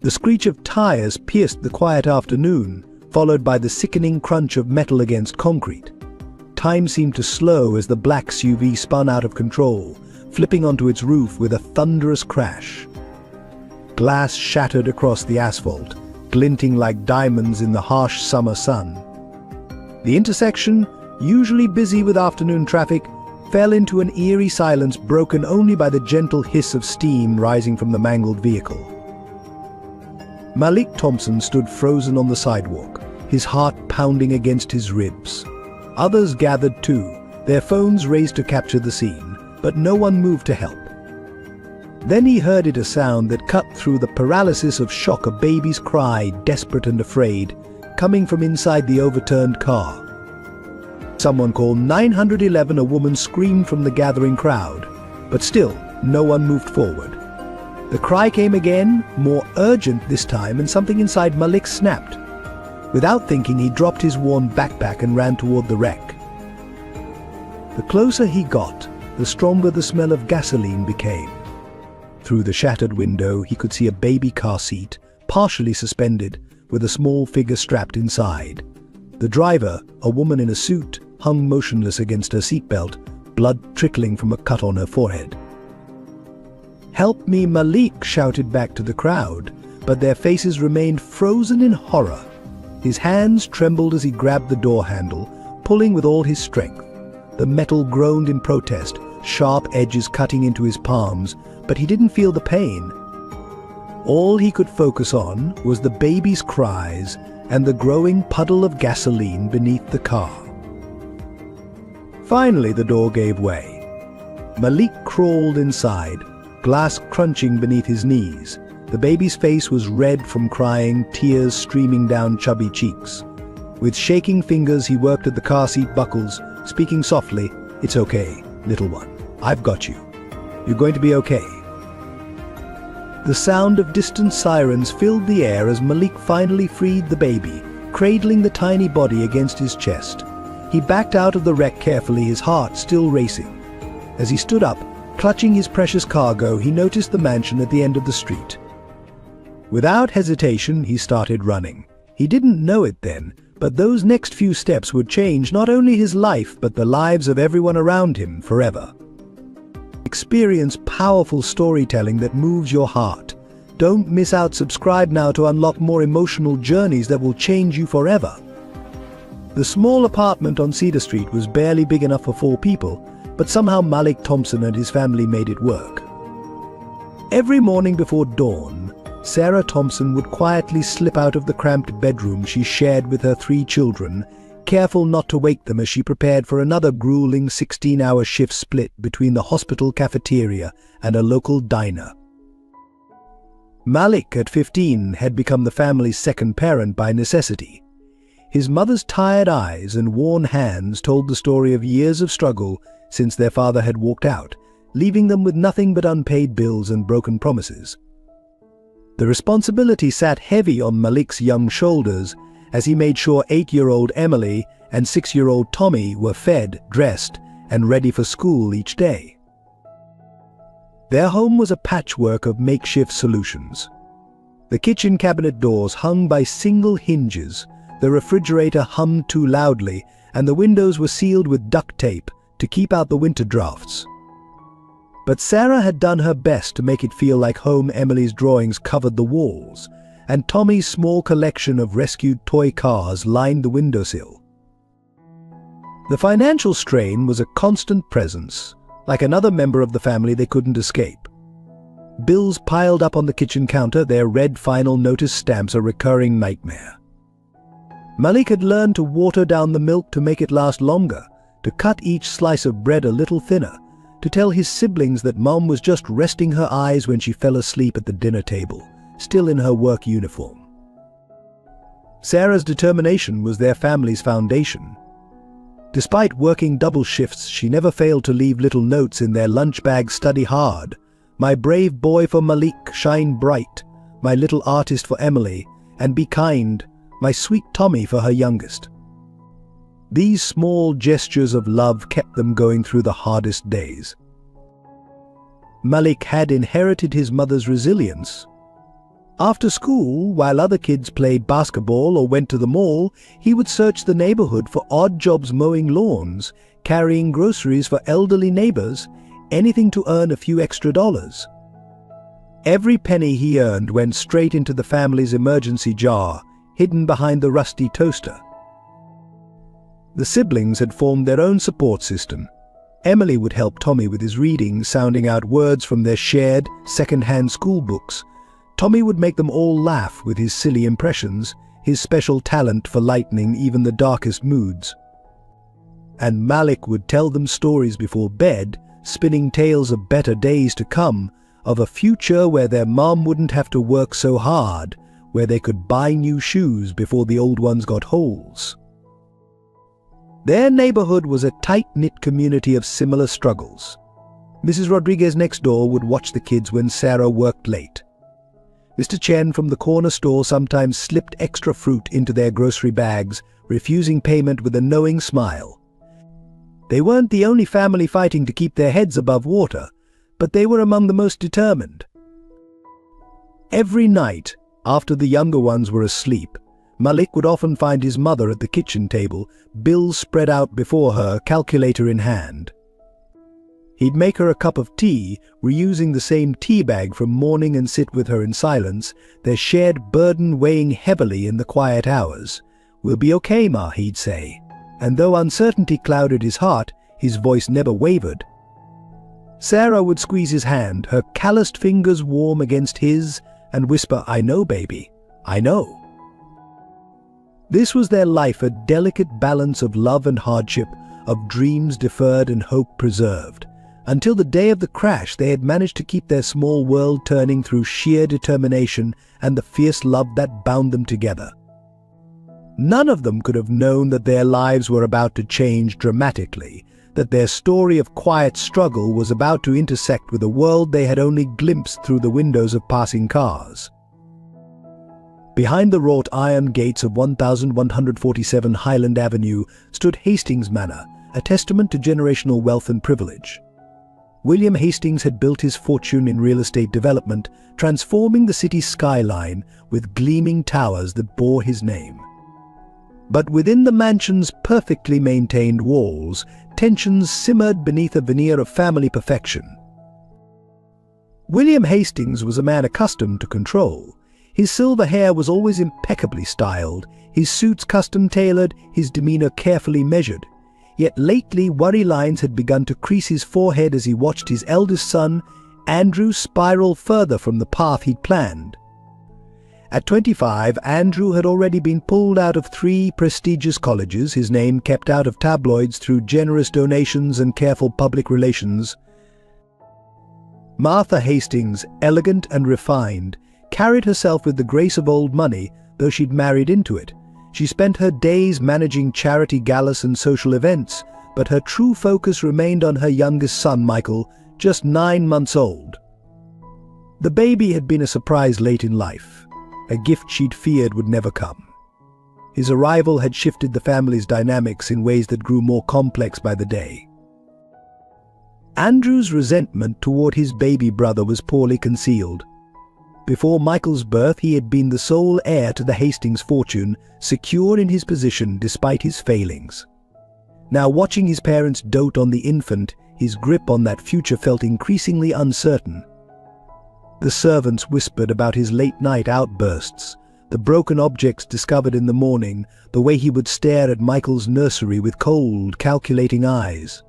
The screech of tires pierced the quiet afternoon, followed by the sickening crunch of metal against concrete. Time seemed to slow as the black SUV spun out of control, flipping onto its roof with a thunderous crash. Glass shattered across the asphalt, glinting like diamonds in the harsh summer sun. The intersection, usually busy with afternoon traffic, fell into an eerie silence broken only by the gentle hiss of steam rising from the mangled vehicle. Malik Thompson stood frozen on the sidewalk, his heart pounding against his ribs. Others gathered too, their phones raised to capture the scene, but no one moved to help. Then he heard a sound that cut through the paralysis of shock, a baby's cry, desperate and afraid, coming from inside the overturned car. Someone called 911, a woman screamed from the gathering crowd, but still, no one moved forward. The cry came again, more urgent this time, and something inside Malik snapped. Without thinking, he dropped his worn backpack and ran toward the wreck. The closer he got, the stronger the smell of gasoline became. Through the shattered window, he could see a baby car seat, partially suspended, with a small figure strapped inside. The driver, a woman in a suit, hung motionless against her seatbelt, blood trickling from a cut on her forehead. "Help me, Malik!" shouted back to the crowd, but their faces remained frozen in horror. His hands trembled as he grabbed the door handle, pulling with all his strength. The metal groaned in protest, sharp edges cutting into his palms, but he didn't feel the pain. All he could focus on was the baby's cries and the growing puddle of gasoline beneath the car. Finally, the door gave way. Malik crawled inside, glass crunching beneath his knees. The baby's face was red from crying, tears streaming down chubby cheeks. With shaking fingers, he worked at the car seat buckles, speaking softly, "It's okay, little one. I've got you. You're going to be okay." The sound of distant sirens filled the air as Malik finally freed the baby, cradling the tiny body against his chest. He backed out of the wreck carefully, his heart still racing. As he stood up, clutching his precious cargo, he noticed the mansion at the end of the street. Without hesitation, he started running. He didn't know it then, but those next few steps would change not only his life, but the lives of everyone around him forever. Experience powerful storytelling that moves your heart. Don't miss out. Subscribe now to unlock more emotional journeys that will change you forever. The small apartment on Cedar Street was barely big enough for 4 people, but somehow Malik Thompson and his family made it work. Every morning before dawn, Sarah Thompson would quietly slip out of the cramped bedroom she shared with her 3 children, careful not to wake them as she prepared for another grueling 16-hour shift split between the hospital cafeteria and a local diner. Malik, at 15, had become the family's second parent by necessity. His mother's tired eyes and worn hands told the story of years of struggle since their father had walked out, leaving them with nothing but unpaid bills and broken promises. The responsibility sat heavy on Malik's young shoulders as he made sure 8-year-old Emily and 6-year-old Tommy were fed, dressed, and ready for school each day. Their home was a patchwork of makeshift solutions. The kitchen cabinet doors hung by single hinges, the refrigerator hummed too loudly, and the windows were sealed with duct tape to keep out the winter drafts. But Sarah had done her best to make it feel like home. Emily's drawings covered the walls, and Tommy's small collection of rescued toy cars lined the windowsill. The financial strain was a constant presence. Like another member of the family, they couldn't escape. Bills piled up on the kitchen counter, their red final notice stamps a recurring nightmare. Malik had learned to water down the milk to make it last longer, to cut each slice of bread a little thinner, to tell his siblings that Mom was just resting her eyes when she fell asleep at the dinner table, still in her work uniform. Sarah's determination was their family's foundation. Despite working double shifts, she never failed to leave little notes in their lunch bag. "Study hard. My brave boy for Malik, shine bright. My little artist for Emily, and be kind. My sweet Tommy for her youngest." These small gestures of love kept them going through the hardest days. Malik had inherited his mother's resilience. After school, while other kids played basketball or went to the mall, he would search the neighborhood for odd jobs mowing lawns, carrying groceries for elderly neighbors, anything to earn a few extra dollars. Every penny he earned went straight into the family's emergency jar, hidden behind the rusty toaster. The siblings had formed their own support system. Emily would help Tommy with his reading, sounding out words from their shared, second-hand school books. Tommy would make them all laugh with his silly impressions, his special talent for lightening even the darkest moods. And Malik would tell them stories before bed, spinning tales of better days to come, of a future where their mom wouldn't have to work so hard, where they could buy new shoes before the old ones got holes. Their neighborhood was a tight-knit community of similar struggles. Mrs. Rodriguez next door would watch the kids when Sarah worked late. Mr. Chen from the corner store sometimes slipped extra fruit into their grocery bags, refusing payment with a knowing smile. They weren't the only family fighting to keep their heads above water, but they were among the most determined. Every night, after the younger ones were asleep, Malik would often find his mother at the kitchen table, bills spread out before her, calculator in hand. He'd make her a cup of tea, reusing the same tea bag from morning, and sit with her in silence, their shared burden weighing heavily in the quiet hours. "We'll be okay, Ma," he'd say. And though uncertainty clouded his heart, his voice never wavered. Sarah would squeeze his hand, her calloused fingers warm against his, and whisper, "I know, baby, I know." This was their life, a delicate balance of love and hardship, of dreams deferred and hope preserved. Until the day of the crash, they had managed to keep their small world turning through sheer determination and the fierce love that bound them together. None of them could have known that their lives were about to change dramatically, that their story of quiet struggle was about to intersect with a world they had only glimpsed through the windows of passing cars. Behind the wrought iron gates of 1147 Highland Avenue stood Hastings Manor, a testament to generational wealth and privilege. William Hastings had built his fortune in real estate development, transforming the city's skyline with gleaming towers that bore his name. But within the mansion's perfectly maintained walls, tensions simmered beneath a veneer of family perfection. William Hastings was a man accustomed to control. His silver hair was always impeccably styled, his suits custom-tailored, his demeanor carefully measured. Yet lately, worry lines had begun to crease his forehead as he watched his eldest son, Andrew, spiral further from the path he'd planned. At 25, Andrew had already been pulled out of 3 prestigious colleges, his name kept out of tabloids through generous donations and careful public relations. Martha Hastings, elegant and refined, carried herself with the grace of old money, though she'd married into it. She spent her days managing charity galas and social events, but her true focus remained on her youngest son, Michael, just 9 months old. The baby had been a surprise late in life, a gift she'd feared would never come. His arrival had shifted the family's dynamics in ways that grew more complex by the day. Andrew's resentment toward his baby brother was poorly concealed. Before Michael's birth, he had been the sole heir to the Hastings fortune, secure in his position despite his failings. Now, watching his parents dote on the infant, his grip on that future felt increasingly uncertain. The servants whispered about his late-night outbursts, the broken objects discovered in the morning, the way he would stare at Michael's nursery with cold, calculating eyes.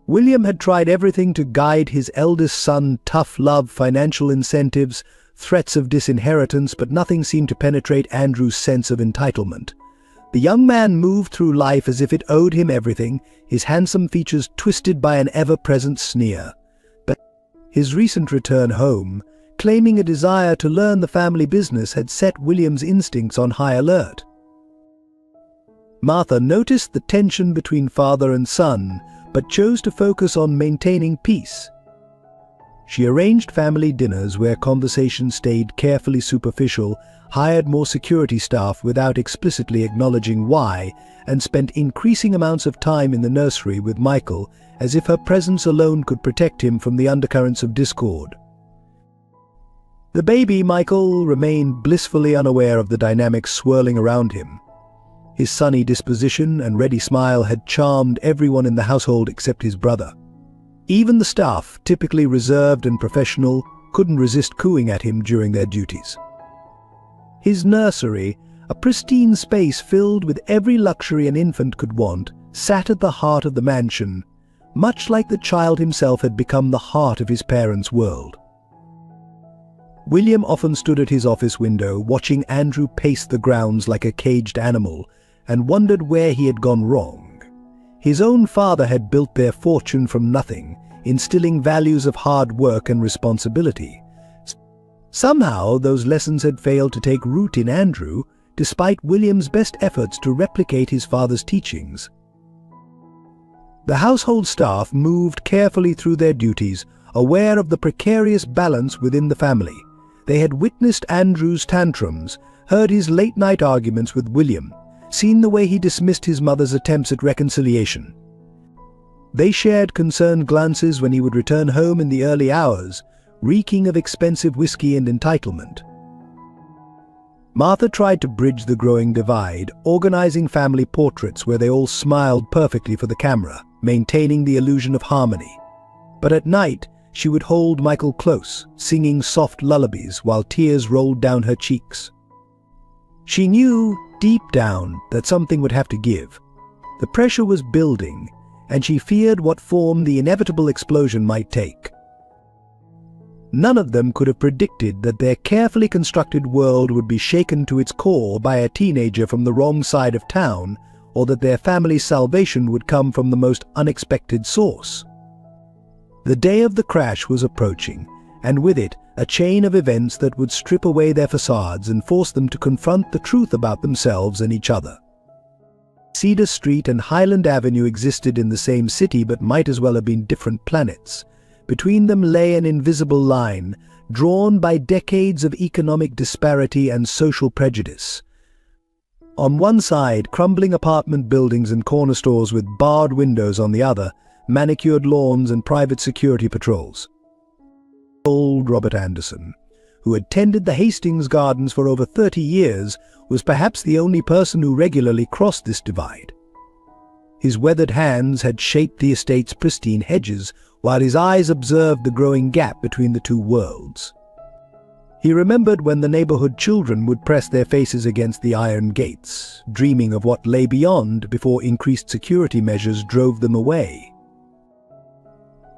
William had tried everything to guide his eldest son: tough love, financial incentives, threats of disinheritance, but nothing seemed to penetrate Andrew's sense of entitlement. The young man moved through life as if it owed him everything, his handsome features twisted by an ever-present sneer. But his recent return home, claiming a desire to learn the family business, had set William's instincts on high alert. Martha noticed the tension between father and son, but chose to focus on maintaining peace. She arranged family dinners where conversation stayed carefully superficial, hired more security staff without explicitly acknowledging why, and spent increasing amounts of time in the nursery with Michael, as if her presence alone could protect him from the undercurrents of discord. The baby, Michael, remained blissfully unaware of the dynamics swirling around him. His sunny disposition and ready smile had charmed everyone in the household except his brother. Even the staff, typically reserved and professional, couldn't resist cooing at him during their duties. His nursery, a pristine space filled with every luxury an infant could want, sat at the heart of the mansion, much like the child himself had become the heart of his parents' world. William often stood at his office window, watching Andrew pace the grounds like a caged animal, and wondered where he had gone wrong. His own father had built their fortune from nothing, instilling values of hard work and responsibility. Somehow, those lessons had failed to take root in Andrew, despite William's best efforts to replicate his father's teachings. The household staff moved carefully through their duties, aware of the precarious balance within the family. They had witnessed Andrew's tantrums, heard his late-night arguments with William, seen the way he dismissed his mother's attempts at reconciliation. They shared concerned glances when he would return home in the early hours, reeking of expensive whiskey and entitlement. Martha tried to bridge the growing divide, organizing family portraits where they all smiled perfectly for the camera, maintaining the illusion of harmony. But at night, she would hold Michael close, singing soft lullabies while tears rolled down her cheeks. She knew, deep down, that something would have to give. The pressure was building, and she feared what form the inevitable explosion might take. None of them could have predicted that their carefully constructed world would be shaken to its core by a teenager from the wrong side of town, or that their family's salvation would come from the most unexpected source. The day of the crash was approaching, and with it, a chain of events that would strip away their facades and force them to confront the truth about themselves and each other. Cedar Street and Highland Avenue existed in the same city but might as well have been different planets. Between them lay an invisible line, drawn by decades of economic disparity and social prejudice. On one side, crumbling apartment buildings and corner stores with barred windows; on the other, manicured lawns and private security patrols. Old Robert Anderson, who had tended the Hastings Gardens for over 30 years, was perhaps the only person who regularly crossed this divide. His weathered hands had shaped the estate's pristine hedges, while his eyes observed the growing gap between the two worlds. He remembered when the neighborhood children would press their faces against the iron gates, dreaming of what lay beyond before increased security measures drove them away.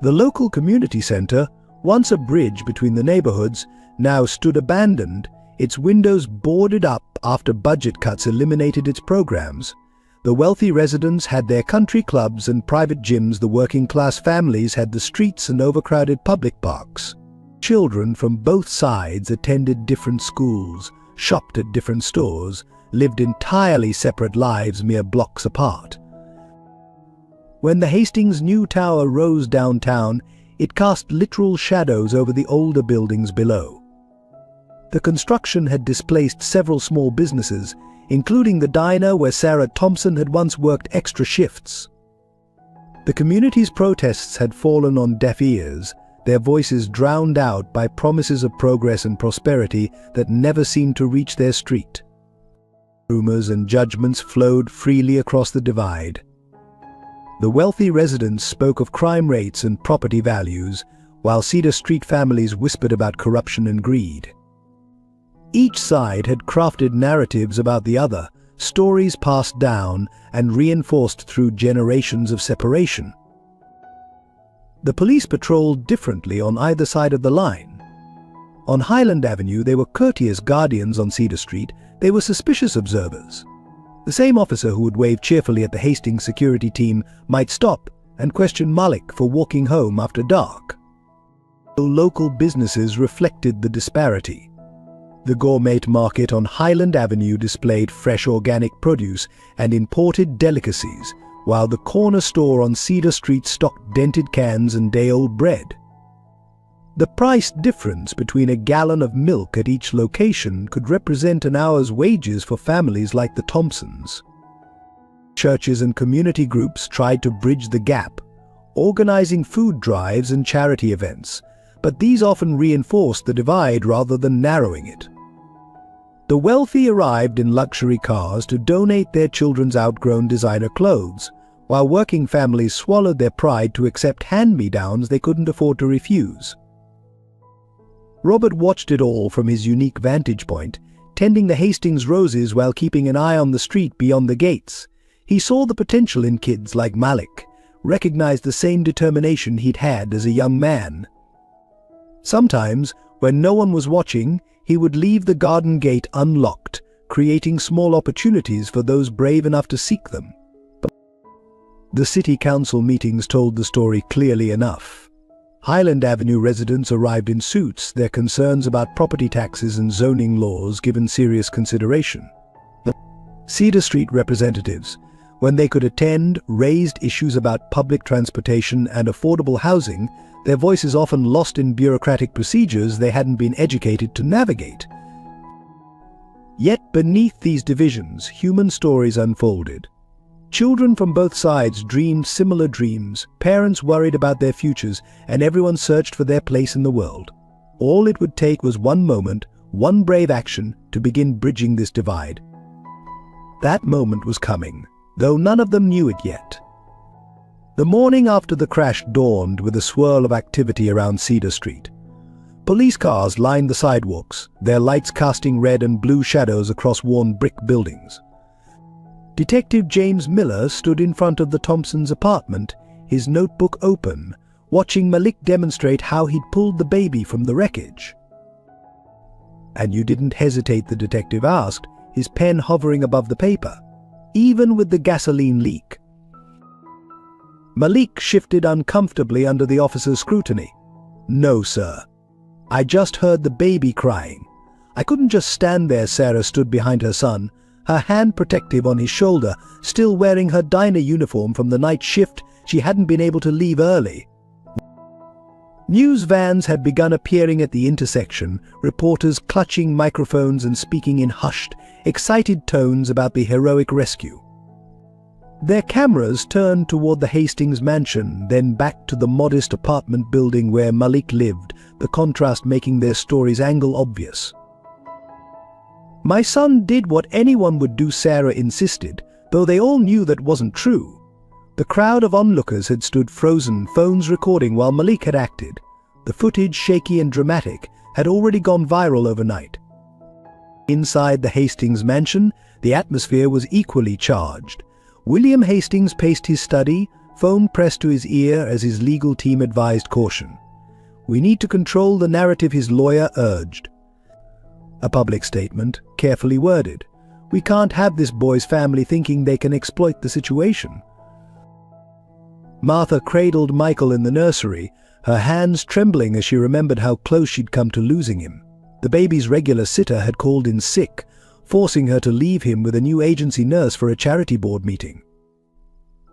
The local community center, once a bridge between the neighborhoods, now stood abandoned, its windows boarded up after budget cuts eliminated its programs. The wealthy residents had their country clubs and private gyms, the working-class families had the streets and overcrowded public parks. Children from both sides attended different schools, shopped at different stores, lived entirely separate lives mere blocks apart. When the Hastings new tower rose downtown, it cast literal shadows over the older buildings below. The construction had displaced several small businesses, including the diner where Sarah Thompson had once worked extra shifts. The community's protests had fallen on deaf ears, their voices drowned out by promises of progress and prosperity that never seemed to reach their street. Rumors and judgments flowed freely across the divide. The wealthy residents spoke of crime rates and property values, while Cedar Street families whispered about corruption and greed. Each side had crafted narratives about the other, stories passed down and reinforced through generations of separation. The police patrolled differently on either side of the line. On Highland Avenue, they were courteous guardians; on Cedar Street, they were suspicious observers. The same officer who would wave cheerfully at the Hastings security team might stop and question Malik for walking home after dark. Local businesses reflected the disparity. The gourmet market on Highland Avenue displayed fresh organic produce and imported delicacies, while the corner store on Cedar Street stocked dented cans and day-old bread. The price difference between a gallon of milk at each location could represent an hour's wages for families like the Thompsons. Churches and community groups tried to bridge the gap, organizing food drives and charity events, but these often reinforced the divide rather than narrowing it. The wealthy arrived in luxury cars to donate their children's outgrown designer clothes, while working families swallowed their pride to accept hand-me-downs they couldn't afford to refuse. Robert watched it all from his unique vantage point, tending the Hastings roses while keeping an eye on the street beyond the gates. He saw the potential in kids like Malik, recognized the same determination he'd had as a young man. Sometimes, when no one was watching, he would leave the garden gate unlocked, creating small opportunities for those brave enough to seek them. But the city council meetings told the story clearly enough. Highland Avenue residents arrived in suits, their concerns about property taxes and zoning laws given serious consideration. The Cedar Street representatives, when they could attend, raised issues about public transportation and affordable housing, their voices often lost in bureaucratic procedures they hadn't been educated to navigate. Yet beneath these divisions, human stories unfolded. Children from both sides dreamed similar dreams, parents worried about their futures, and everyone searched for their place in the world. All it would take was one moment, one brave action, to begin bridging this divide. That moment was coming, though none of them knew it yet. The morning after the crash dawned with a swirl of activity around Cedar Street. Police cars lined the sidewalks, their lights casting red and blue shadows across worn brick buildings. Detective James Miller stood in front of the Thompsons' apartment, his notebook open, watching Malik demonstrate how he'd pulled the baby from the wreckage. "And you didn't hesitate," the detective asked, his pen hovering above the paper, "even with the gasoline leak?" Malik shifted uncomfortably under the officer's scrutiny. "No, sir. I just heard the baby crying. I couldn't just stand there." Sarah stood behind her son, her hand protective on his shoulder, still wearing her diner uniform from the night shift she hadn't been able to leave early. News vans had begun appearing at the intersection, reporters clutching microphones and speaking in hushed, excited tones about the heroic rescue. Their cameras turned toward the Hastings mansion, then back to the modest apartment building where Malik lived, the contrast making their story's angle obvious. "My son did what anyone would do," Sarah insisted, though they all knew that wasn't true. The crowd of onlookers had stood frozen, phones recording while Malik had acted. The footage, shaky and dramatic, had already gone viral overnight. Inside the Hastings mansion, the atmosphere was equally charged. William Hastings paced his study, phone pressed to his ear as his legal team advised caution. "We need to control the narrative," his lawyer urged. A public statement, carefully worded. "We can't have this boy's family thinking they can exploit the situation." Martha cradled Michael in the nursery, her hands trembling as she remembered how close she'd come to losing him. The baby's regular sitter had called in sick, forcing her to leave him with a new agency nurse for a charity board meeting.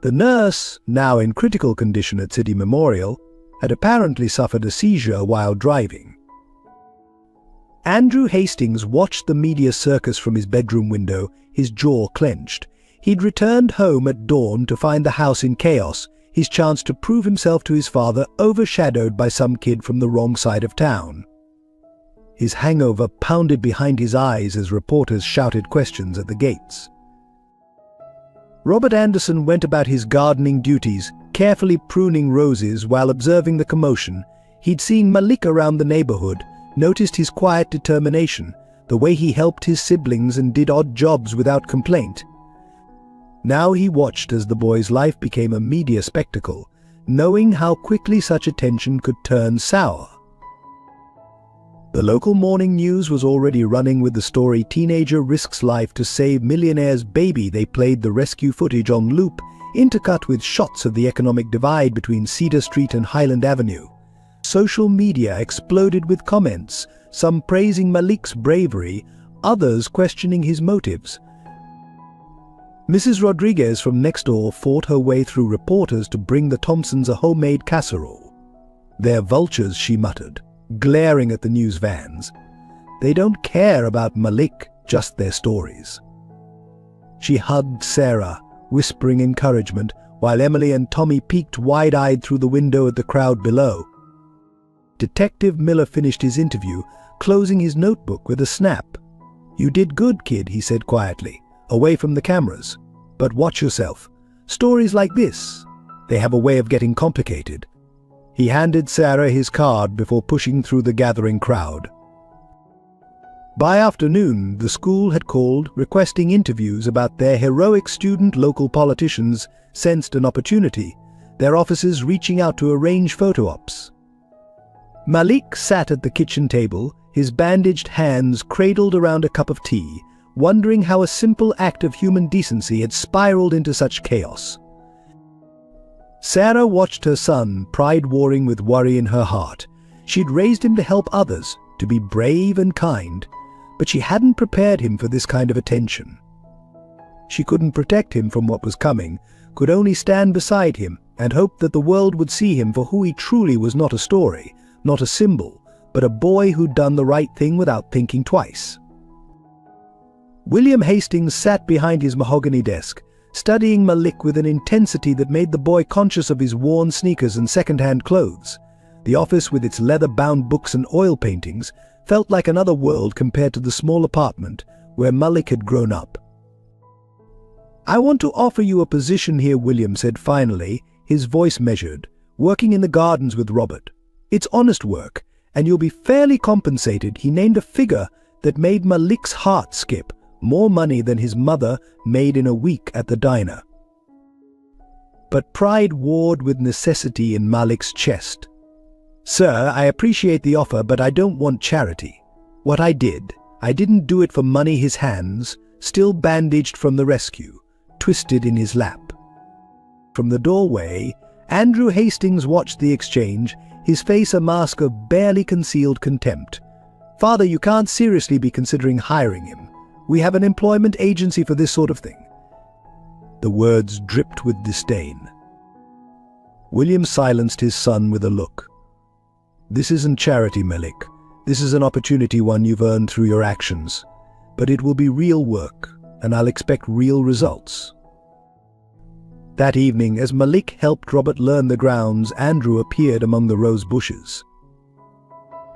The nurse, now in critical condition at City Memorial, had apparently suffered a seizure while driving. Andrew Hastings watched the media circus from his bedroom window, his jaw clenched. He'd returned home at dawn to find the house in chaos, his chance to prove himself to his father overshadowed by some kid from the wrong side of town. His hangover pounded behind his eyes as reporters shouted questions at the gates. Robert Anderson went about his gardening duties, carefully pruning roses while observing the commotion. He'd seen Malik around the neighborhood, noticed his quiet determination, the way he helped his siblings and did odd jobs without complaint. Now he watched as the boy's life became a media spectacle, knowing how quickly such attention could turn sour. The local morning news was already running with the story "Teenager Risks Life to Save Millionaire's Baby." They played the rescue footage on loop, intercut with shots of the economic divide between Cedar Street and Highland Avenue. Social media exploded with comments, some praising Malik's bravery, others questioning his motives. Mrs. Rodriguez from next door fought her way through reporters to bring the Thompsons a homemade casserole. "They're vultures," she muttered, glaring at the news vans. "They don't care about Malik, just their stories." She hugged Sarah, whispering encouragement, while Emily and Tommy peeked wide-eyed through the window at the crowd below. Detective Miller finished his interview, closing his notebook with a snap. "You did good, kid," he said quietly, away from the cameras. "But watch yourself. Stories like this, they have a way of getting complicated." He handed Sarah his card before pushing through the gathering crowd. By afternoon, the school had called, requesting interviews about their heroic student. Local politicians sensed an opportunity, their offices reaching out to arrange photo ops. Malik sat at the kitchen table, his bandaged hands cradled around a cup of tea, wondering how a simple act of human decency had spiraled into such chaos. Sarah watched her son, pride warring with worry in her heart. She'd raised him to help others, to be brave and kind, but she hadn't prepared him for this kind of attention. She couldn't protect him from what was coming, could only stand beside him and hope that the world would see him for who he truly was, not a story, not a symbol, but a boy who'd done the right thing without thinking twice. William Hastings sat behind his mahogany desk, studying Malik with an intensity that made the boy conscious of his worn sneakers and second-hand clothes. The office, with its leather-bound books and oil paintings, felt like another world compared to the small apartment where Malik had grown up. "I want to offer you a position here," William said finally, his voice measured, "working in the gardens with Robert. It's honest work, and you'll be fairly compensated." He named a figure that made Malik's heart skip, more money than his mother made in a week at the diner. But pride warred with necessity in Malik's chest. "Sir, I appreciate the offer, but I don't want charity. What I didn't do it for money." His hands, still bandaged from the rescue, twisted in his lap. From the doorway, Andrew Hastings watched the exchange, his face a mask of barely concealed contempt. "Father, you can't seriously be considering hiring him. We have an employment agency for this sort of thing." The words dripped with disdain. William silenced his son with a look. "This isn't charity, Malik. This is an opportunity, one you've earned through your actions. But it will be real work, and I'll expect real results." That evening, as Malik helped Robert learn the grounds, Andrew appeared among the rose bushes.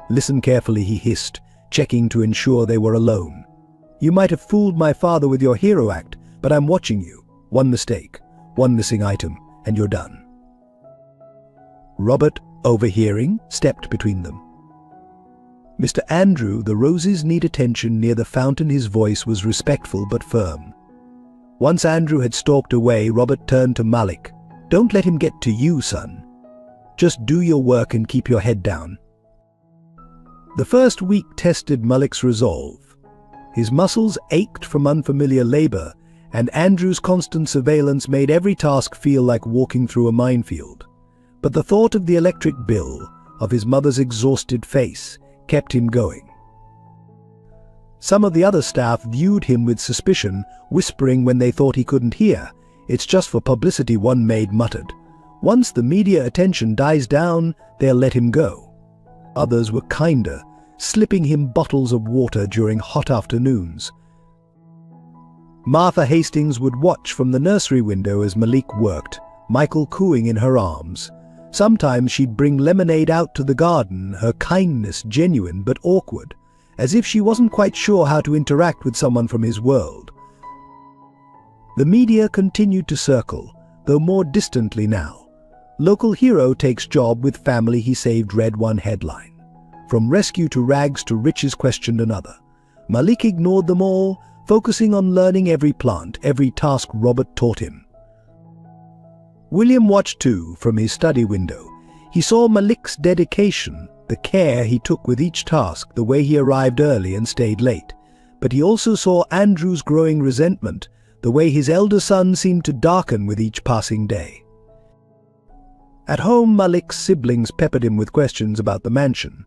"Listen carefully," he hissed, checking to ensure they were alone. "You might have fooled my father with your hero act, but I'm watching you. One mistake, one missing item, and you're done." Robert, overhearing, stepped between them. "Mr. Andrew, the roses need attention near the fountain." His voice was respectful but firm. Once Andrew had stalked away, Robert turned to Malik. "Don't let him get to you, son. Just do your work and keep your head down." The first week tested Malik's resolve. His muscles ached from unfamiliar labor, and Andrew's constant surveillance made every task feel like walking through a minefield. But the thought of the electric bill, of his mother's exhausted face, kept him going. Some of the other staff viewed him with suspicion, whispering when they thought he couldn't hear. "It's just for publicity," one maid muttered. "Once the media attention dies down, they'll let him go." Others were kinder, slipping him bottles of water during hot afternoons. Martha Hastings would watch from the nursery window as Malik worked, Michael cooing in her arms. Sometimes she'd bring lemonade out to the garden, her kindness genuine but awkward, as if she wasn't quite sure how to interact with someone from his world. The media continued to circle, though more distantly now. "Local hero takes job with family he saved," read one headline. From rescue to rags to riches, questioned another. Malik ignored them all, focusing on learning every plant, every task Robert taught him. William watched too, from his study window. He saw Malik's dedication, the care he took with each task, the way he arrived early and stayed late. But he also saw Andrew's growing resentment, the way his elder son seemed to darken with each passing day. At home, Malik's siblings peppered him with questions about the mansion.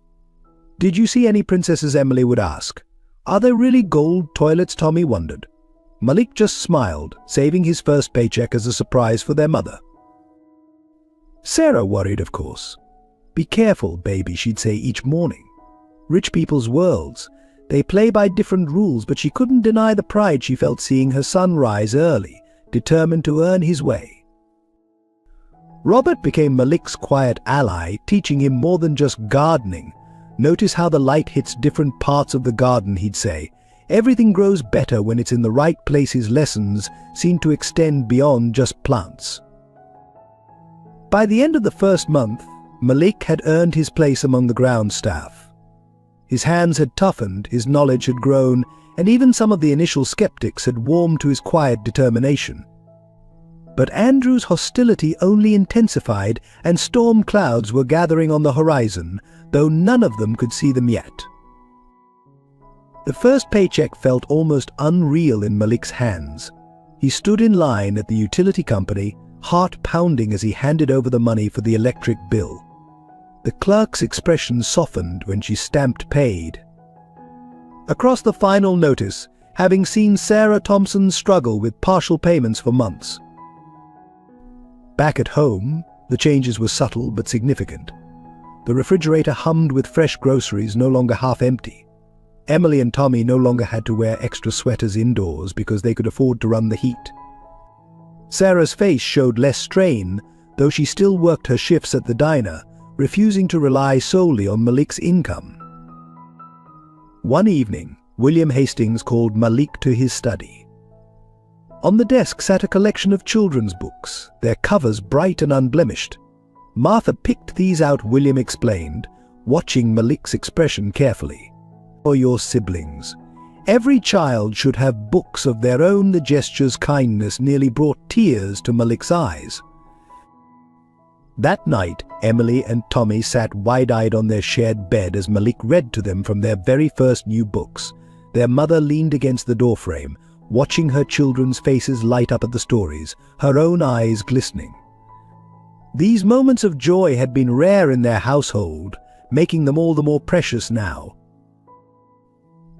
"Did you see any princesses?" Emily would ask. "Are there really gold toilets?" Tommy wondered. Malik just smiled, saving his first paycheck as a surprise for their mother. Sarah worried, of course. "Be careful, baby," she'd say each morning. Rich people's worlds. They play by different rules, but she couldn't deny the pride she felt seeing her son rise early, determined to earn his way. Robert became Malik's quiet ally, teaching him more than just gardening. "Notice how the light hits different parts of the garden," he'd say. "Everything grows better when it's in the right place." His lessons seemed to extend beyond just plants. By the end of the first month, Malik had earned his place among the ground staff. His hands had toughened, his knowledge had grown, and even some of the initial skeptics had warmed to his quiet determination. But Andrew's hostility only intensified, and storm clouds were gathering on the horizon, though none of them could see them yet. The first paycheck felt almost unreal in Malik's hands. He stood in line at the utility company, heart pounding as he handed over the money for the electric bill. The clerk's expression softened when she stamped "paid." Across the final notice, having seen Sarah Thompson struggle with partial payments for months. Back at home, the changes were subtle but significant. The refrigerator hummed with fresh groceries, no longer half empty. Emily and Tommy no longer had to wear extra sweaters indoors because they could afford to run the heat. Sarah's face showed less strain, though she still worked her shifts at the diner, refusing to rely solely on Malik's income. One evening, William Hastings called Malik to his study. On the desk sat a collection of children's books, their covers bright and unblemished. "Martha picked these out," William explained, watching Malik's expression carefully. "For your siblings. Every child should have books of their own." The gesture's kindness nearly brought tears to Malik's eyes. That night, Emily and Tommy sat wide-eyed on their shared bed as Malik read to them from their very first new books. Their mother leaned against the doorframe, watching her children's faces light up at the stories, her own eyes glistening. These moments of joy had been rare in their household, making them all the more precious now.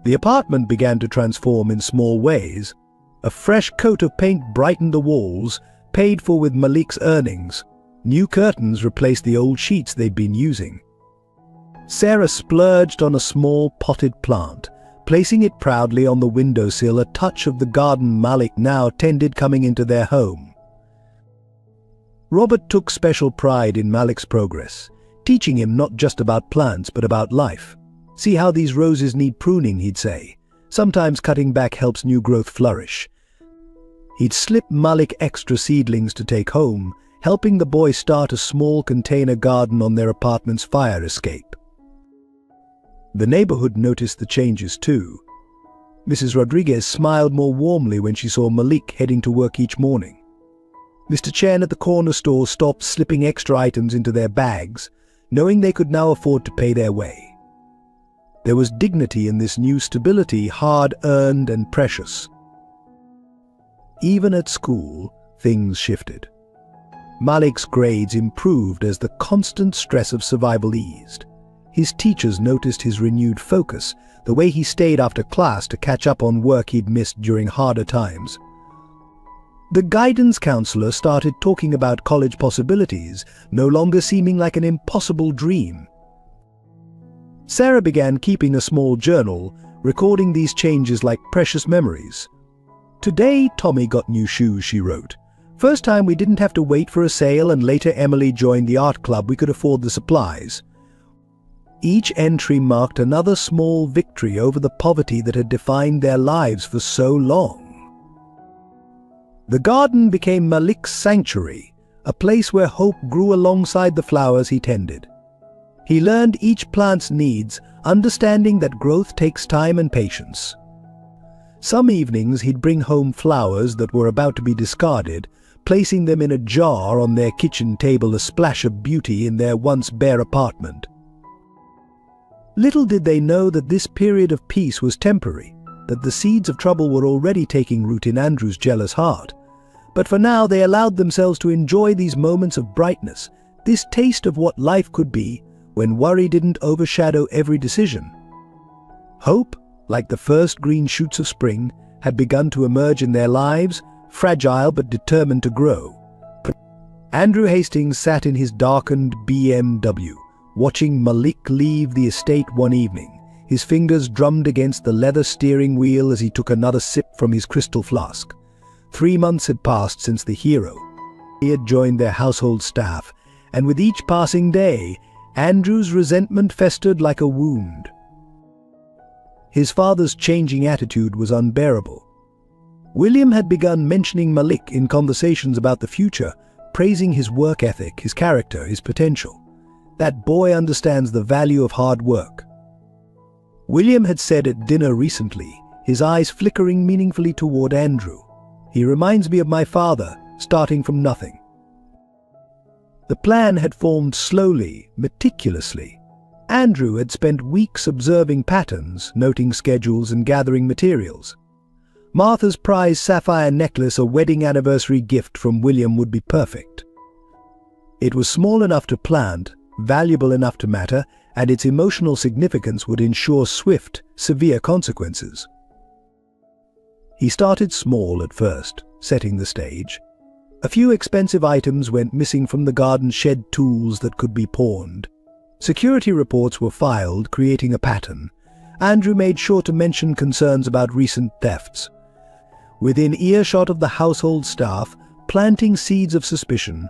The apartment began to transform in small ways. A fresh coat of paint brightened the walls, paid for with Malik's earnings. New curtains replaced the old sheets they'd been using. Sarah splurged on a small potted plant, placing it proudly on the windowsill, a touch of the garden Malik now tended coming into their home. Robert took special pride in Malik's progress, teaching him not just about plants but about life. "See how these roses need pruning," he'd say. "Sometimes cutting back helps new growth flourish." He'd slip Malik extra seedlings to take home, helping the boy start a small container garden on their apartment's fire escape. The neighborhood noticed the changes too. Mrs. Rodriguez smiled more warmly when she saw Malik heading to work each morning. Mr. Chen at the corner store stopped slipping extra items into their bags, knowing they could now afford to pay their way. There was dignity in this new stability, hard-earned and precious. Even at school, things shifted. Malik's grades improved as the constant stress of survival eased. His teachers noticed his renewed focus, the way he stayed after class to catch up on work he'd missed during harder times. The guidance counselor started talking about college possibilities, no longer seeming like an impossible dream. Sarah began keeping a small journal, recording these changes like precious memories. "Today, Tommy got new shoes," she wrote. "First time we didn't have to wait for a sale, and later Emily joined the art club. We could afford the supplies." Each entry marked another small victory over the poverty that had defined their lives for so long. The garden became Malik's sanctuary, a place where hope grew alongside the flowers he tended. He learned each plant's needs, understanding that growth takes time and patience. Some evenings he'd bring home flowers that were about to be discarded, placing them in a jar on their kitchen table, a splash of beauty in their once bare apartment. Little did they know that this period of peace was temporary, that the seeds of trouble were already taking root in Andrew's jealous heart. But for now they allowed themselves to enjoy these moments of brightness, this taste of what life could be when worry didn't overshadow every decision. Hope, like the first green shoots of spring, had begun to emerge in their lives, fragile but determined to grow. Andrew Hastings sat in his darkened BMW, watching Malik leave the estate one evening. His fingers drummed against the leather steering wheel as he took another sip from his crystal flask. 3 months had passed since the hero, He had joined their household staff, and with each passing day, Andrew's resentment festered like a wound. His father's changing attitude was unbearable. William had begun mentioning Malik in conversations about the future, praising his work ethic, his character, his potential. That boy understands the value of hard work. William had said at dinner recently, his eyes flickering meaningfully toward Andrew. He reminds me of my father, starting from nothing. The plan had formed slowly, meticulously. Andrew had spent weeks observing patterns, noting schedules and gathering materials. Martha's prized sapphire necklace, a wedding anniversary gift from William, would be perfect. It was small enough to plant, valuable enough to matter, and its emotional significance would ensure swift, severe consequences. He started small at first, setting the stage. A few expensive items went missing from the garden shed, tools that could be pawned. Security reports were filed, creating a pattern. Andrew made sure to mention concerns about recent thefts. Within earshot of the household staff, planting seeds of suspicion.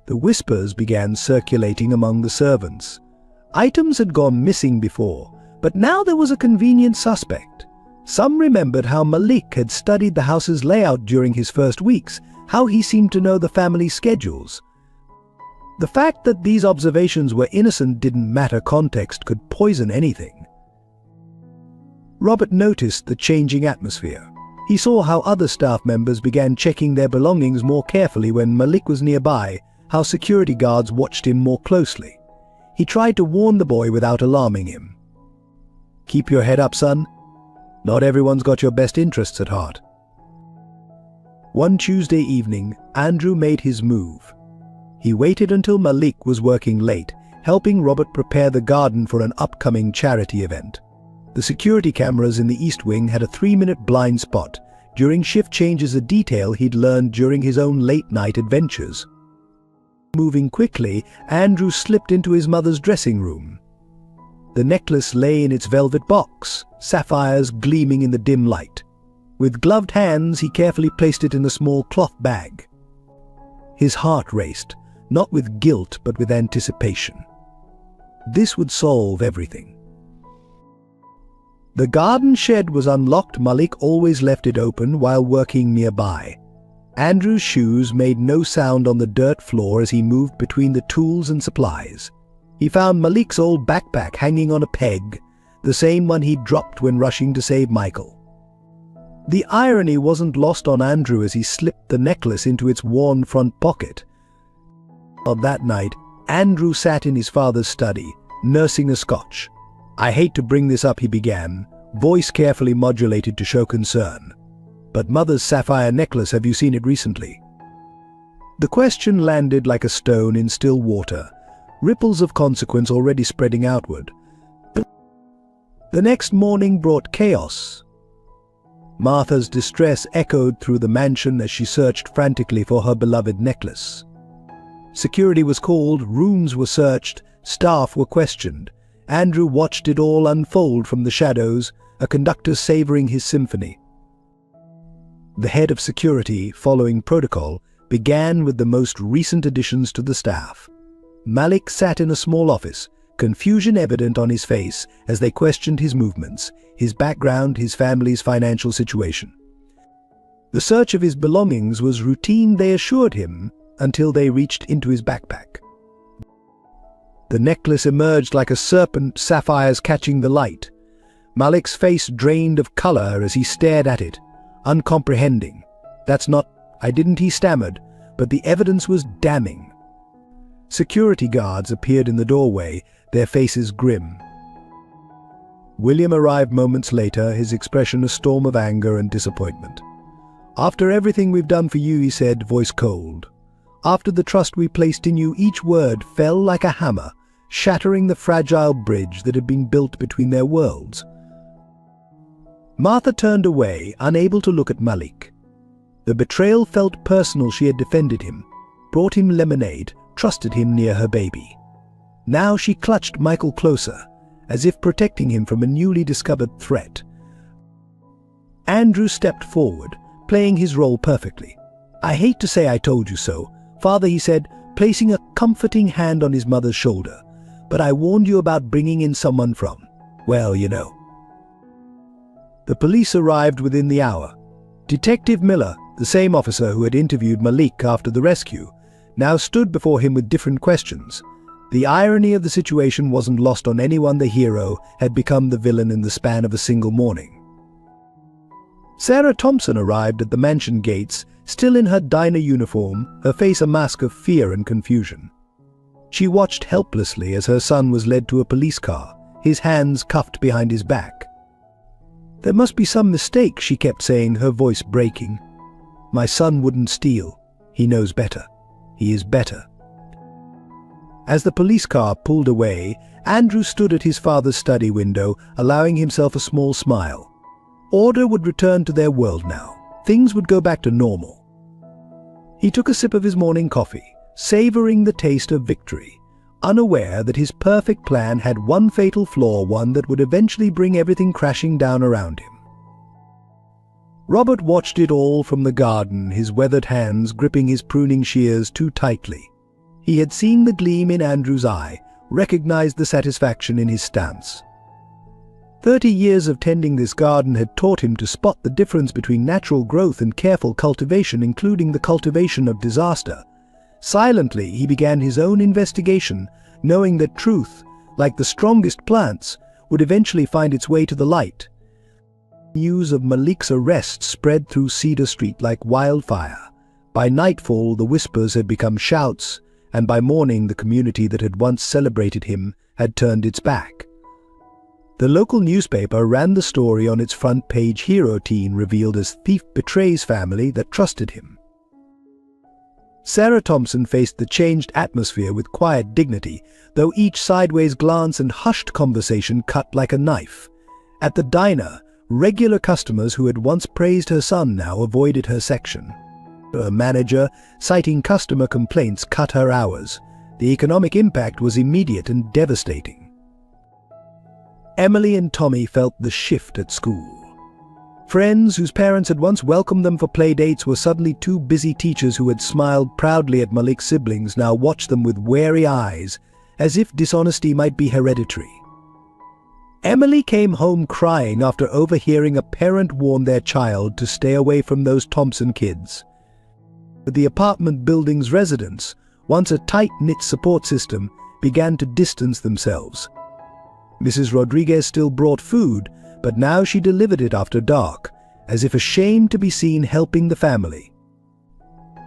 The whispers began circulating among the servants. Items had gone missing before, but now there was a convenient suspect. Some remembered how Malik had studied the house's layout during his first weeks, how he seemed to know the family's schedules. The fact that these observations were innocent didn't matter. Context could poison anything. Robert noticed the changing atmosphere. He saw how other staff members began checking their belongings more carefully when Malik was nearby, how security guards watched him more closely. He tried to warn the boy without alarming him. "Keep your head up, son. Not everyone's got your best interests at heart." One Tuesday evening, Andrew made his move. He waited until Malik was working late, helping Robert prepare the garden for an upcoming charity event. The security cameras in the East Wing had a 3-minute blind spot during shift changes, a detail he'd learned during his own late-night adventures. Moving quickly, Andrew slipped into his mother's dressing room. The necklace lay in its velvet box, sapphires gleaming in the dim light. With gloved hands, he carefully placed it in a small cloth bag. His heart raced, not with guilt but with anticipation. This would solve everything. The garden shed was unlocked. Malik always left it open while working nearby. Andrew's shoes made no sound on the dirt floor as he moved between the tools and supplies. He found Malik's old backpack hanging on a peg, the same one he'd dropped when rushing to save Michael. The irony wasn't lost on Andrew as he slipped the necklace into its worn front pocket. On that night, Andrew sat in his father's study, nursing a scotch. "I hate to bring this up," he began, voice carefully modulated to show concern. "But Mother's sapphire necklace, have you seen it recently?" The question landed like a stone in still water, ripples of consequence already spreading outward. The next morning brought chaos. Martha's distress echoed through the mansion as she searched frantically for her beloved necklace. Security was called, rooms were searched, staff were questioned. Andrew watched it all unfold from the shadows, a conductor savoring his symphony. The head of security, following protocol, began with the most recent additions to the staff. Malik sat in a small office, confusion evident on his face as they questioned his movements, his background, his family's financial situation. The search of his belongings was routine, they assured him, until they reached into his backpack. The necklace emerged like a serpent, sapphires catching the light. Malik's face drained of color as he stared at it, uncomprehending. "That's not, I didn't," he stammered, but the evidence was damning. Security guards appeared in the doorway, their faces grim. William arrived moments later, his expression a storm of anger and disappointment. "After everything we've done for you," he said, voice cold. "After the trust we placed in you," each word fell like a hammer, shattering the fragile bridge that had been built between their worlds. Martha turned away, unable to look at Malik. The betrayal felt personal. She had defended him, brought him lemonade, trusted him near her baby. Now she clutched Michael closer, as if protecting him from a newly discovered threat. Andrew stepped forward, playing his role perfectly. "I hate to say I told you so, Father," he said, placing a comforting hand on his mother's shoulder. "But I warned you about bringing in someone from, well, you know." The police arrived within the hour. Detective Miller, the same officer who had interviewed Malik after the rescue, now stood before him with different questions. The irony of the situation wasn't lost on anyone. The hero had become the villain in the span of a single morning. Sarah Thompson arrived at the mansion gates, still in her diner uniform, her face a mask of fear and confusion. She watched helplessly as her son was led to a police car, his hands cuffed behind his back. "There must be some mistake," she kept saying, her voice breaking. "My son wouldn't steal. He knows better. He is better." As the police car pulled away, Andrew stood at his father's study window, allowing himself a small smile. Order would return to their world now. Things would go back to normal. He took a sip of his morning coffee, savoring the taste of victory, unaware that his perfect plan had one fatal flaw, one that would eventually bring everything crashing down around him. Robert watched it all from the garden, his weathered hands gripping his pruning shears too tightly. He had seen the gleam in Andrew's eye, recognized the satisfaction in his stance. 30 years of tending this garden had taught him to spot the difference between natural growth and careful cultivation, including the cultivation of disaster. Silently, he began his own investigation, knowing that truth, like the strongest plants, would eventually find its way to the light. News of Malik's arrest spread through Cedar Street like wildfire. By nightfall, the whispers had become shouts, and by morning, the community that had once celebrated him had turned its back. The local newspaper ran the story on its front page: hero teen revealed as thief betrays family that trusted him. Sarah Thompson faced the changed atmosphere with quiet dignity, though each sideways glance and hushed conversation cut like a knife. At the diner, regular customers who had once praised her son now avoided her section. Her manager, citing customer complaints, cut her hours. The economic impact was immediate and devastating. Emily and Tommy felt the shift at school. Friends whose parents had once welcomed them for play dates were suddenly too busy. Teachers who had smiled proudly at Malik's siblings now watched them with wary eyes, as if dishonesty might be hereditary. Emily came home crying after overhearing a parent warn their child to stay away from those Thompson kids. The apartment building's residents, once a tight-knit support system, began to distance themselves. Mrs. Rodriguez still brought food, but now she delivered it after dark, as if ashamed to be seen helping the family.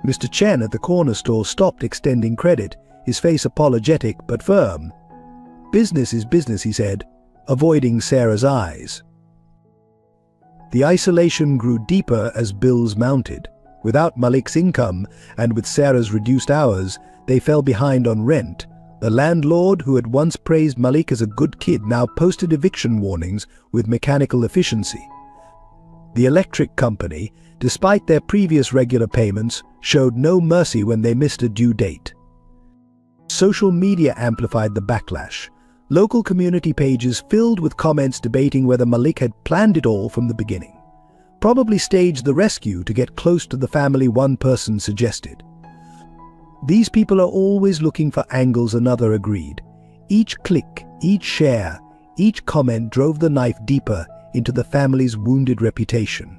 Mr. Chen at the corner store stopped extending credit, his face apologetic but firm. "Business is business," he said, avoiding Sarah's eyes. The isolation grew deeper as bills mounted. Without Malik's income, and with Sarah's reduced hours, they fell behind on rent. The landlord, who had once praised Malik as a good kid, now posted eviction warnings with mechanical efficiency. The electric company, despite their previous regular payments, showed no mercy when they missed a due date. Social media amplified the backlash. Local community pages filled with comments debating whether Malik had planned it all from the beginning. Probably staged the rescue to get close to the family, one person suggested. "These people are always looking for angles," another agreed. Each click, each share, each comment drove the knife deeper into the family's wounded reputation.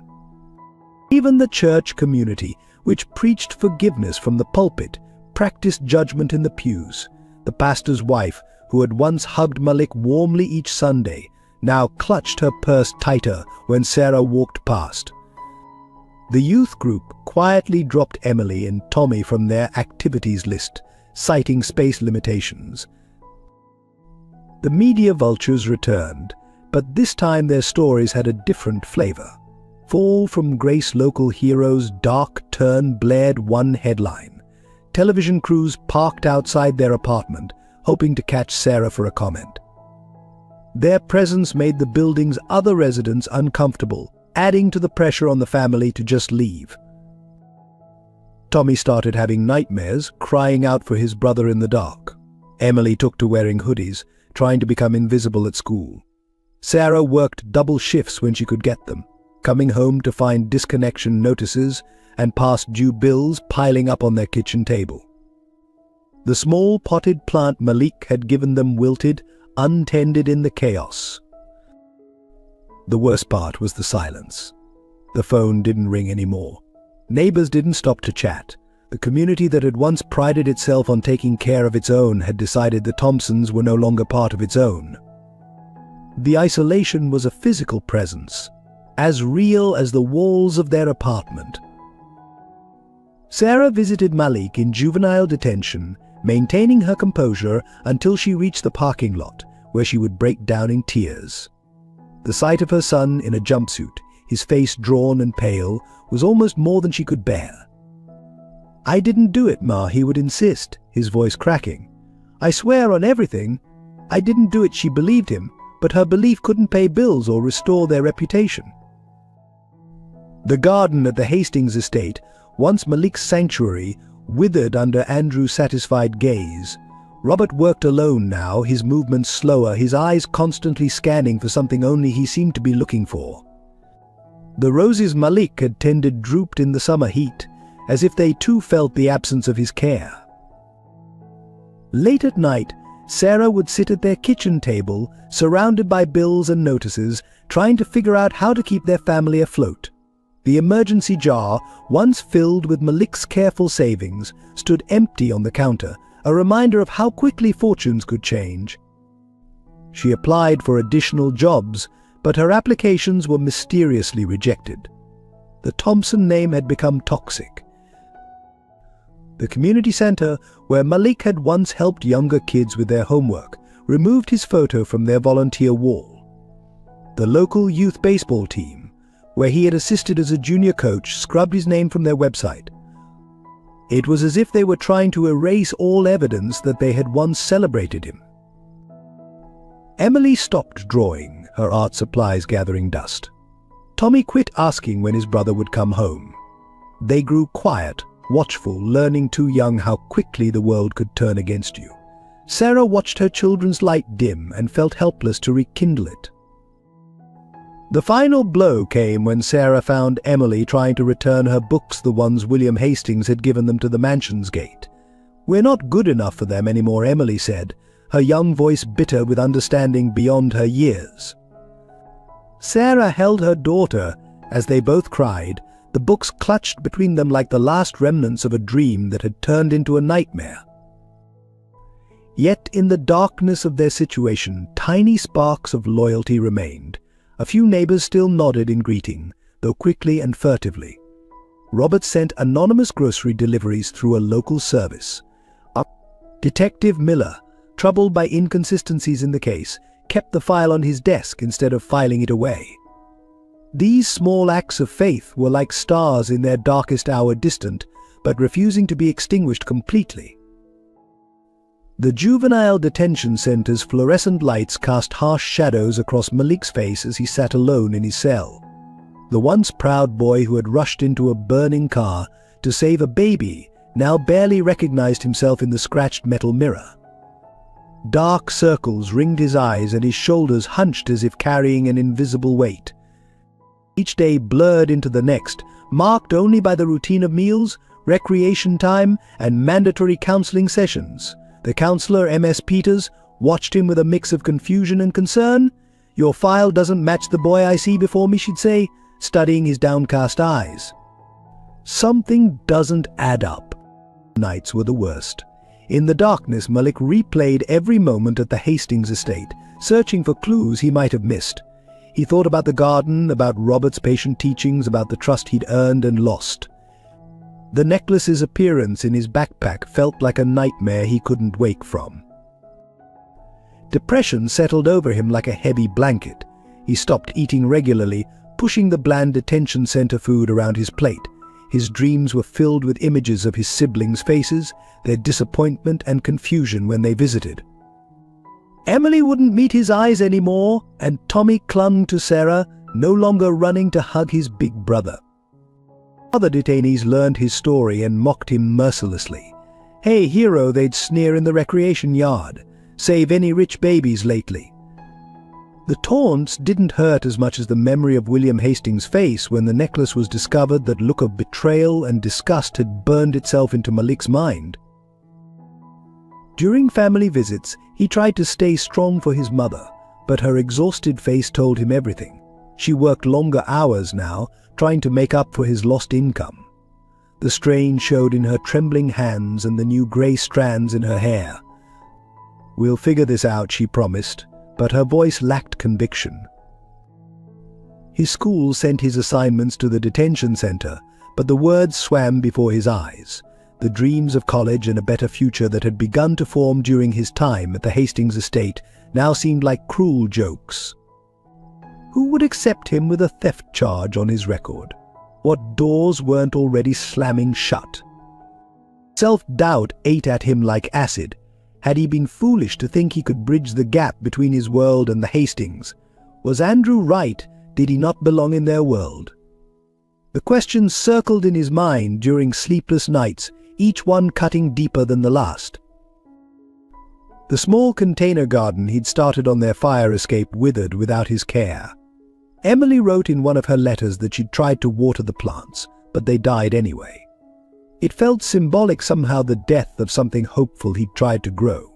Even the church community, which preached forgiveness from the pulpit, practiced judgment in the pews. The pastor's wife, who had once hugged Malik warmly each Sunday, now clutched her purse tighter when Sarah walked past. The youth group quietly dropped Emily and Tommy from their activities list, citing space limitations. The media vultures returned, but this time their stories had a different flavor. Fall from grace local heroes' dark turn blared one headline. Television crews parked outside their apartment, hoping to catch Sarah for a comment. Their presence made the building's other residents uncomfortable, adding to the pressure on the family to just leave. Tommy started having nightmares, crying out for his brother in the dark. Emily took to wearing hoodies, trying to become invisible at school. Sarah worked double shifts when she could get them, coming home to find disconnection notices, and past due bills piling up on their kitchen table. The small potted plant Malik had given them wilted, untended in the chaos. The worst part was the silence. The phone didn't ring anymore. Neighbors didn't stop to chat. The community that had once prided itself on taking care of its own had decided the Thompsons were no longer part of its own. The isolation was a physical presence, as real as the walls of their apartment. Sarah visited Malik in juvenile detention, maintaining her composure until she reached the parking lot, where she would break down in tears. The sight of her son in a jumpsuit, his face drawn and pale, was almost more than she could bear. "I didn't do it, Ma," he would insist, his voice cracking. "I swear on everything. I didn't do it," she believed him, but her belief couldn't pay bills or restore their reputation. The garden at the Hastings estate, once Malik's sanctuary, withered under Andrew's satisfied gaze. Robert worked alone now, his movements slower, his eyes constantly scanning for something only he seemed to be looking for. The roses Malik had tended drooped in the summer heat, as if they too felt the absence of his care. Late at night, Sarah would sit at their kitchen table, surrounded by bills and notices, trying to figure out how to keep their family afloat. The emergency jar, once filled with Malik's careful savings, stood empty on the counter, a reminder of how quickly fortunes could change. She applied for additional jobs, but her applications were mysteriously rejected. The Thompson name had become toxic. The community center, where Malik had once helped younger kids with their homework, removed his photo from their volunteer wall. The local youth baseball team, where he had assisted as a junior coach, scrubbed his name from their website. It was as if they were trying to erase all evidence that they had once celebrated him. Emily stopped drawing, her art supplies gathering dust. Tommy quit asking when his brother would come home. They grew quiet, watchful, learning too young how quickly the world could turn against you. Sarah watched her children's light dim and felt helpless to rekindle it. The final blow came when Sarah found Emily trying to return her books, the ones William Hastings had given them, to the mansion's gate. "We're not good enough for them anymore," Emily said, her young voice bitter with understanding beyond her years. Sarah held her daughter as they both cried, the books clutched between them like the last remnants of a dream that had turned into a nightmare. Yet in the darkness of their situation, tiny sparks of loyalty remained. A few neighbors still nodded in greeting, though quickly and furtively. Robert sent anonymous grocery deliveries through a local service. Detective Miller, troubled by inconsistencies in the case, kept the file on his desk instead of filing it away. These small acts of faith were like stars in their darkest hour, distant, but refusing to be extinguished completely. The juvenile detention center's fluorescent lights cast harsh shadows across Malik's face as he sat alone in his cell. The once proud boy who had rushed into a burning car to save a baby now barely recognized himself in the scratched metal mirror. Dark circles ringed his eyes and his shoulders hunched as if carrying an invisible weight. Each day blurred into the next, marked only by the routine of meals, recreation time, and mandatory counseling sessions. The counselor, M.S. Peters, watched him with a mix of confusion and concern. "Your file doesn't match the boy I see before me," she'd say, studying his downcast eyes. Something doesn't add up. Nights were the worst. In the darkness, Malik replayed every moment at the Hastings estate, searching for clues he might have missed. He thought about the garden, about Robert's patient teachings, about the trust he'd earned and lost. The necklace's appearance in his backpack felt like a nightmare he couldn't wake from. Depression settled over him like a heavy blanket. He stopped eating regularly, pushing the bland detention center food around his plate. His dreams were filled with images of his siblings' faces, their disappointment and confusion when they visited. Emily wouldn't meet his eyes anymore, and Tommy clung to Sarah, no longer running to hug his big brother. Other detainees learned his story and mocked him mercilessly. "Hey, hero," they'd sneer in the recreation yard. "Save any rich babies lately." The taunts didn't hurt as much as the memory of William Hastings' face when the necklace was discovered. That look of betrayal and disgust had burned itself into Malik's mind. During family visits, he tried to stay strong for his mother, but her exhausted face told him everything. She worked longer hours now, trying to make up for his lost income. The strain showed in her trembling hands and the new grey strands in her hair. "We'll figure this out," she promised, but her voice lacked conviction. His school sent his assignments to the detention center, but the words swam before his eyes. The dreams of college and a better future that had begun to form during his time at the Hastings estate now seemed like cruel jokes. Who would accept him with a theft charge on his record? What doors weren't already slamming shut? Self-doubt ate at him like acid. Had he been foolish to think he could bridge the gap between his world and the Hastings? Was Andrew right? Did he not belong in their world? The questions circled in his mind during sleepless nights, each one cutting deeper than the last. The small container garden he'd started on their fire escape withered without his care. Emily wrote in one of her letters that she'd tried to water the plants, but they died anyway. It felt symbolic somehow, the death of something hopeful he'd tried to grow.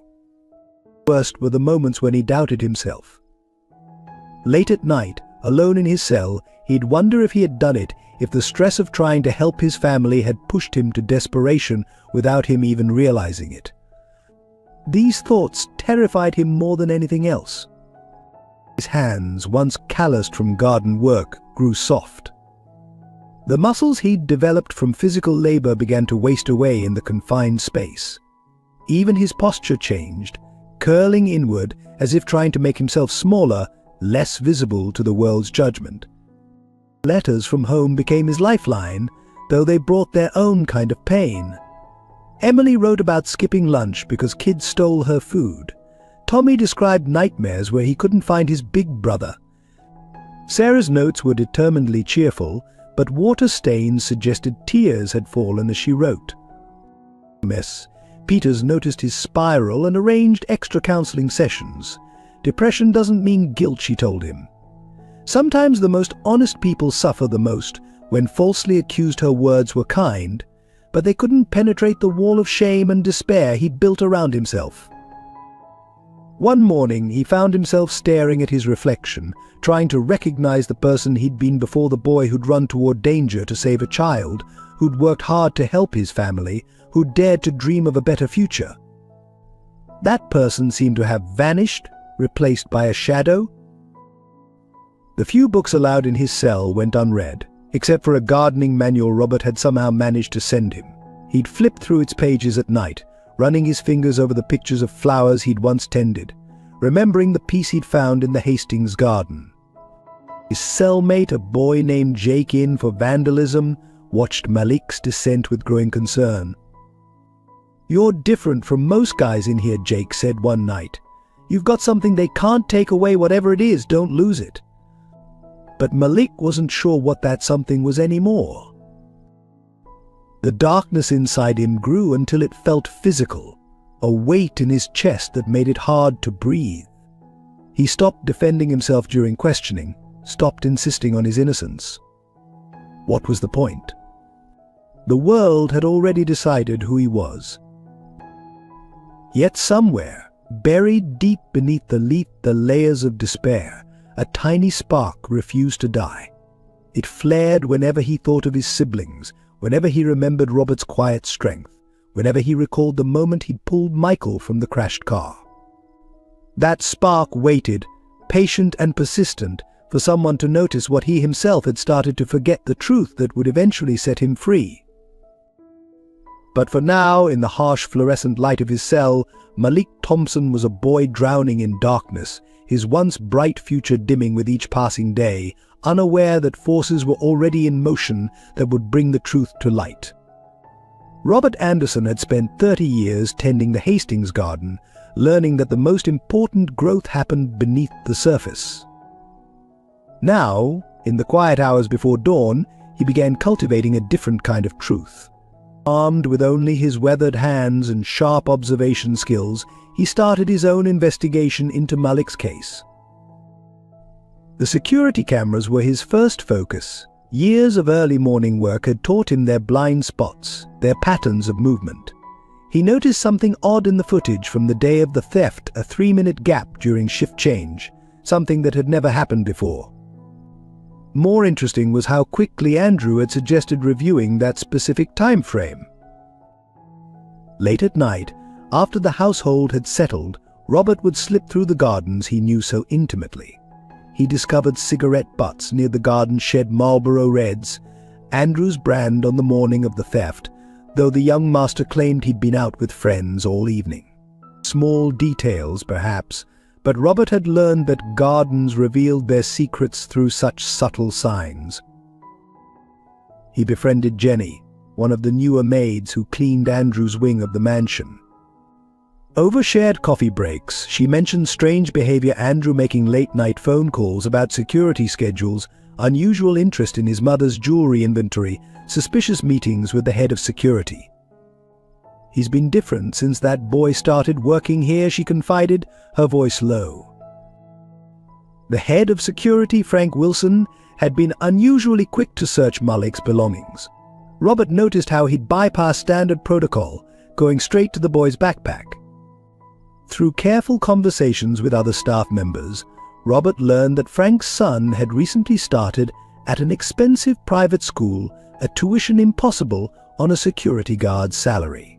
Worst were the moments when he doubted himself. Late at night, alone in his cell, he'd wonder if he had done it, if the stress of trying to help his family had pushed him to desperation without him even realizing it. These thoughts terrified him more than anything else. His hands, once calloused from garden work, grew soft. The muscles he'd developed from physical labor began to waste away in the confined space. Even his posture changed, curling inward as if trying to make himself smaller, less visible to the world's judgment. Letters from home became his lifeline, though they brought their own kind of pain. Emily wrote about skipping lunch because kids stole her food. Tommy described nightmares where he couldn't find his big brother. Sarah's notes were determinedly cheerful, but water stains suggested tears had fallen as she wrote. Peters noticed his spiral and arranged extra counseling sessions. Depression doesn't mean guilt, she told him. Sometimes the most honest people suffer the most. When falsely accused, her words were kind, but they couldn't penetrate the wall of shame and despair he built around himself. One morning he found himself staring at his reflection, trying to recognize the person he'd been before, the boy who'd run toward danger to save a child, who'd worked hard to help his family, who'd dared to dream of a better future. That person seemed to have vanished, replaced by a shadow. The few books allowed in his cell went unread, except for a gardening manual Robert had somehow managed to send him. He'd flipped through its pages at night, running his fingers over the pictures of flowers he'd once tended, remembering the piece he'd found in the Hastings garden. His cellmate, a boy named Jake, in for vandalism, watched Malik's descent with growing concern. "You're different from most guys in here," Jake said one night. "You've got something they can't take away. Whatever it is, don't lose it." But Malik wasn't sure what that something was anymore. The darkness inside him grew until it felt physical, a weight in his chest that made it hard to breathe. He stopped defending himself during questioning, stopped insisting on his innocence. What was the point? The world had already decided who he was. Yet somewhere, buried deep beneath the layers of despair, a tiny spark refused to die. It flared whenever he thought of his siblings, whenever he remembered Robert's quiet strength, whenever he recalled the moment he'd pulled Michael from the crashed car. That spark waited, patient and persistent, for someone to notice what he himself had started to forget, the truth that would eventually set him free. But for now, in the harsh fluorescent light of his cell, Malik Thompson was a boy drowning in darkness, his once bright future dimming with each passing day, unaware that forces were already in motion that would bring the truth to light. Robert Anderson had spent 30 years tending the Hastings garden, learning that the most important growth happened beneath the surface. Now, in the quiet hours before dawn, he began cultivating a different kind of truth. Armed with only his weathered hands and sharp observation skills, he started his own investigation into Malik's case. The security cameras were his first focus. Years of early morning work had taught him their blind spots, their patterns of movement. He noticed something odd in the footage from the day of the theft, a 3-minute gap during shift change, something that had never happened before. More interesting was how quickly Andrew had suggested reviewing that specific time frame. Late at night, after the household had settled, Robert would slip through the gardens he knew so intimately. He discovered cigarette butts near the garden shed, Marlboro Reds, Andrew's brand on the morning of the theft, though the young master claimed he'd been out with friends all evening. Small details, perhaps, but Robert had learned that gardens revealed their secrets through such subtle signs. He befriended Jenny, one of the newer maids who cleaned Andrew's wing of the mansion. Over shared coffee breaks, she mentioned strange behavior, Andrew making late-night phone calls about security schedules, unusual interest in his mother's jewelry inventory, suspicious meetings with the head of security. "He's been different since that boy started working here," she confided, her voice low. The head of security, Frank Wilson, had been unusually quick to search Malik's belongings. Robert noticed how he'd bypassed standard protocol, going straight to the boy's backpack. Through careful conversations with other staff members, Robert learned that Frank's son had recently started at an expensive private school, a tuition impossible on a security guard's salary.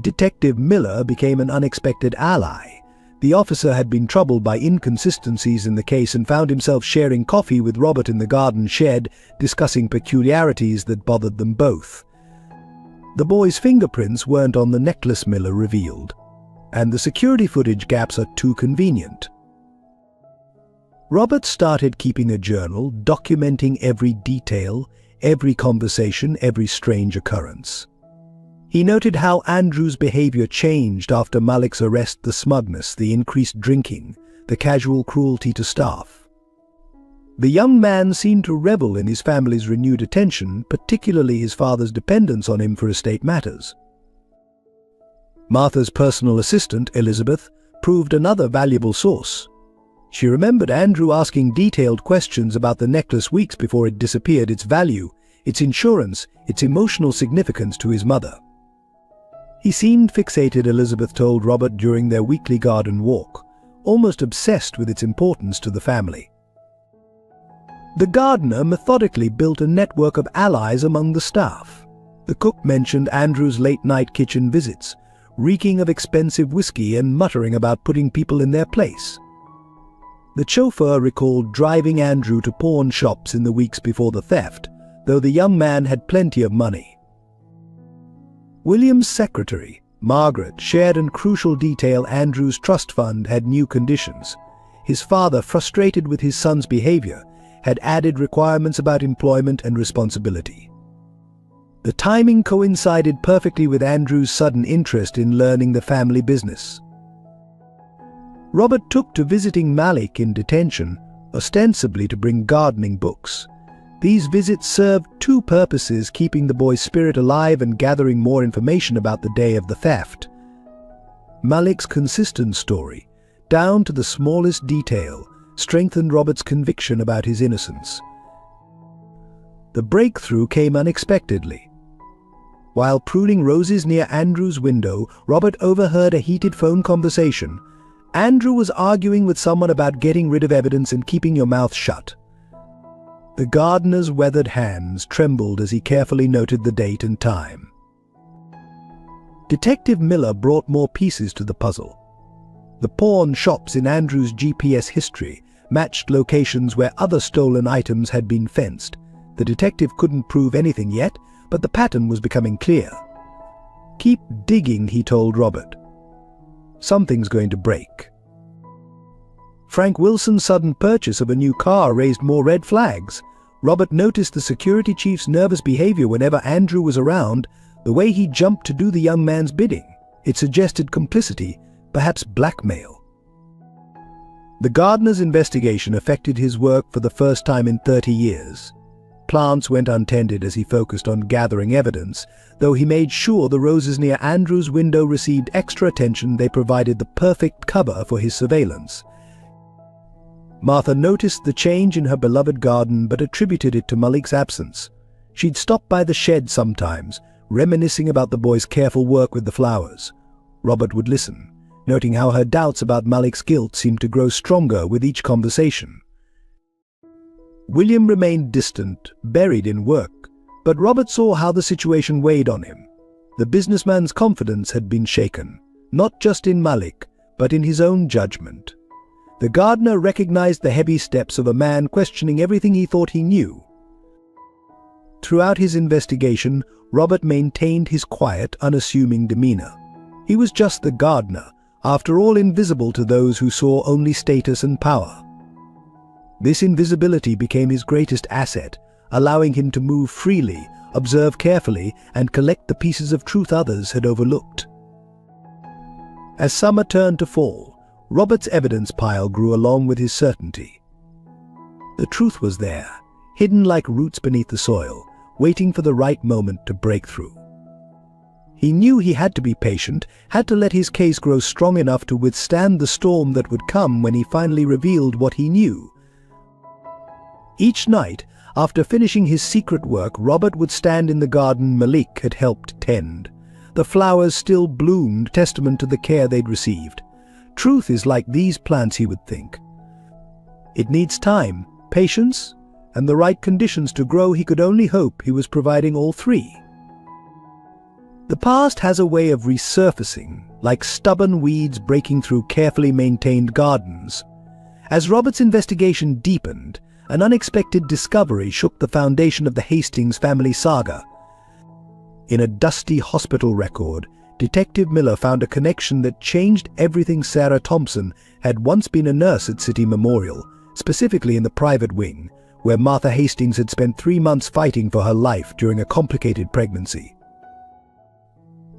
Detective Miller became an unexpected ally. The officer had been troubled by inconsistencies in the case and found himself sharing coffee with Robert in the garden shed, discussing peculiarities that bothered them both. The boy's fingerprints weren't on the necklace, Miller revealed, and the security footage gaps are too convenient. Robert started keeping a journal, documenting every detail, every conversation, every strange occurrence. He noted how Andrew's behavior changed after Malik's arrest, the smugness, the increased drinking, the casual cruelty to staff. The young man seemed to revel in his family's renewed attention, particularly his father's dependence on him for estate matters. Martha's personal assistant, Elizabeth, proved another valuable source. She remembered Andrew asking detailed questions about the necklace weeks before it disappeared, its value, its insurance, its emotional significance to his mother. He seemed fixated, Elizabeth told Robert during their weekly garden walk, almost obsessed with its importance to the family. The gardener methodically built a network of allies among the staff. The cook mentioned Andrew's late-night kitchen visits, reeking of expensive whiskey and muttering about putting people in their place. The chauffeur recalled driving Andrew to pawn shops in the weeks before the theft, though the young man had plenty of money. William's secretary, Margaret, shared in crucial detail Andrew's trust fund had new conditions. His father, frustrated with his son's behavior, had added requirements about employment and responsibility. The timing coincided perfectly with Andrew's sudden interest in learning the family business. Robert took to visiting Malik in detention, ostensibly to bring gardening books. These visits served two purposes: keeping the boy's spirit alive and gathering more information about the day of the theft. Malik's consistent story, down to the smallest detail, strengthened Robert's conviction about his innocence. The breakthrough came unexpectedly. While pruning roses near Andrew's window, Robert overheard a heated phone conversation. Andrew was arguing with someone about getting rid of evidence and keeping your mouth shut. The gardener's weathered hands trembled as he carefully noted the date and time. Detective Miller brought more pieces to the puzzle. The pawn shops in Andrew's GPS history matched locations where other stolen items had been fenced. The detective couldn't prove anything yet, but the pattern was becoming clear. "Keep digging," he told Robert. "Something's going to break." Frank Wilson's sudden purchase of a new car raised more red flags. Robert noticed the security chief's nervous behavior whenever Andrew was around, the way he jumped to do the young man's bidding. It suggested complicity, perhaps blackmail. The gardener's investigation affected his work for the first time in 30 years. Plants went untended as he focused on gathering evidence. Though he made sure the roses near Andrew's window received extra attention, they provided the perfect cover for his surveillance. Martha noticed the change in her beloved garden but attributed it to Malik's absence. She'd stop by the shed sometimes, reminiscing about the boy's careful work with the flowers. Robert would listen, noting how her doubts about Malik's guilt seemed to grow stronger with each conversation. William remained distant, buried in work, but Robert saw how the situation weighed on him. The businessman's confidence had been shaken, not just in Malik, but in his own judgment. The gardener recognized the heavy steps of a man questioning everything he thought he knew. Throughout his investigation, Robert maintained his quiet, unassuming demeanor. He was just the gardener, after all invisible to those who saw only status and power. This invisibility became his greatest asset, allowing him to move freely, observe carefully, and collect the pieces of truth others had overlooked. As summer turned to fall, Robert's evidence pile grew along with his certainty. The truth was there, hidden like roots beneath the soil, waiting for the right moment to break through. He knew he had to be patient, had to let his case grow strong enough to withstand the storm that would come when he finally revealed what he knew. Each night, after finishing his secret work, Robert would stand in the garden Malik had helped tend. The flowers still bloomed, testament to the care they'd received. Truth is like these plants, he would think. It needs time, patience, and the right conditions to grow. He could only hope he was providing all three. The past has a way of resurfacing, like stubborn weeds breaking through carefully maintained gardens. As Robert's investigation deepened, an unexpected discovery shook the foundation of the Hastings family saga. In a dusty hospital record, Detective Miller found a connection that changed everything. Sarah Thompson had once been a nurse at City Memorial, specifically in the private wing, where Martha Hastings had spent 3 months fighting for her life during a complicated pregnancy.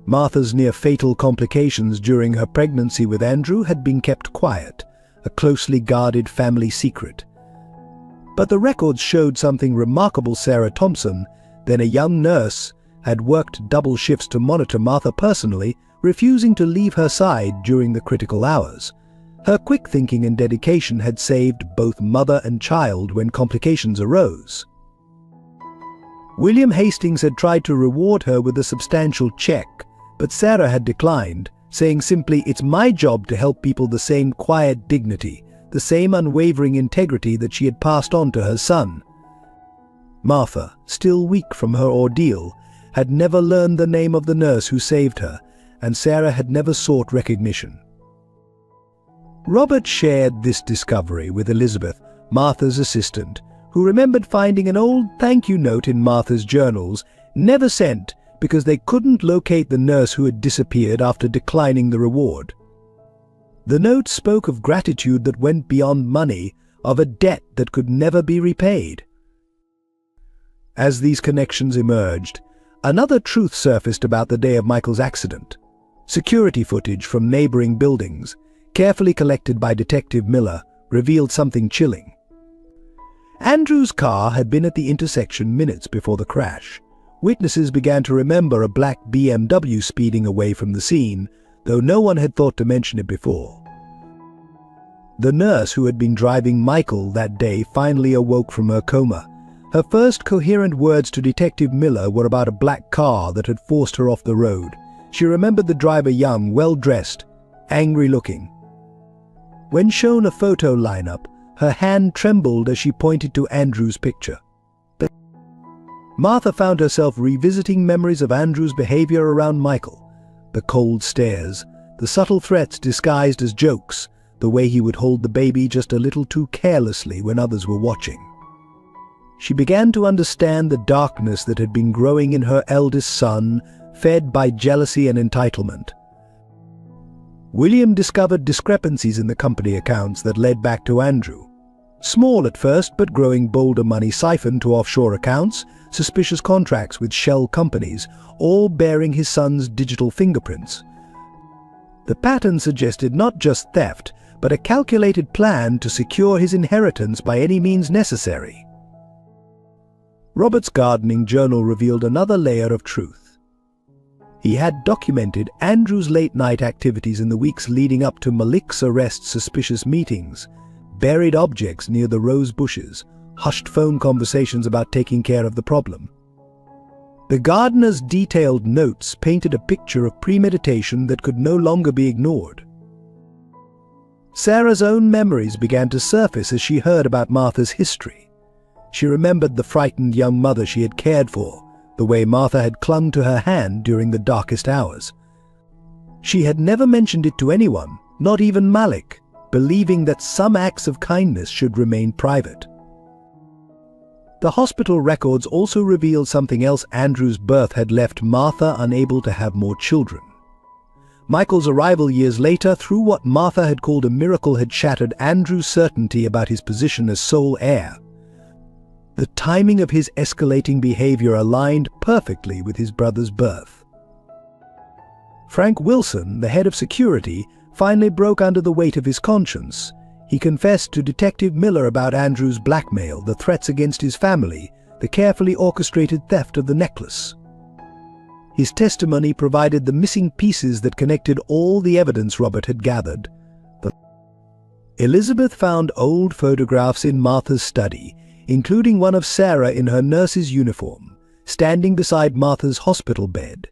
Martha's near-fatal complications during her pregnancy with Andrew had been kept quiet, a closely guarded family secret. But the records showed something remarkable. Sarah Thompson, then a young nurse, had worked double shifts to monitor Martha personally, refusing to leave her side during the critical hours. Her quick thinking and dedication had saved both mother and child when complications arose. William Hastings had tried to reward her with a substantial check, but Sarah had declined, saying simply, "It's my job to help people." The same quiet dignity, the same unwavering integrity that she had passed on to her son. Martha, still weak from her ordeal, had never learned the name of the nurse who saved her, and Sarah had never sought recognition. Robert shared this discovery with Elizabeth, Martha's assistant, who remembered finding an old thank you note in Martha's journals, never sent because they couldn't locate the nurse who had disappeared after declining the reward. The note spoke of gratitude that went beyond money, of a debt that could never be repaid. As these connections emerged, another truth surfaced about the day of Michael's accident. Security footage from neighboring buildings, carefully collected by Detective Miller, revealed something chilling. Andrew's car had been at the intersection minutes before the crash. Witnesses began to remember a black BMW speeding away from the scene, though no one had thought to mention it before. The nurse who had been driving Michael that day finally awoke from her coma. Her first coherent words to Detective Miller were about a black car that had forced her off the road. She remembered the driver young, well-dressed, angry-looking. When shown a photo lineup, her hand trembled as she pointed to Andrew's picture. But Martha found herself revisiting memories of Andrew's behavior around Michael. The cold stares, the subtle threats disguised as jokes, the way he would hold the baby just a little too carelessly when others were watching. She began to understand the darkness that had been growing in her eldest son, fed by jealousy and entitlement. William discovered discrepancies in the company accounts that led back to Andrew. Small at first, but growing bolder money siphoned to offshore accounts, suspicious contracts with shell companies, all bearing his son's digital fingerprints. The pattern suggested not just theft, but a calculated plan to secure his inheritance by any means necessary. Robert's gardening journal revealed another layer of truth. He had documented Andrew's late-night activities in the weeks leading up to Malik's arrest, suspicious meetings, buried objects near the rose bushes, hushed phone conversations about taking care of the problem. The gardener's detailed notes painted a picture of premeditation that could no longer be ignored. Sarah's own memories began to surface as she heard about Martha's history. She remembered the frightened young mother she had cared for, the way Martha had clung to her hand during the darkest hours. She had never mentioned it to anyone, not even Malik, believing that some acts of kindness should remain private. The hospital records also revealed something else. Andrew's birth had left Martha unable to have more children. Michael's arrival years later, through what Martha had called a miracle, had shattered Andrew's certainty about his position as sole heir. The timing of his escalating behavior aligned perfectly with his brother's birth. Frank Wilson, the head of security, finally broke under the weight of his conscience. He confessed to Detective Miller about Andrew's blackmail, the threats against his family, the carefully orchestrated theft of the necklace. His testimony provided the missing pieces that connected all the evidence Robert had gathered. Elizabeth found old photographs in Martha's study, including one of Sarah in her nurse's uniform, standing beside Martha's hospital bed.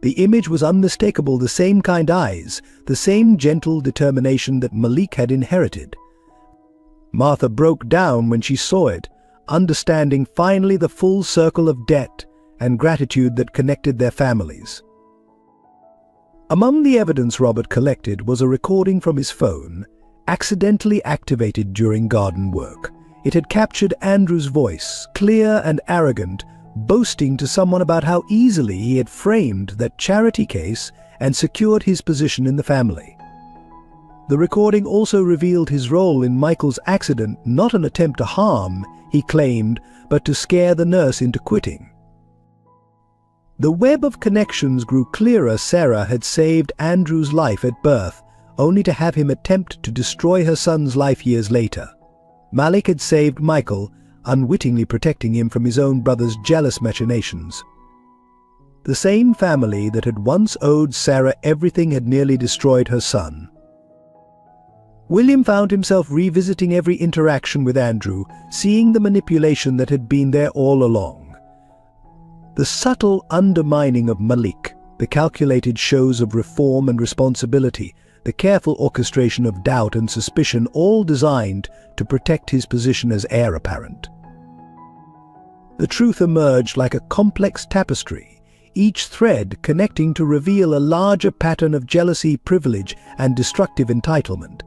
The image was unmistakable, the same kind eyes, the same gentle determination that Malik had inherited. Martha broke down when she saw it, understanding finally the full circle of debt and gratitude that connected their families. Among the evidence Robert collected was a recording from his phone, accidentally activated during garden work. It had captured Andrew's voice, clear and arrogant, boasting to someone about how easily he had framed that charity case and secured his position in the family. The recording also revealed his role in Michael's accident, not an attempt to harm, he claimed, but to scare the nurse into quitting. The web of connections grew clearer. Sarah had saved Andrew's life at birth, only to have him attempt to destroy her son's life years later. Malik had saved Michael, unwittingly protecting him from his own brother's jealous machinations. The same family that had once owed Sarah everything had nearly destroyed her son. William found himself revisiting every interaction with Andrew, seeing the manipulation that had been there all along. The subtle undermining of Malik, the calculated shows of reform and responsibility, the careful orchestration of doubt and suspicion, all designed to protect his position as heir apparent. The truth emerged like a complex tapestry, each thread connecting to reveal a larger pattern of jealousy, privilege, and destructive entitlement.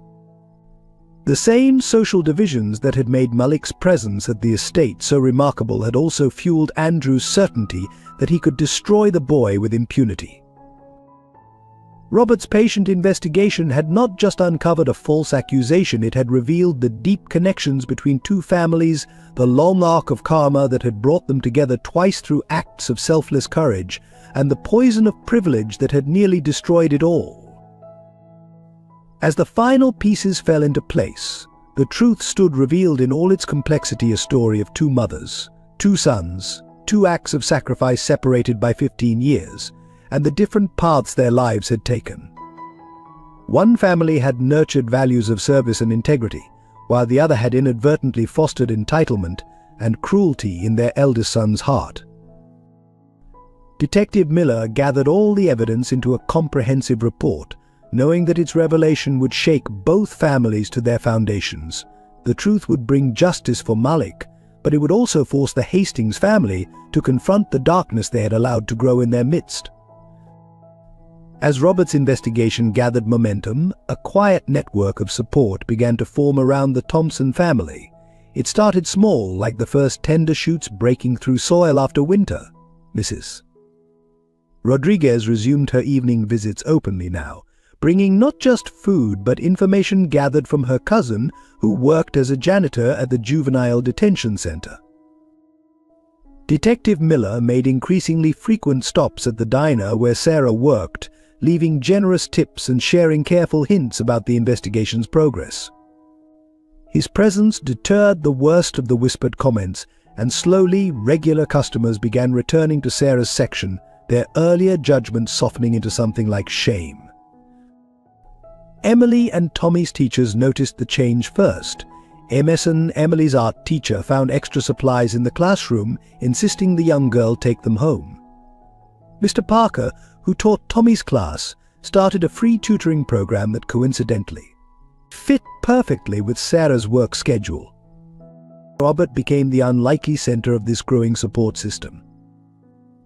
The same social divisions that had made Malik's presence at the estate so remarkable had also fueled Andrew's certainty that he could destroy the boy with impunity. Robert's patient investigation had not just uncovered a false accusation, it had revealed the deep connections between two families, the long arc of karma that had brought them together twice through acts of selfless courage, and the poison of privilege that had nearly destroyed it all. As the final pieces fell into place, the truth stood revealed in all its complexity, a story of two mothers, two sons, two acts of sacrifice separated by 15 years, and the different paths their lives had taken. One family had nurtured values of service and integrity, while the other had inadvertently fostered entitlement and cruelty in their eldest son's heart. Detective Miller gathered all the evidence into a comprehensive report, knowing that its revelation would shake both families to their foundations. The truth would bring justice for Malik, but it would also force the Hastings family to confront the darkness they had allowed to grow in their midst. As Robert's investigation gathered momentum, a quiet network of support began to form around the Thompson family. It started small, like the first tender shoots breaking through soil after winter. Mrs. Rodriguez resumed her evening visits openly now, bringing not just food but information gathered from her cousin, who worked as a janitor at the juvenile detention center. Detective Miller made increasingly frequent stops at the diner where Sarah worked, leaving generous tips and sharing careful hints about the investigation's progress. His presence deterred the worst of the whispered comments, and slowly regular customers began returning to Sarah's section, their earlier judgments softening into something like shame. Emily and Tommy's teachers noticed the change first. Emerson, Emily's art teacher, found extra supplies in the classroom, insisting the young girl take them home. Mr. Parker, who taught Tommy's class, started a free tutoring program that coincidentally fit perfectly with Sarah's work schedule. Robert became the unlikely center of this growing support system.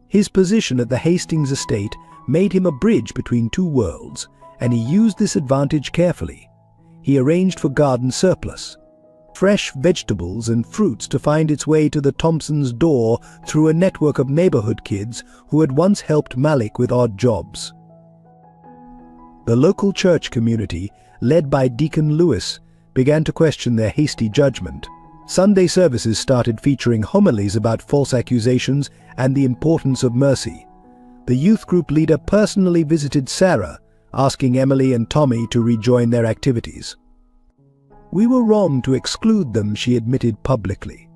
His position at the Hastings estate made him a bridge between two worlds, and he used this advantage carefully. He arranged for garden surplus, fresh vegetables and fruits to find its way to the Thompsons' door through a network of neighborhood kids who had once helped Malik with odd jobs. The local church community, led by Deacon Lewis, began to question their hasty judgment. Sunday services started featuring homilies about false accusations and the importance of mercy. The youth group leader personally visited Sarah, asking Emily and Tommy to rejoin their activities. "We were wrong to exclude them," she admitted publicly.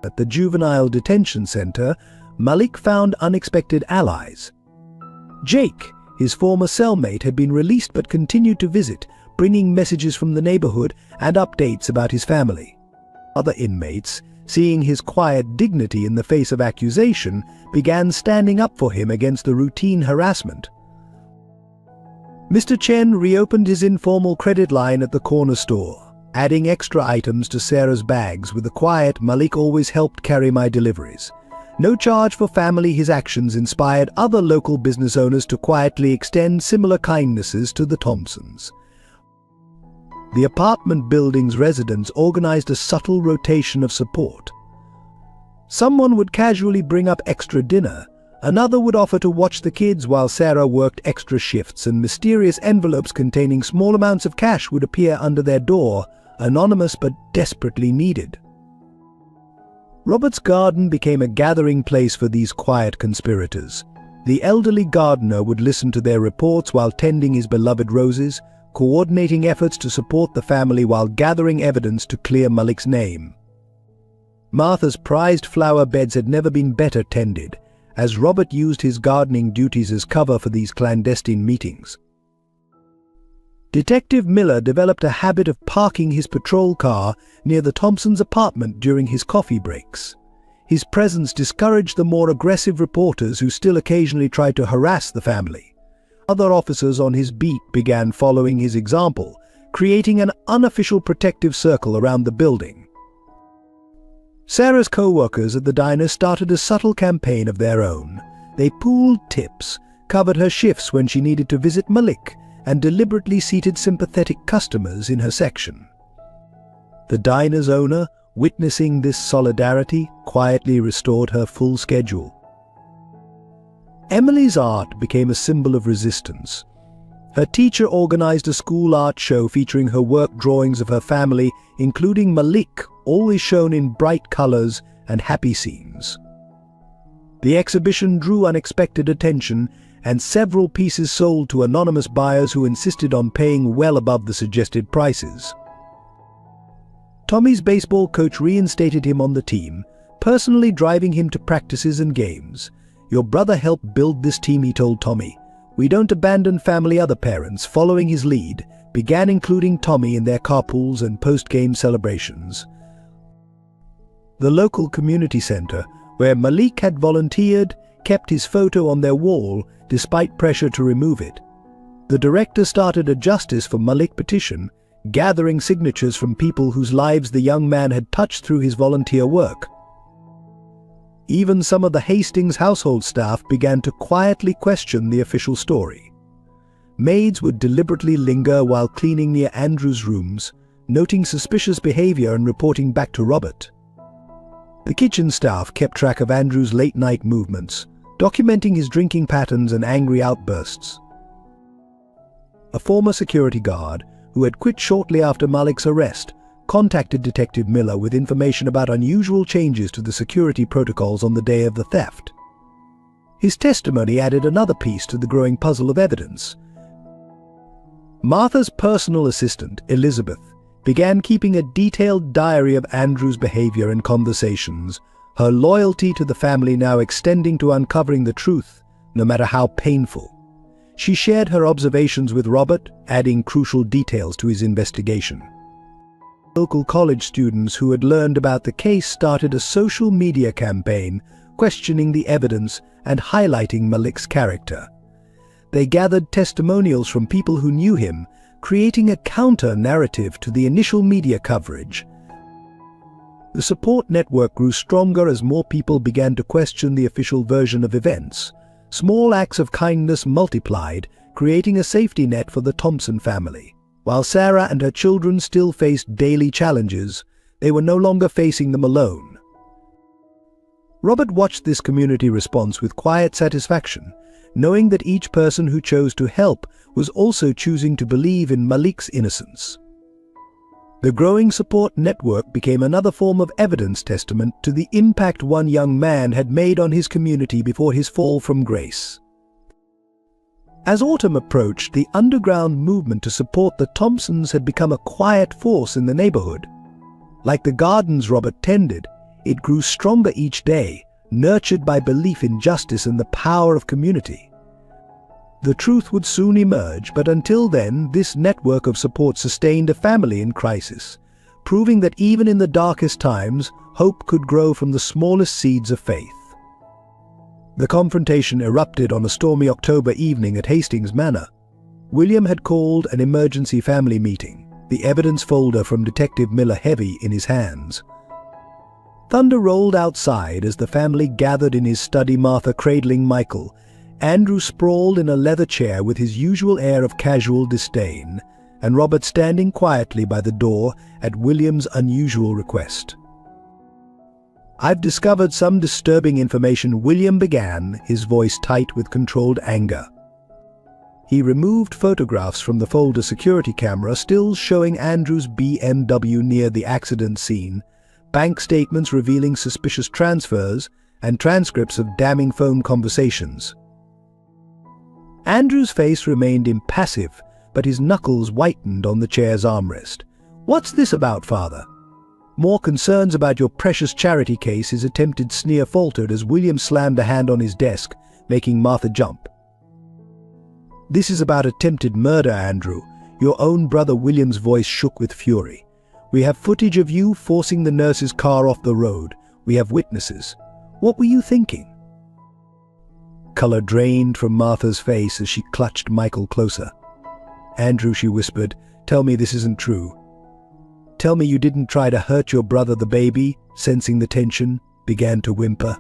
At the juvenile detention center, Malik found unexpected allies. Jake, his former cellmate, had been released but continued to visit, bringing messages from the neighborhood and updates about his family. Other inmates, seeing his quiet dignity in the face of accusation, began standing up for him against the routine harassment. Mr. Chen reopened his informal credit line at the corner store, adding extra items to Sarah's bags. With the quiet, "Malik always helped carry my deliveries. No charge for family." His actions inspired other local business owners to quietly extend similar kindnesses to the Thompsons. The apartment building's residents organized a subtle rotation of support. Someone would casually bring up extra dinner, another would offer to watch the kids while Sarah worked extra shifts, and mysterious envelopes containing small amounts of cash would appear under their door, anonymous but desperately needed. Robert's garden became a gathering place for these quiet conspirators. The elderly gardener would listen to their reports while tending his beloved roses, coordinating efforts to support the family while gathering evidence to clear Malik's name. Martha's prized flower beds had never been better tended, as Robert used his gardening duties as cover for these clandestine meetings. Detective Miller developed a habit of parking his patrol car near the Thompsons' apartment during his coffee breaks. His presence discouraged the more aggressive reporters who still occasionally tried to harass the family. Other officers on his beat began following his example, creating an unofficial protective circle around the building. Sarah's co-workers at the diner started a subtle campaign of their own. They pooled tips, covered her shifts when she needed to visit Malik, and deliberately seated sympathetic customers in her section. The diner's owner, witnessing this solidarity, quietly restored her full schedule. Emily's art became a symbol of resistance. Her teacher organized a school art show featuring her work drawings of her family, including Malik, always shown in bright colors and happy scenes. The exhibition drew unexpected attention, and several pieces sold to anonymous buyers who insisted on paying well above the suggested prices. Tommy's baseball coach reinstated him on the team, personally driving him to practices and games. "Your brother helped build this team," he told Tommy. "We don't abandon family." Other parents, following his lead, began including Tommy in their carpools and post-game celebrations. The local community center, where Malik had volunteered, kept his photo on their wall despite pressure to remove it. The director started a Justice for Malik petition, gathering signatures from people whose lives the young man had touched through his volunteer work. Even some of the Hastings household staff began to quietly question the official story. Maids would deliberately linger while cleaning near Andrew's rooms, noting suspicious behavior and reporting back to Robert. The kitchen staff kept track of Andrew's late-night movements, documenting his drinking patterns and angry outbursts. A former security guard, who had quit shortly after Malik's arrest, contacted Detective Miller with information about unusual changes to the security protocols on the day of the theft. His testimony added another piece to the growing puzzle of evidence. Martha's personal assistant, Elizabeth, began keeping a detailed diary of Andrew's behavior and conversations, her loyalty to the family now extending to uncovering the truth, no matter how painful. She shared her observations with Robert, adding crucial details to his investigation. Local college students who had learned about the case started a social media campaign questioning the evidence and highlighting Malik's character. They gathered testimonials from people who knew him, creating a counter-narrative to the initial media coverage. The support network grew stronger as more people began to question the official version of events. Small acts of kindness multiplied, creating a safety net for the Thompson family. While Sarah and her children still faced daily challenges, they were no longer facing them alone. Robert watched this community response with quiet satisfaction, knowing that each person who chose to help was also choosing to believe in Malik's innocence. The growing support network became another form of evidence testament to the impact one young man had made on his community before his fall from grace. As autumn approached, the underground movement to support the Thompsons had become a quiet force in the neighborhood. Like the gardens Robert tended, it grew stronger each day, nurtured by belief in justice and the power of community. The truth would soon emerge, but until then, this network of support sustained a family in crisis, proving that even in the darkest times, hope could grow from the smallest seeds of faith. The confrontation erupted on a stormy October evening at Hastings Manor. William had called an emergency family meeting, the evidence folder from Detective Miller heavy in his hands. Thunder rolled outside as the family gathered in his study, Martha cradling Michael. Andrew sprawled in a leather chair with his usual air of casual disdain, and Robert standing quietly by the door at William's unusual request. "I've discovered some disturbing information," William began, his voice tight with controlled anger. He removed photographs from the folder security camera, still showing Andrew's BMW near the accident scene, bank statements revealing suspicious transfers, and transcripts of damning phone conversations. Andrew's face remained impassive, but his knuckles whitened on the chair's armrest. "What's this about, Father?" "More concerns about your precious charity case," his attempted sneer faltered as William slammed a hand on his desk, making Martha jump. "This is about attempted murder, Andrew." Your own brother William's voice shook with fury. "We have footage of you forcing the nurse's car off the road. We have witnesses. What were you thinking?" Color drained from Martha's face as she clutched Michael closer. "Andrew," she whispered, "tell me this isn't true. Tell me you didn't try to hurt your brother." The baby, sensing the tension, began to whimper.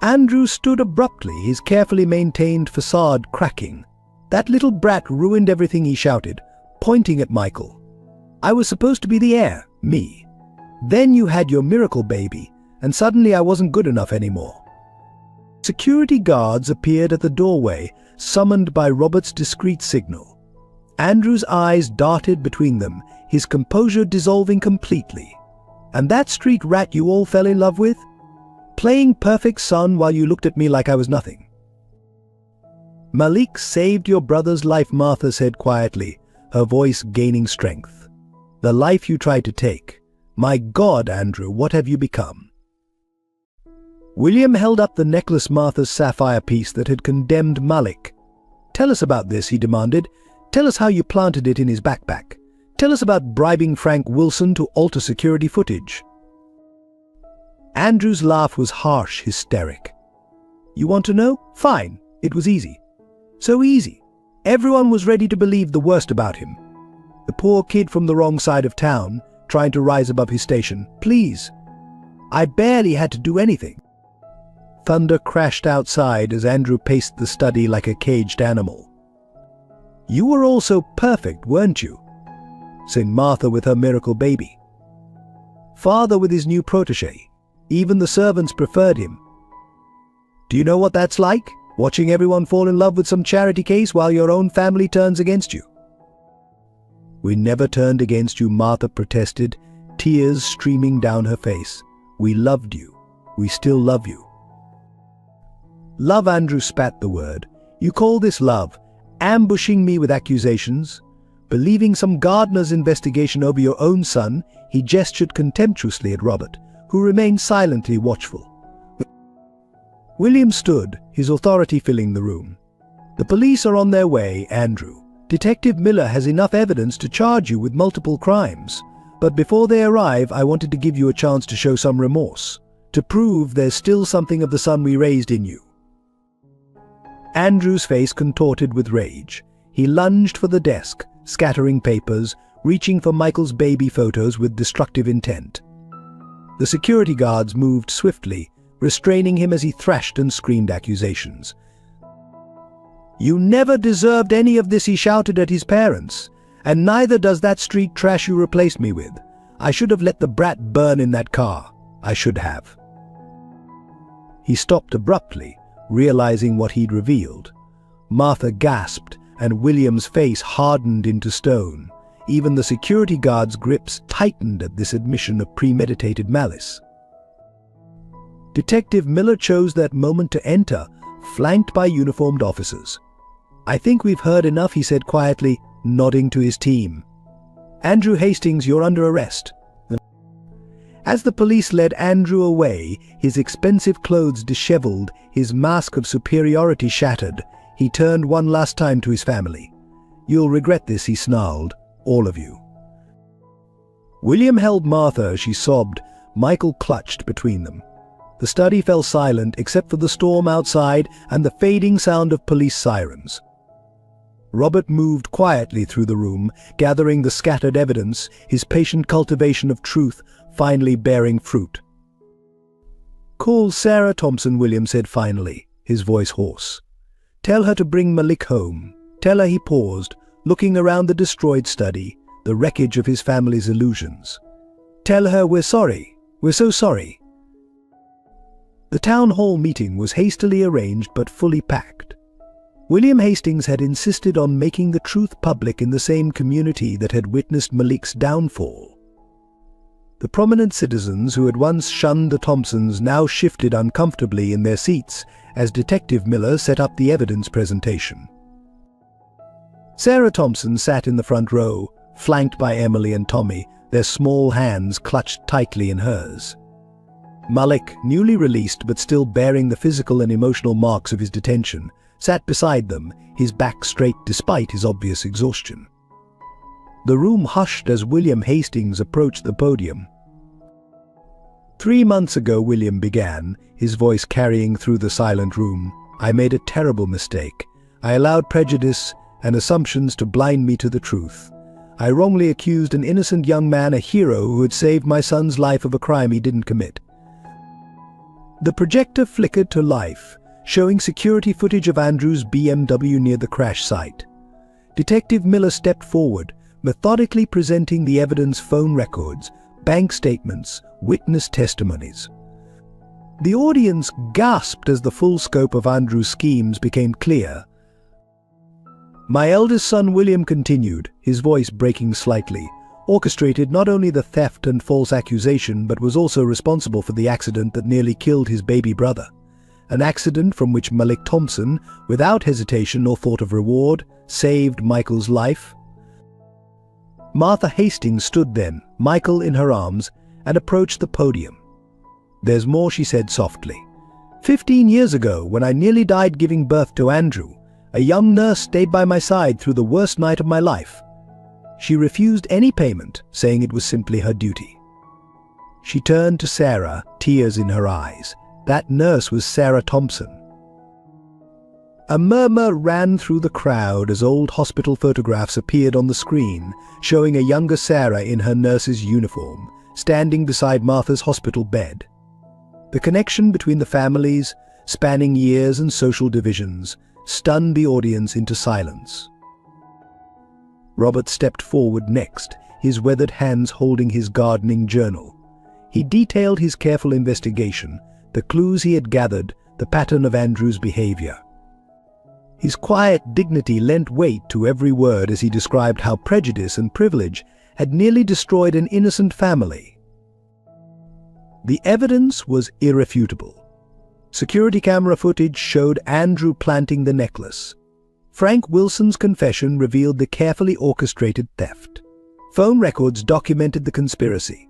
Andrew stood abruptly, his carefully maintained facade cracking. "That little brat ruined everything," he shouted, pointing at Michael. "I was supposed to be the heir, me. Then you had your miracle baby, and suddenly I wasn't good enough anymore." Security guards appeared at the doorway, summoned by Robert's discreet signal. Andrew's eyes darted between them, his composure dissolving completely. "And that street rat you all fell in love with? Playing perfect son while you looked at me like I was nothing." "Malik saved your brother's life," Martha said quietly, her voice gaining strength. "The life you tried to take. My God, Andrew, what have you become?" William held up the necklace, Martha's sapphire piece that had condemned Malik. "Tell us about this," he demanded. "Tell us how you planted it in his backpack. Tell us about bribing Frank Wilson to alter security footage." Andrew's laugh was harsh, hysteric. "You want to know? Fine. It was easy. So easy. Everyone was ready to believe the worst about him. The poor kid from the wrong side of town, trying to rise above his station. Please. I barely had to do anything." Thunder crashed outside as Andrew paced the study like a caged animal. "You were all so perfect, weren't you?" said Martha with her miracle baby. "Father with his new protege. Even the servants preferred him. Do you know what that's like? Watching everyone fall in love with some charity case while your own family turns against you." "We never turned against you," Martha protested, tears streaming down her face. "We loved you. We still love you." "Love," Andrew spat the word. "You call this love? Ambushing me with accusations? Believing some gardener's investigation over your own son?" He gestured contemptuously at Robert, who remained silently watchful. William stood, his authority filling the room. The police are on their way, Andrew. Detective Miller has enough evidence to charge you with multiple crimes. But before they arrive, I wanted to give you a chance to show some remorse, to prove there's still something of the son we raised in you. Andrew's face contorted with rage. He lunged for the desk, scattering papers, reaching for Michael's baby photos with destructive intent. The security guards moved swiftly, restraining him as he thrashed and screamed accusations. "You never deserved any of this," he shouted at his parents. "And neither does that street trash you replaced me with. I should have let the brat burn in that car. I should have." He stopped abruptly, realizing what he'd revealed. Martha gasped, and William's face hardened into stone. Even the security guard's grips tightened at this admission of premeditated malice. Detective Miller chose that moment to enter, flanked by uniformed officers. "I think we've heard enough," he said quietly, nodding to his team. "Andrew Hastings, you're under arrest." As the police led Andrew away, his expensive clothes disheveled, his mask of superiority shattered, he turned one last time to his family. "You'll regret this," he snarled, "all of you." William held Martha as she sobbed. Michael clutched between them. The study fell silent except for the storm outside and the fading sound of police sirens. Robert moved quietly through the room, gathering the scattered evidence, his patient cultivation of truth finally bearing fruit. "Call Sarah Thompson," William said finally, his voice hoarse. "Tell her to bring Malik home. Tell her," he paused, looking around the destroyed study, the wreckage of his family's illusions. "Tell her we're sorry. We're so sorry." The town hall meeting was hastily arranged but fully packed. William Hastings had insisted on making the truth public in the same community that had witnessed Malik's downfall. The prominent citizens who had once shunned the Thompsons now shifted uncomfortably in their seats as Detective Miller set up the evidence presentation. Sarah Thompson sat in the front row, flanked by Emily and Tommy, their small hands clutched tightly in hers. Malik, newly released but still bearing the physical and emotional marks of his detention, sat beside them, his back straight despite his obvious exhaustion. The room hushed as William Hastings approached the podium. 3 months ago, William began, his voice carrying through the silent room, "I made a terrible mistake. I allowed prejudice and assumptions to blind me to the truth. I wrongly accused an innocent young man, a hero who had saved my son's life, of a crime he didn't commit." The projector flickered to life, showing security footage of Andrew's BMW near the crash site. Detective Miller stepped forward, methodically presenting the evidence: phone records, bank statements, witness testimonies. The audience gasped as the full scope of Andrew's schemes became clear. "My eldest son William," continued, his voice breaking slightly, "orchestrated not only the theft and false accusation but was also responsible for the accident that nearly killed his baby brother. An accident from which Malik Thompson, without hesitation or thought of reward, saved Michael's life." Martha Hastings stood then, Michael in her arms, and approached the podium. "There's more," she said softly. 15 years ago, when I nearly died giving birth to Andrew, a young nurse stayed by my side through the worst night of my life. She refused any payment, saying it was simply her duty." She turned to Sarah, tears in her eyes. That nurse was Sarah Thompson. A murmur ran through the crowd as old hospital photographs appeared on the screen, showing a younger Sarah in her nurse's uniform, standing beside Martha's hospital bed. The connection between the families, spanning years and social divisions, stunned the audience into silence. Robert stepped forward next, his weathered hands holding his gardening journal. He detailed his careful investigation, the clues he had gathered, the pattern of Andrew's behavior. His quiet dignity lent weight to every word as he described how prejudice and privilege had nearly destroyed an innocent family. The evidence was irrefutable. Security camera footage showed Andrew planting the necklace. Frank Wilson's confession revealed the carefully orchestrated theft. Phone records documented the conspiracy.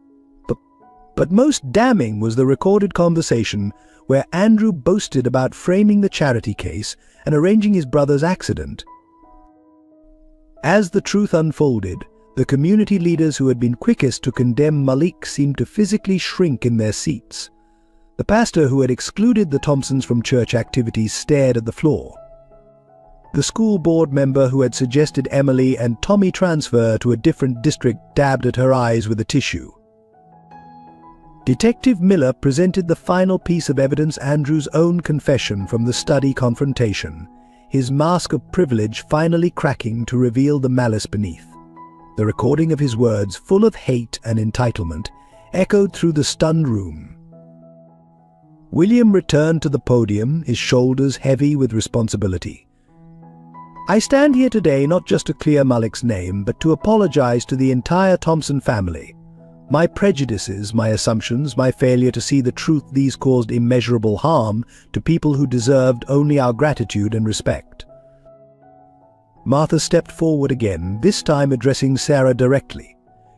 But most damning was the recorded conversation where Andrew boasted about framing the charity case and arranging his brother's accident. As the truth unfolded, the community leaders who had been quickest to condemn Malik seemed to physically shrink in their seats. The pastor who had excluded the Thompsons from church activities stared at the floor. The school board member who had suggested Emily and Tommy transfer to a different district dabbed at her eyes with a tissue. Detective Miller presented the final piece of evidence, Andrew's own confession from the study confrontation, his mask of privilege finally cracking to reveal the malice beneath. The recording of his words, full of hate and entitlement, echoed through the stunned room. William returned to the podium, his shoulders heavy with responsibility. "I stand here today not just to clear Malik's name, but to apologize to the entire Thompson family. My prejudices, my assumptions, my failure to see the truth, these caused immeasurable harm to people who deserved only our gratitude and respect." Martha stepped forward again, this time addressing Sarah directly.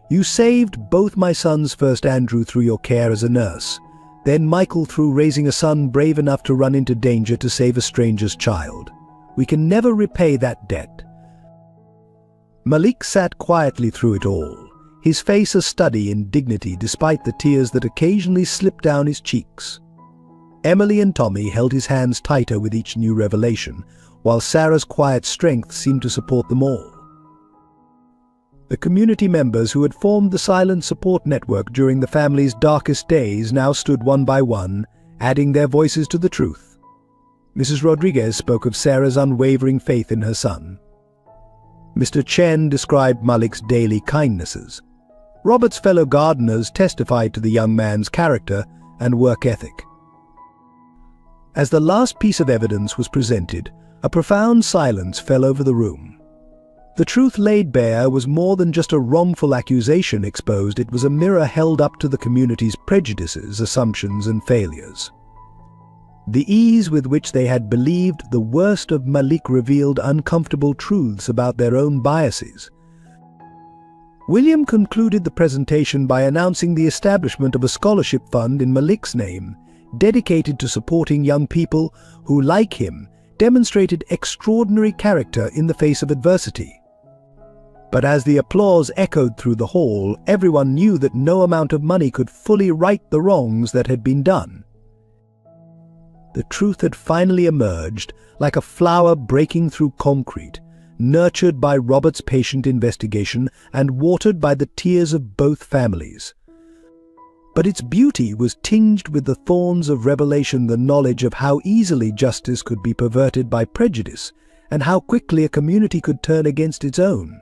"You saved both my sons, first Andrew through your care as a nurse, then Michael through raising a son brave enough to run into danger to save a stranger's child. We can never repay that debt." Malik sat quietly through it all, his face a study in dignity despite the tears that occasionally slipped down his cheeks. Emily and Tommy held his hands tighter with each new revelation, while Sarah's quiet strength seemed to support them all. The community members who had formed the silent support network during the family's darkest days now stood one by one, adding their voices to the truth. Mrs. Rodriguez spoke of Sarah's unwavering faith in her son. Mr. Chen described Malik's daily kindnesses. Robert's fellow gardeners testified to the young man's character and work ethic. As the last piece of evidence was presented, a profound silence fell over the room. The truth laid bare was more than just a wrongful accusation exposed, it was a mirror held up to the community's prejudices, assumptions, and failures. The ease with which they had believed the worst of Malik revealed uncomfortable truths about their own biases. William concluded the presentation by announcing the establishment of a scholarship fund in Malik's name, dedicated to supporting young people who, like him, demonstrated extraordinary character in the face of adversity. But as the applause echoed through the hall, everyone knew that no amount of money could fully right the wrongs that had been done. The truth had finally emerged, like a flower breaking through concrete, nurtured by Robert's patient investigation and watered by the tears of both families. But its beauty was tinged with the thorns of revelation, the knowledge of how easily justice could be perverted by prejudice, and how quickly a community could turn against its own.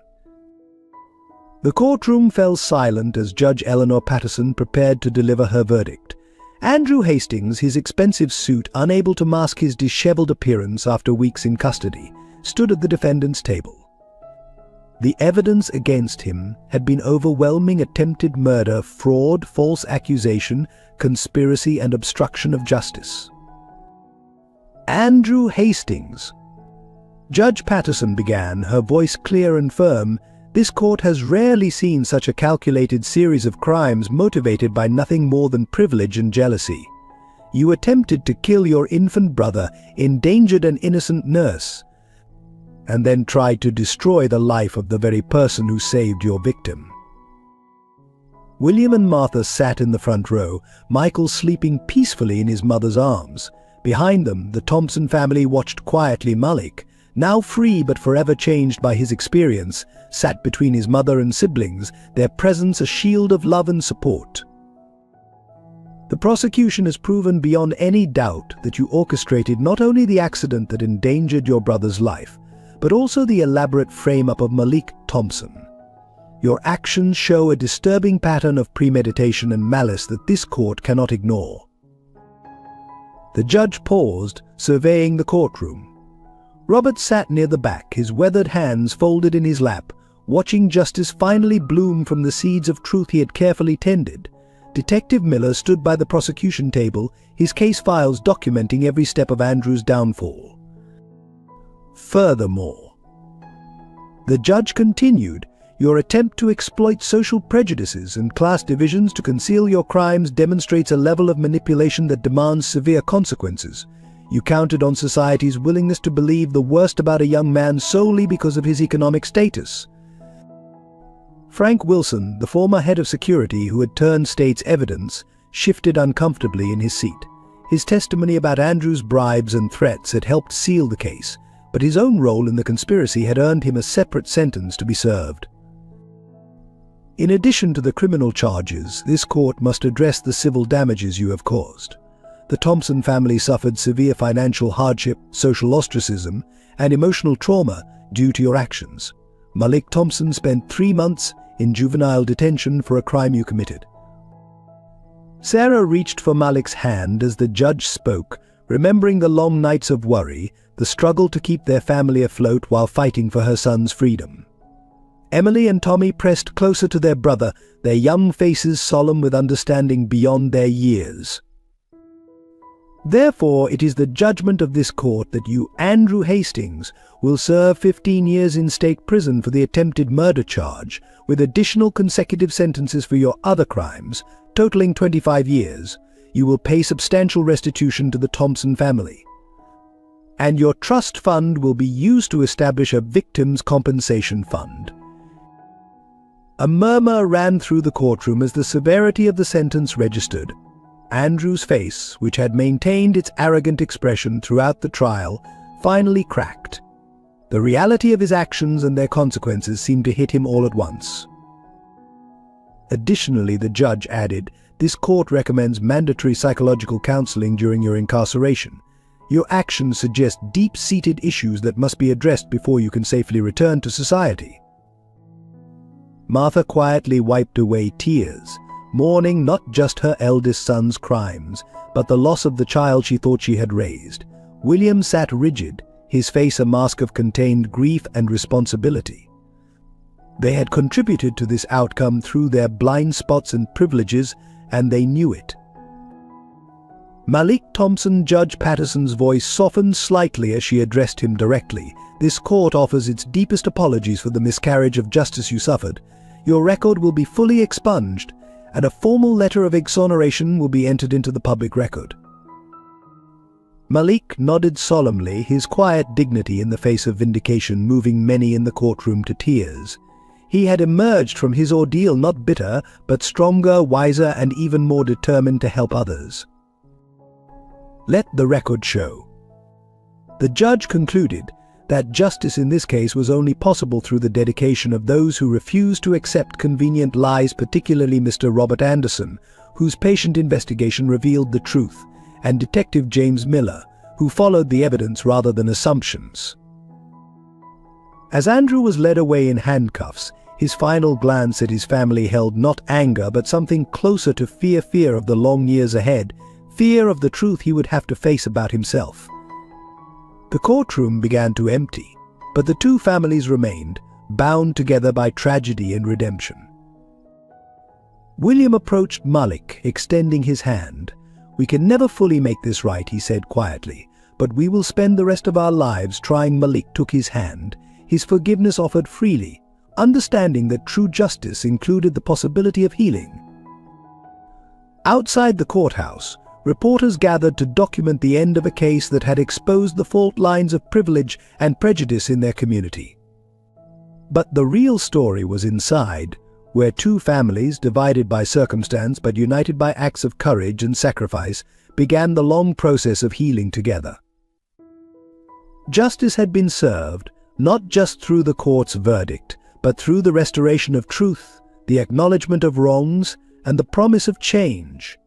The courtroom fell silent as Judge Eleanor Patterson prepared to deliver her verdict. Andrew Hastings, his expensive suit unable to mask his disheveled appearance after weeks in custody, stood at the defendant's table. The evidence against him had been overwhelming: attempted murder, fraud, false accusation, conspiracy, and obstruction of justice. "Andrew Hastings," Judge Patterson began, her voice clear and firm, "this court has rarely seen such a calculated series of crimes motivated by nothing more than privilege and jealousy. You attempted to kill your infant brother, endangered an innocent nurse, and then tried to destroy the life of the very person who saved your victim." William and Martha sat in the front row, Michael sleeping peacefully in his mother's arms. Behind them, the Thompson family watched quietly. Malik, now free but forever changed by his experience, sat between his mother and siblings, their presence a shield of love and support. "The prosecution has proven beyond any doubt that you orchestrated not only the accident that endangered your brother's life, but also the elaborate frame-up of Malik Thompson. Your actions show a disturbing pattern of premeditation and malice that this court cannot ignore." The judge paused, surveying the courtroom. Robert sat near the back, his weathered hands folded in his lap, watching justice finally bloom from the seeds of truth he had carefully tended. Detective Miller stood by the prosecution table, his case files documenting every step of Andrew's downfall. "Furthermore," the judge continued, Your attempt to exploit social prejudices and class divisions to conceal your crimes demonstrates a level of manipulation that demands severe consequences. You counted on society's willingness to believe the worst about a young man solely because of his economic status. Frank Wilson, the former head of security who had turned state's evidence, shifted uncomfortably in his seat. His testimony about Andrew's bribes and threats had helped seal the case, but his own role in the conspiracy had earned him a separate sentence to be served. In addition to the criminal charges, this court must address the civil damages you have caused. The Thompson family suffered severe financial hardship, social ostracism, and emotional trauma due to your actions. Malik Thompson spent 3 months in juvenile detention for a crime you committed. Sarah reached for Malik's hand as the judge spoke, remembering the long nights of worry, the struggle to keep their family afloat while fighting for her son's freedom. Emily and Tommy pressed closer to their brother, their young faces solemn with understanding beyond their years. Therefore, it is the judgment of this court that you, Andrew Hastings, will serve 15 years in state prison for the attempted murder charge, with additional consecutive sentences for your other crimes, totaling 25 years. You will pay substantial restitution to the Thompson family. And your trust fund will be used to establish a victims' compensation fund. A murmur ran through the courtroom as the severity of the sentence registered. Andrew's face, which had maintained its arrogant expression throughout the trial, finally cracked. The reality of his actions and their consequences seemed to hit him all at once. Additionally, the judge added, "This court recommends mandatory psychological counseling during your incarceration. Your actions suggest deep-seated issues that must be addressed before you can safely return to society." Martha quietly wiped away tears, mourning not just her eldest son's crimes, but the loss of the child she thought she had raised. William sat rigid, his face a mask of contained grief and responsibility. They had contributed to this outcome through their blind spots and privileges, and they knew it. Malik Thompson, Judge Patterson's voice softened slightly as she addressed him directly. "This court offers its deepest apologies for the miscarriage of justice you suffered. Your record will be fully expunged, and a formal letter of exoneration will be entered into the public record." Malik nodded solemnly, his quiet dignity in the face of vindication moving many in the courtroom to tears. He had emerged from his ordeal not bitter, but stronger, wiser, and even more determined to help others. Let the record show. The judge concluded that justice in this case was only possible through the dedication of those who refused to accept convenient lies, particularly Mr. Robert Anderson, whose patient investigation revealed the truth, and Detective James Miller, who followed the evidence rather than assumptions. As Andrew was led away in handcuffs, his final glance at his family held not anger but something closer to fear of the long years ahead, fear of the truth he would have to face about himself. The courtroom began to empty, but the two families remained, bound together by tragedy and redemption. William approached Malik, extending his hand. "We can never fully make this right," he said quietly, "but we will spend the rest of our lives trying." Malik took his hand, his forgiveness offered freely, understanding that true justice included the possibility of healing. Outside the courthouse, reporters gathered to document the end of a case that had exposed the fault lines of privilege and prejudice in their community. But the real story was inside, where two families, divided by circumstance but united by acts of courage and sacrifice, began the long process of healing together. Justice had been served, not just through the court's verdict, but through the restoration of truth, the acknowledgement of wrongs, and the promise of change.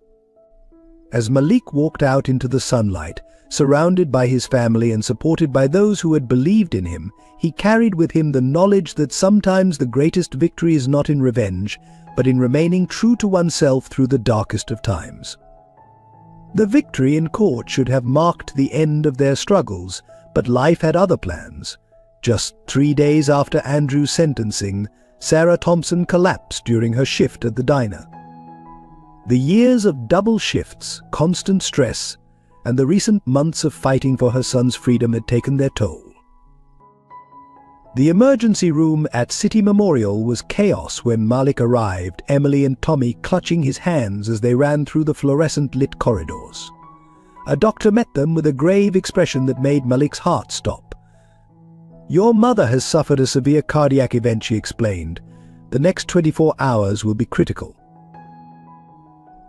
As Malik walked out into the sunlight, surrounded by his family and supported by those who had believed in him, he carried with him the knowledge that sometimes the greatest victory is not in revenge, but in remaining true to oneself through the darkest of times. The victory in court should have marked the end of their struggles, but life had other plans. Just 3 days after Andrew's sentencing, Sarah Thompson collapsed during her shift at the diner. The years of double shifts, constant stress, and the recent months of fighting for her son's freedom had taken their toll. The emergency room at City Memorial was chaos when Malik arrived, Emily and Tommy clutching his hands as they ran through the fluorescent-lit corridors. A doctor met them with a grave expression that made Malik's heart stop. "Your mother has suffered a severe cardiac event," she explained. "The next 24 hours will be critical."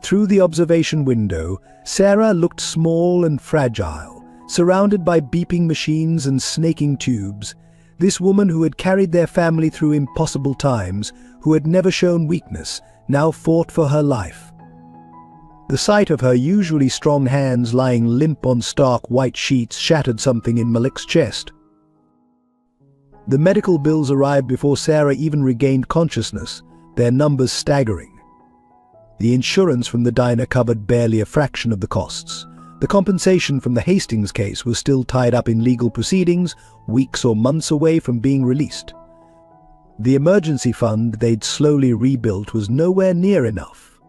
Through the observation window, Sarah looked small and fragile, surrounded by beeping machines and snaking tubes. This woman who had carried their family through impossible times, who had never shown weakness, now fought for her life. The sight of her usually strong hands lying limp on stark white sheets shattered something in Malik's chest. The medical bills arrived before Sarah even regained consciousness, their numbers staggering. The insurance from the diner covered barely a fraction of the costs. The compensation from the Hastings case was still tied up in legal proceedings, weeks or months away from being released. The emergency fund they'd slowly rebuilt was nowhere near enough.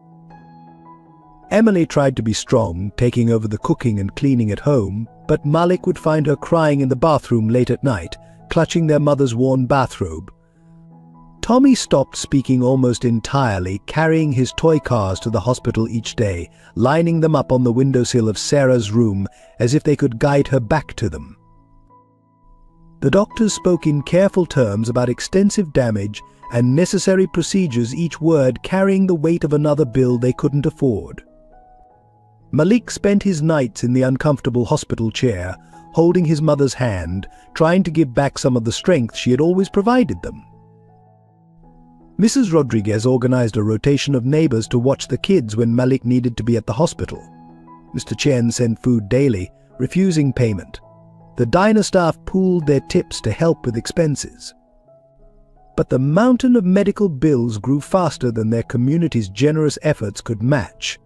Emily tried to be strong, taking over the cooking and cleaning at home, but Malik would find her crying in the bathroom late at night, clutching their mother's worn bathrobe. Tommy stopped speaking almost entirely, carrying his toy cars to the hospital each day, lining them up on the windowsill of Sarah's room as if they could guide her back to them. The doctors spoke in careful terms about extensive damage and necessary procedures, each word carrying the weight of another bill they couldn't afford. Malik spent his nights in the uncomfortable hospital chair, holding his mother's hand, trying to give back some of the strength she had always provided them. Mrs. Rodriguez organized a rotation of neighbors to watch the kids when Malik needed to be at the hospital. Mr. Chen sent food daily, refusing payment. The diner staff pooled their tips to help with expenses. But the mountain of medical bills grew faster than their community's generous efforts could match.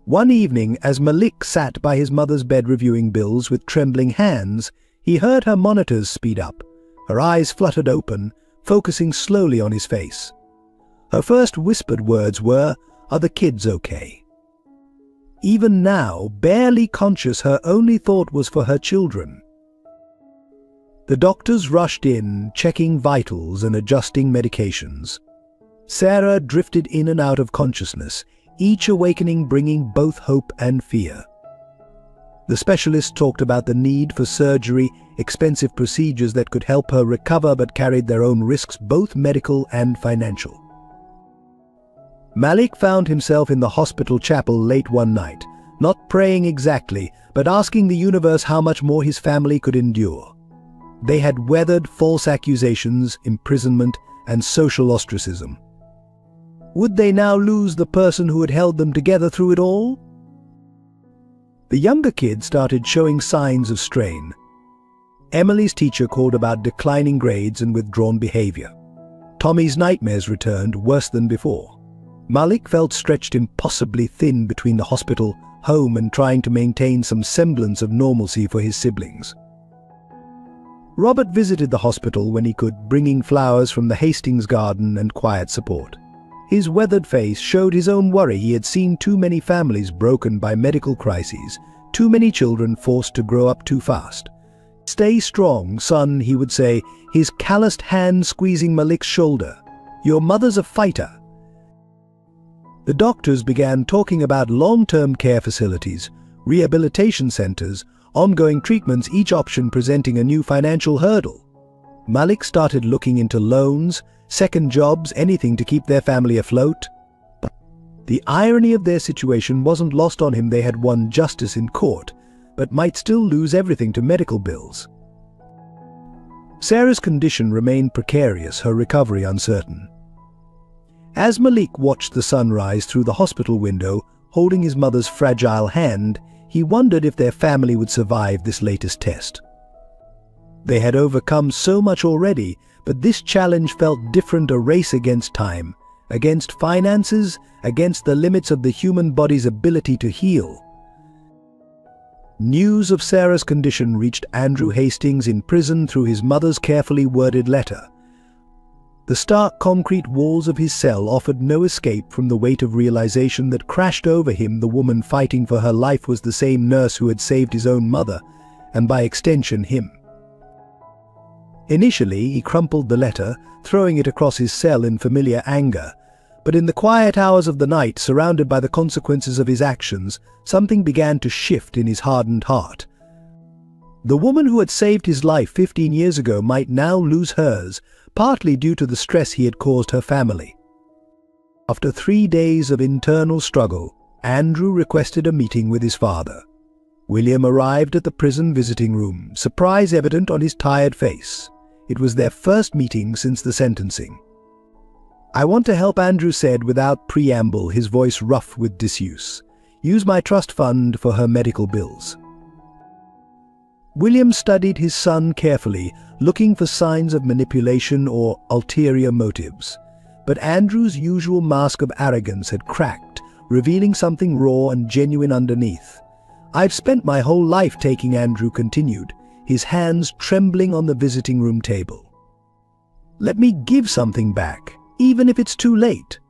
One evening, as Malik sat by his mother's bed reviewing bills with trembling hands, he heard her monitors speed up. Her eyes fluttered open, focusing slowly on his face. Her first whispered words were, "Are the kids okay?" Even now, barely conscious, her only thought was for her children. The doctors rushed in, checking vitals and adjusting medications. Sarah drifted in and out of consciousness, each awakening bringing both hope and fear. The specialists talked about the need for surgery, expensive procedures that could help her recover but carried their own risks, both medical and financial. Malik found himself in the hospital chapel late one night, not praying exactly, but asking the universe how much more his family could endure. They had weathered false accusations, imprisonment, and social ostracism. Would they now lose the person who had held them together through it all? The younger kids started showing signs of strain. Emily's teacher called about declining grades and withdrawn behavior. Tommy's nightmares returned, worse than before. Malik felt stretched impossibly thin between the hospital, home, and trying to maintain some semblance of normalcy for his siblings. Robert visited the hospital when he could, bringing flowers from the Hastings garden and quiet support. His weathered face showed his own worry. He had seen too many families broken by medical crises, too many children forced to grow up too fast. "Stay strong, son," he would say, his calloused hand squeezing Malik's shoulder. "Your mother's a fighter." The doctors began talking about long-term care facilities, rehabilitation centers, ongoing treatments, each option presenting a new financial hurdle. Malik started looking into loans, second jobs, anything to keep their family afloat. But the irony of their situation wasn't lost on him. They had won justice in court, but might still lose everything to medical bills. Sarah's condition remained precarious, her recovery uncertain. As Malik watched the sun rise through the hospital window, holding his mother's fragile hand, he wondered if their family would survive this latest test. They had overcome so much already, but this challenge felt different, a race against time, against finances, against the limits of the human body's ability to heal. News of Sarah's condition reached Andrew Hastings in prison through his mother's carefully worded letter. The stark concrete walls of his cell offered no escape from the weight of realization that crashed over him. The woman fighting for her life was the same nurse who had saved his own mother, and by extension him. Initially, he crumpled the letter, throwing it across his cell in familiar anger. But in the quiet hours of the night, surrounded by the consequences of his actions, something began to shift in his hardened heart. The woman who had saved his life 15 years ago might now lose hers, partly due to the stress he had caused her family. After 3 days of internal struggle, Andrew requested a meeting with his father. William arrived at the prison visiting room, surprise evident on his tired face. It was their first meeting since the sentencing. "I want to help," Andrew said without preamble, his voice rough with disuse. "Use my trust fund for her medical bills." William studied his son carefully, looking for signs of manipulation or ulterior motives. But Andrew's usual mask of arrogance had cracked, revealing something raw and genuine underneath. "I've spent my whole life taking," Andrew continued, his hands trembling on the visiting room table. "Let me give something back, even if it's too late."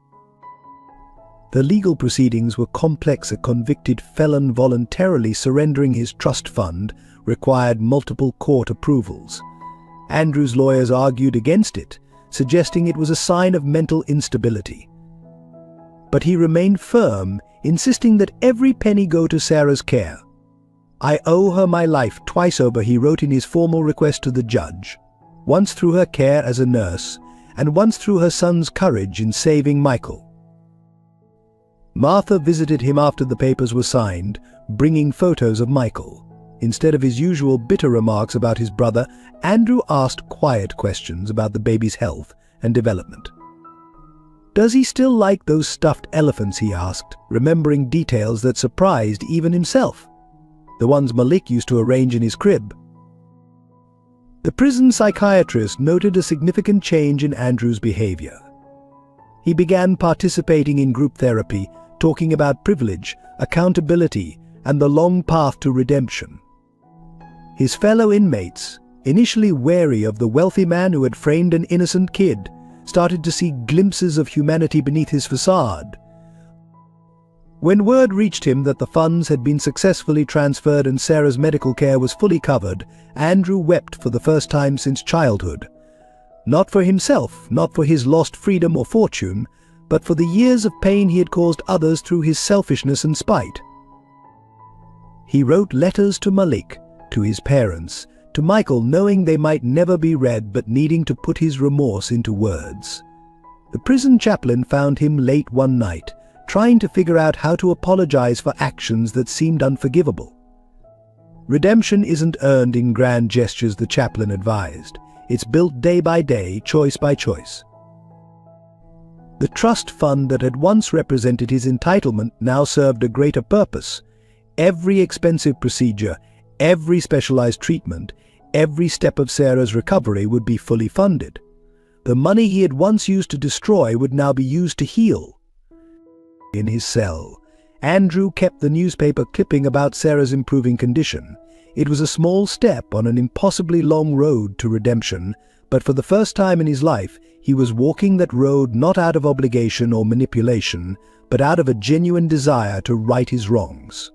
The legal proceedings were complex. A convicted felon voluntarily surrendering his trust fund required multiple court approvals. Andrew's lawyers argued against it, suggesting it was a sign of mental instability. But he remained firm, insisting that every penny go to Sarah's care. "I owe her my life," twice over he wrote in his formal request to the judge, once through her care as a nurse, and once through her son's courage in saving Michael. Martha visited him after the papers were signed, bringing photos of Michael. Instead of his usual bitter remarks about his brother, Andrew asked quiet questions about the baby's health and development. "Does he still like those stuffed elephants?" he asked, remembering details that surprised even himself. The ones Malik used to arrange in his crib. The prison psychiatrist noted a significant change in Andrew's behavior. He began participating in group therapy, talking about privilege, accountability, and the long path to redemption. His fellow inmates, initially wary of the wealthy man who had framed an innocent kid, started to see glimpses of humanity beneath his facade. When word reached him that the funds had been successfully transferred and Sarah's medical care was fully covered, Andrew wept for the first time since childhood. Not for himself, not for his lost freedom or fortune, but for the years of pain he had caused others through his selfishness and spite. He wrote letters to Malik, to his parents, to Michael, knowing they might never be read but needing to put his remorse into words. The prison chaplain found him late one night, trying to figure out how to apologize for actions that seemed unforgivable. "Redemption isn't earned in grand gestures," the chaplain advised. "It's built day by day, choice by choice." The trust fund that had once represented his entitlement now served a greater purpose. Every expensive procedure, every specialized treatment, every step of Sarah's recovery would be fully funded. The money he had once used to destroy would now be used to heal. In his cell, Andrew kept the newspaper clipping about Sarah's improving condition. It was a small step on an impossibly long road to redemption, but for the first time in his life, he was walking that road not out of obligation or manipulation, but out of a genuine desire to right his wrongs.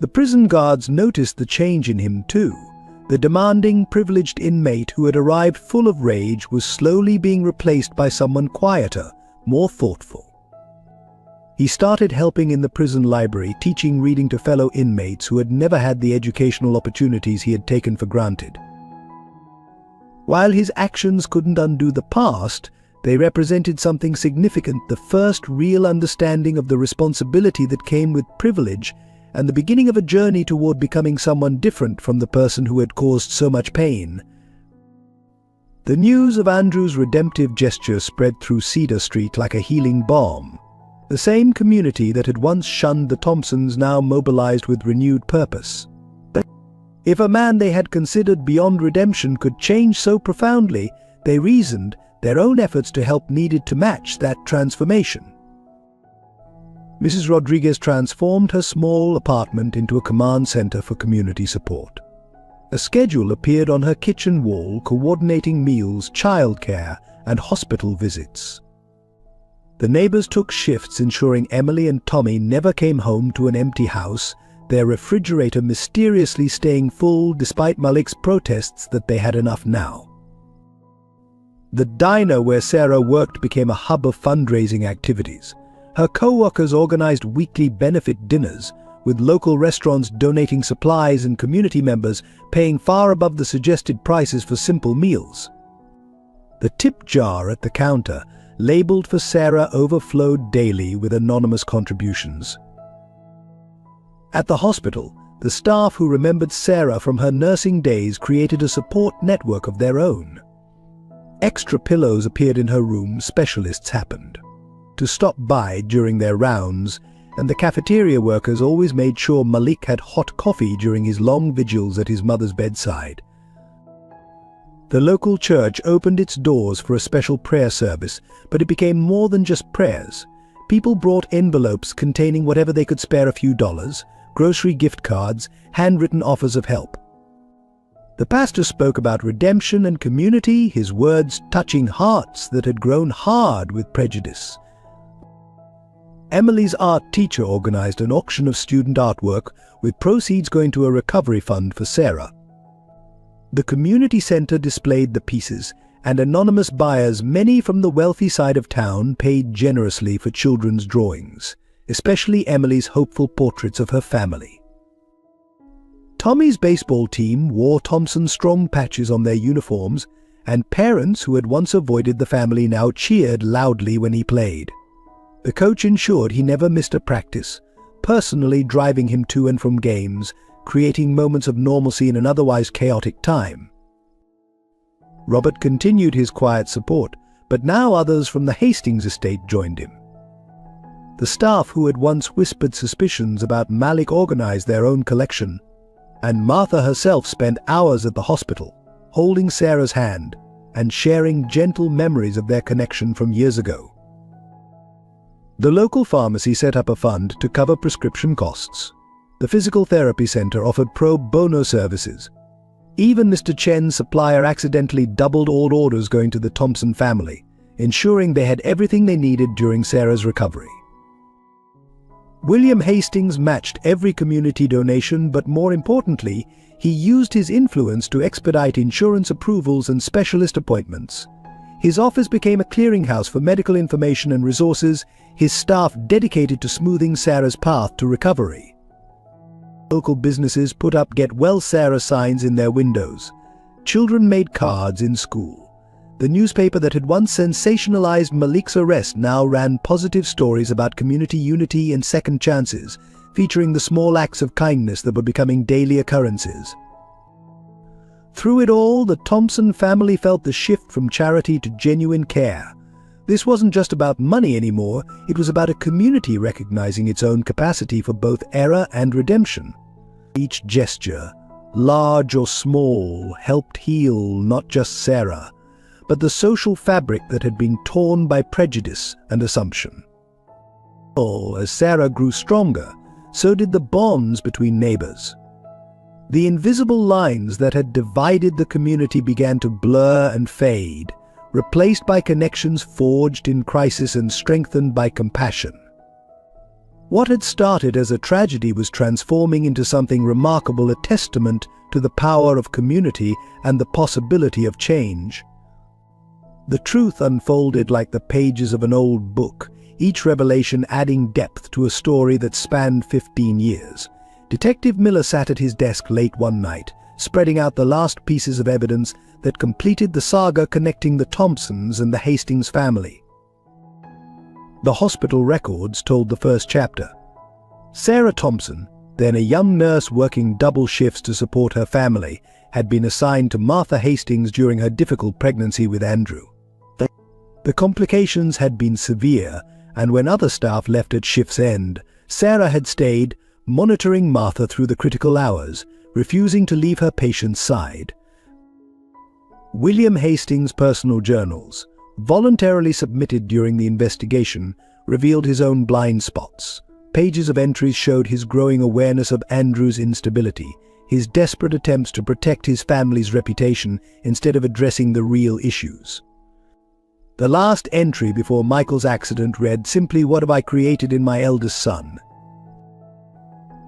The prison guards noticed the change in him too. The demanding, privileged inmate who had arrived full of rage was slowly being replaced by someone quieter, more thoughtful. He started helping in the prison library, teaching reading to fellow inmates who had never had the educational opportunities he had taken for granted. While his actions couldn't undo the past, they represented something significant, the first real understanding of the responsibility that came with privilege and the beginning of a journey toward becoming someone different from the person who had caused so much pain. The news of Andrew's redemptive gesture spread through Cedar Street like a healing balm. The same community that had once shunned the Thompsons now mobilized with renewed purpose. But if a man they had considered beyond redemption could change so profoundly, they reasoned their own efforts to help needed to match that transformation. Mrs. Rodriguez transformed her small apartment into a command center for community support. A schedule appeared on her kitchen wall coordinating meals, childcare, and hospital visits. The neighbors took shifts ensuring Emily and Tommy never came home to an empty house, their refrigerator mysteriously staying full despite Malik's protests that they had enough now. The diner where Sarah worked became a hub of fundraising activities. Her co-workers organized weekly benefit dinners, with local restaurants donating supplies and community members paying far above the suggested prices for simple meals. The tip jar at the counter, labeled for Sarah, overflowed daily with anonymous contributions. At the hospital, the staff who remembered Sarah from her nursing days created a support network of their own. Extra pillows appeared in her room, specialists happened to stop by during their rounds, and the cafeteria workers always made sure Malik had hot coffee during his long vigils at his mother's bedside. The local church opened its doors for a special prayer service, but it became more than just prayers. People brought envelopes containing whatever they could spare, a few dollars, grocery gift cards, handwritten offers of help. The pastor spoke about redemption and community, his words touching hearts that had grown hard with prejudice. Emily's art teacher organized an auction of student artwork, with proceeds going to a recovery fund for Sarah. The community center displayed the pieces, and anonymous buyers, many from the wealthy side of town, paid generously for children's drawings, especially Emily's hopeful portraits of her family. Tommy's baseball team wore Thompson strong patches on their uniforms, and parents who had once avoided the family now cheered loudly when he played. The coach ensured he never missed a practice, personally driving him to and from games, creating moments of normalcy in an otherwise chaotic time. Robert continued his quiet support, but now others from the Hastings estate joined him. The staff who had once whispered suspicions about Malik organized their own collection, and Martha herself spent hours at the hospital, holding Sarah's hand and sharing gentle memories of their connection from years ago. The local pharmacy set up a fund to cover prescription costs. The physical therapy center offered pro bono services. Even Mr. Chen's supplier accidentally doubled all orders going to the Thompson family, ensuring they had everything they needed during Sarah's recovery. William Hastings matched every community donation, but more importantly, he used his influence to expedite insurance approvals and specialist appointments. His office became a clearinghouse for medical information and resources, his staff dedicated to smoothing Sarah's path to recovery. Local businesses put up "Get Well Sarah" signs in their windows. Children made cards in school. The newspaper that had once sensationalized Malik's arrest now ran positive stories about community unity and second chances, featuring the small acts of kindness that were becoming daily occurrences. Through it all, the Thompson family felt the shift from charity to genuine care. This wasn't just about money anymore, it was about a community recognizing its own capacity for both error and redemption. Each gesture, large or small, helped heal not just Sarah, but the social fabric that had been torn by prejudice and assumption. As Sarah grew stronger, so did the bonds between neighbors. The invisible lines that had divided the community began to blur and fade, replaced by connections forged in crisis and strengthened by compassion. What had started as a tragedy was transforming into something remarkable, a testament to the power of community and the possibility of change. The truth unfolded like the pages of an old book, each revelation adding depth to a story that spanned 15 years. Detective Miller sat at his desk late one night, spreading out the last pieces of evidence that completed the saga connecting the Thompsons and the Hastings family. The hospital records told the first chapter. Sarah Thompson, then a young nurse working double shifts to support her family, had been assigned to Martha Hastings during her difficult pregnancy with Andrew. The complications had been severe, and when other staff left at shift's end, Sarah had stayed, monitoring Martha through the critical hours, refusing to leave her patient's side. William Hastings' personal journals, voluntarily submitted during the investigation, revealed his own blind spots. Pages of entries showed his growing awareness of Andrew's instability, his desperate attempts to protect his family's reputation instead of addressing the real issues. The last entry before Michael's accident read simply, "What have I created in my eldest son?"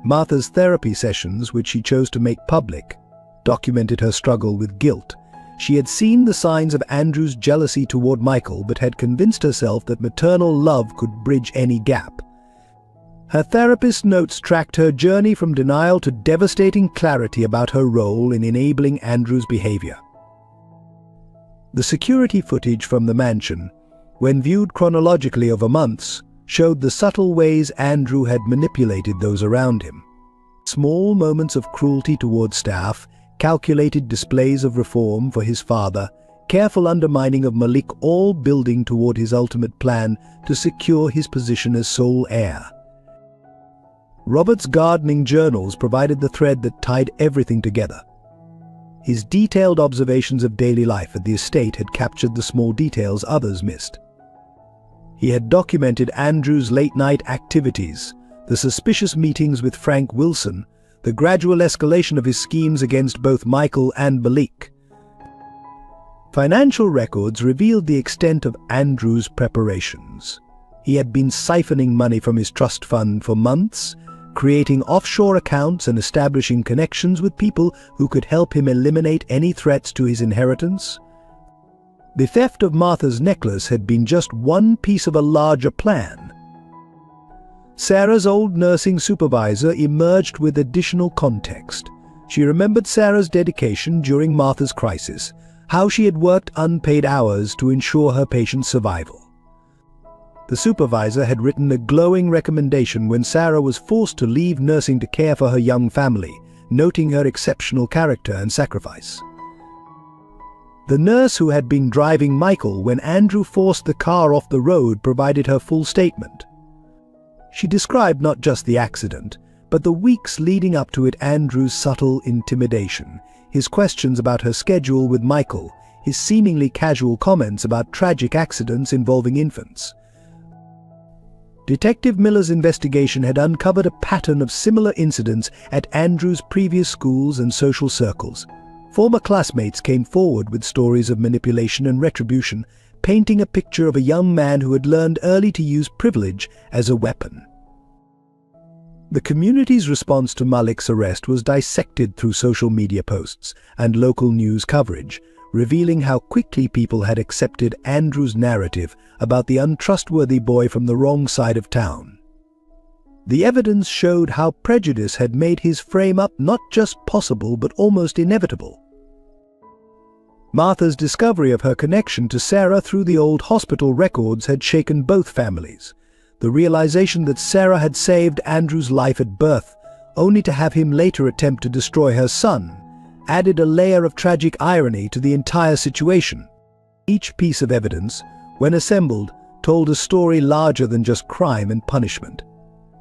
Martha's therapy sessions, which she chose to make public, documented her struggle with guilt. She had seen the signs of Andrew's jealousy toward Michael, but had convinced herself that maternal love could bridge any gap. Her therapist's notes tracked her journey from denial to devastating clarity about her role in enabling Andrew's behavior. The security footage from the mansion, when viewed chronologically over months, showed the subtle ways Andrew had manipulated those around him. Small moments of cruelty toward staff, calculated displays of reform for his father, careful undermining of Malik, all building toward his ultimate plan to secure his position as sole heir. Robert's gardening journals provided the thread that tied everything together. His detailed observations of daily life at the estate had captured the small details others missed. He had documented Andrew's late-night activities, the suspicious meetings with Frank Wilson, the gradual escalation of his schemes against both Michael and Malik. Financial records revealed the extent of Andrew's preparations. He had been siphoning money from his trust fund for months, creating offshore accounts and establishing connections with people who could help him eliminate any threats to his inheritance. The theft of Martha's necklace had been just one piece of a larger plan. Sarah's old nursing supervisor emerged with additional context. She remembered Sarah's dedication during Martha's crisis, how she had worked unpaid hours to ensure her patient's survival. The supervisor had written a glowing recommendation when Sarah was forced to leave nursing to care for her young family, noting her exceptional character and sacrifice. The nurse who had been driving Michael when Andrew forced the car off the road provided her full statement. She described not just the accident, but the weeks leading up to it, Andrew's subtle intimidation, his questions about her schedule with Michael, his seemingly casual comments about tragic accidents involving infants. Detective Miller's investigation had uncovered a pattern of similar incidents at Andrew's previous schools and social circles. Former classmates came forward with stories of manipulation and retribution, painting a picture of a young man who had learned early to use privilege as a weapon. The community's response to Malik's arrest was dissected through social media posts and local news coverage, revealing how quickly people had accepted Andrew's narrative about the untrustworthy boy from the wrong side of town. The evidence showed how prejudice had made his frame-up not just possible but almost inevitable. Martha's discovery of her connection to Sarah through the old hospital records had shaken both families. The realization that Sarah had saved Andrew's life at birth, only to have him later attempt to destroy her son, added a layer of tragic irony to the entire situation. Each piece of evidence, when assembled, told a story larger than just crime and punishment.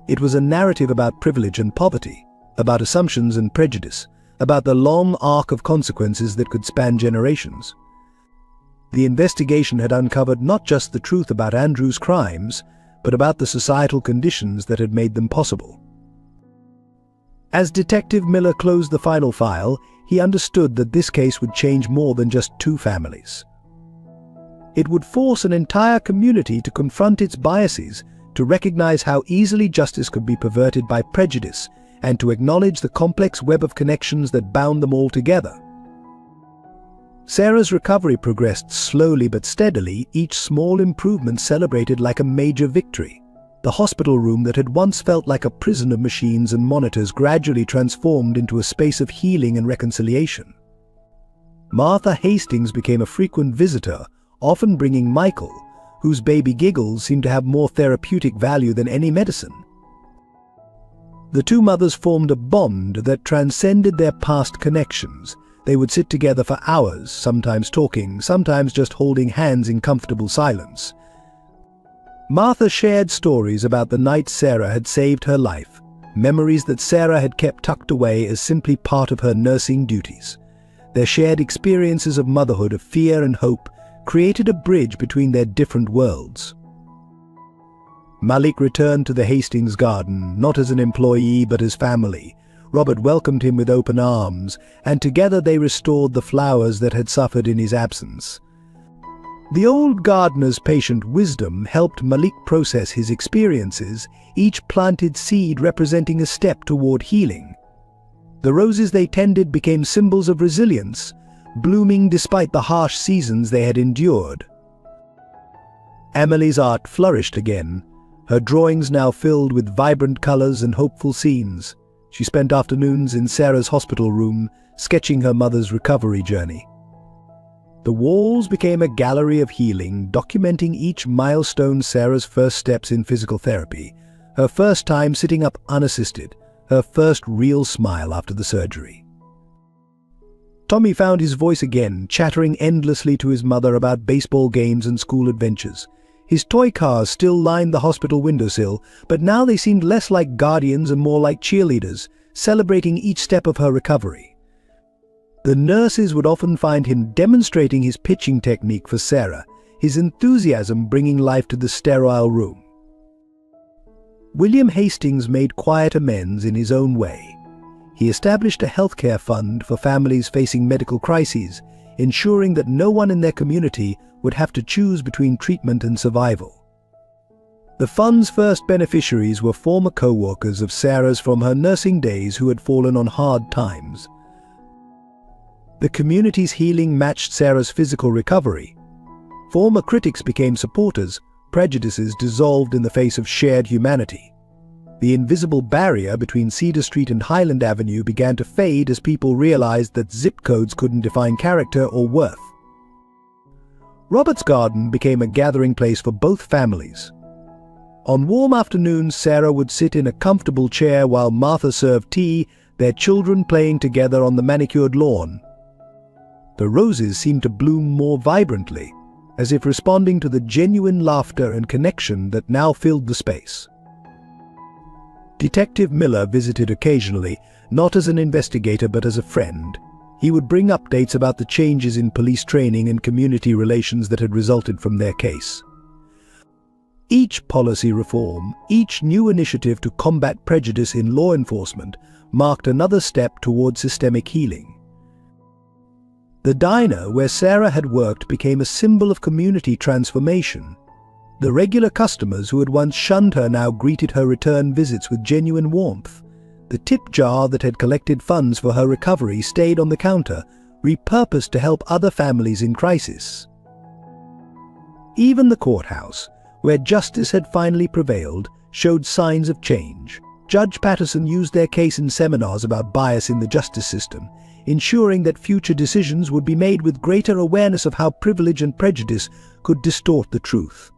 It was a narrative about privilege and poverty, about assumptions and prejudice, about the long arc of consequences that could span generations. The investigation had uncovered not just the truth about Andrew's crimes, but about the societal conditions that had made them possible. As Detective Miller closed the final file, he understood that this case would change more than just two families. It would force an entire community to confront its biases, to recognize how easily justice could be perverted by prejudice, and to acknowledge the complex web of connections that bound them all together. Sarah's recovery progressed slowly but steadily, each small improvement celebrated like a major victory. The hospital room that had once felt like a prison of machines and monitors gradually transformed into a space of healing and reconciliation. Martha Hastings became a frequent visitor, often bringing Michael, whose baby giggles seemed to have more therapeutic value than any medicine. The two mothers formed a bond that transcended their past connections. They would sit together for hours, sometimes talking, sometimes just holding hands in comfortable silence. Martha shared stories about the night Sarah had saved her life, memories that Sarah had kept tucked away as simply part of her nursing duties. Their shared experiences of motherhood, of fear and hope, created a bridge between their different worlds. Malik returned to the Hastings garden, not as an employee but as family. Robert welcomed him with open arms, and together they restored the flowers that had suffered in his absence. The old gardener's patient wisdom helped Malik process his experiences, each planted seed representing a step toward healing. The roses they tended became symbols of resilience, blooming despite the harsh seasons they had endured. Emily's art flourished again, her drawings now filled with vibrant colors and hopeful scenes. She spent afternoons in Sarah's hospital room, sketching her mother's recovery journey. The walls became a gallery of healing, documenting each milestone: Sarah's first steps in physical therapy, her first time sitting up unassisted, her first real smile after the surgery. Tommy found his voice again, chattering endlessly to his mother about baseball games and school adventures. His toy cars still lined the hospital windowsill, but now they seemed less like guardians and more like cheerleaders, celebrating each step of her recovery. The nurses would often find him demonstrating his pitching technique for Sarah, his enthusiasm bringing life to the sterile room. William Hastings made quiet amends in his own way. He established a healthcare fund for families facing medical crises, ensuring that no one in their community would have to choose between treatment and survival. The fund's first beneficiaries were former co-workers of Sarah's from her nursing days who had fallen on hard times. The community's healing matched Sarah's physical recovery. Former critics became supporters, prejudices dissolved in the face of shared humanity. The invisible barrier between Cedar Street and Highland Avenue began to fade as people realized that zip codes couldn't define character or worth. Robert's Garden became a gathering place for both families. On warm afternoons, Sarah would sit in a comfortable chair while Martha served tea, their children playing together on the manicured lawn. The roses seemed to bloom more vibrantly, as if responding to the genuine laughter and connection that now filled the space. Detective Miller visited occasionally, not as an investigator but as a friend. He would bring updates about the changes in police training and community relations that had resulted from their case. Each policy reform, each new initiative to combat prejudice in law enforcement, marked another step toward systemic healing. The diner where Sarah had worked became a symbol of community transformation. The regular customers who had once shunned her now greeted her return visits with genuine warmth. The tip jar that had collected funds for her recovery stayed on the counter, repurposed to help other families in crisis. Even the courthouse, where justice had finally prevailed, showed signs of change. Judge Patterson used their case in seminars about bias in the justice system, ensuring that future decisions would be made with greater awareness of how privilege and prejudice could distort the truth.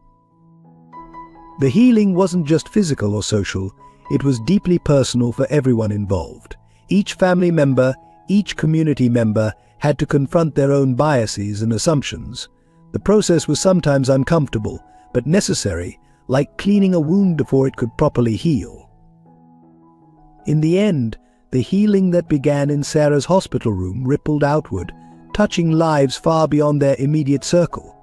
The healing wasn't just physical or social, it was deeply personal for everyone involved. Each family member, each community member had to confront their own biases and assumptions. The process was sometimes uncomfortable, but necessary, like cleaning a wound before it could properly heal. In the end, the healing that began in Sarah's hospital room rippled outward, touching lives far beyond their immediate circle.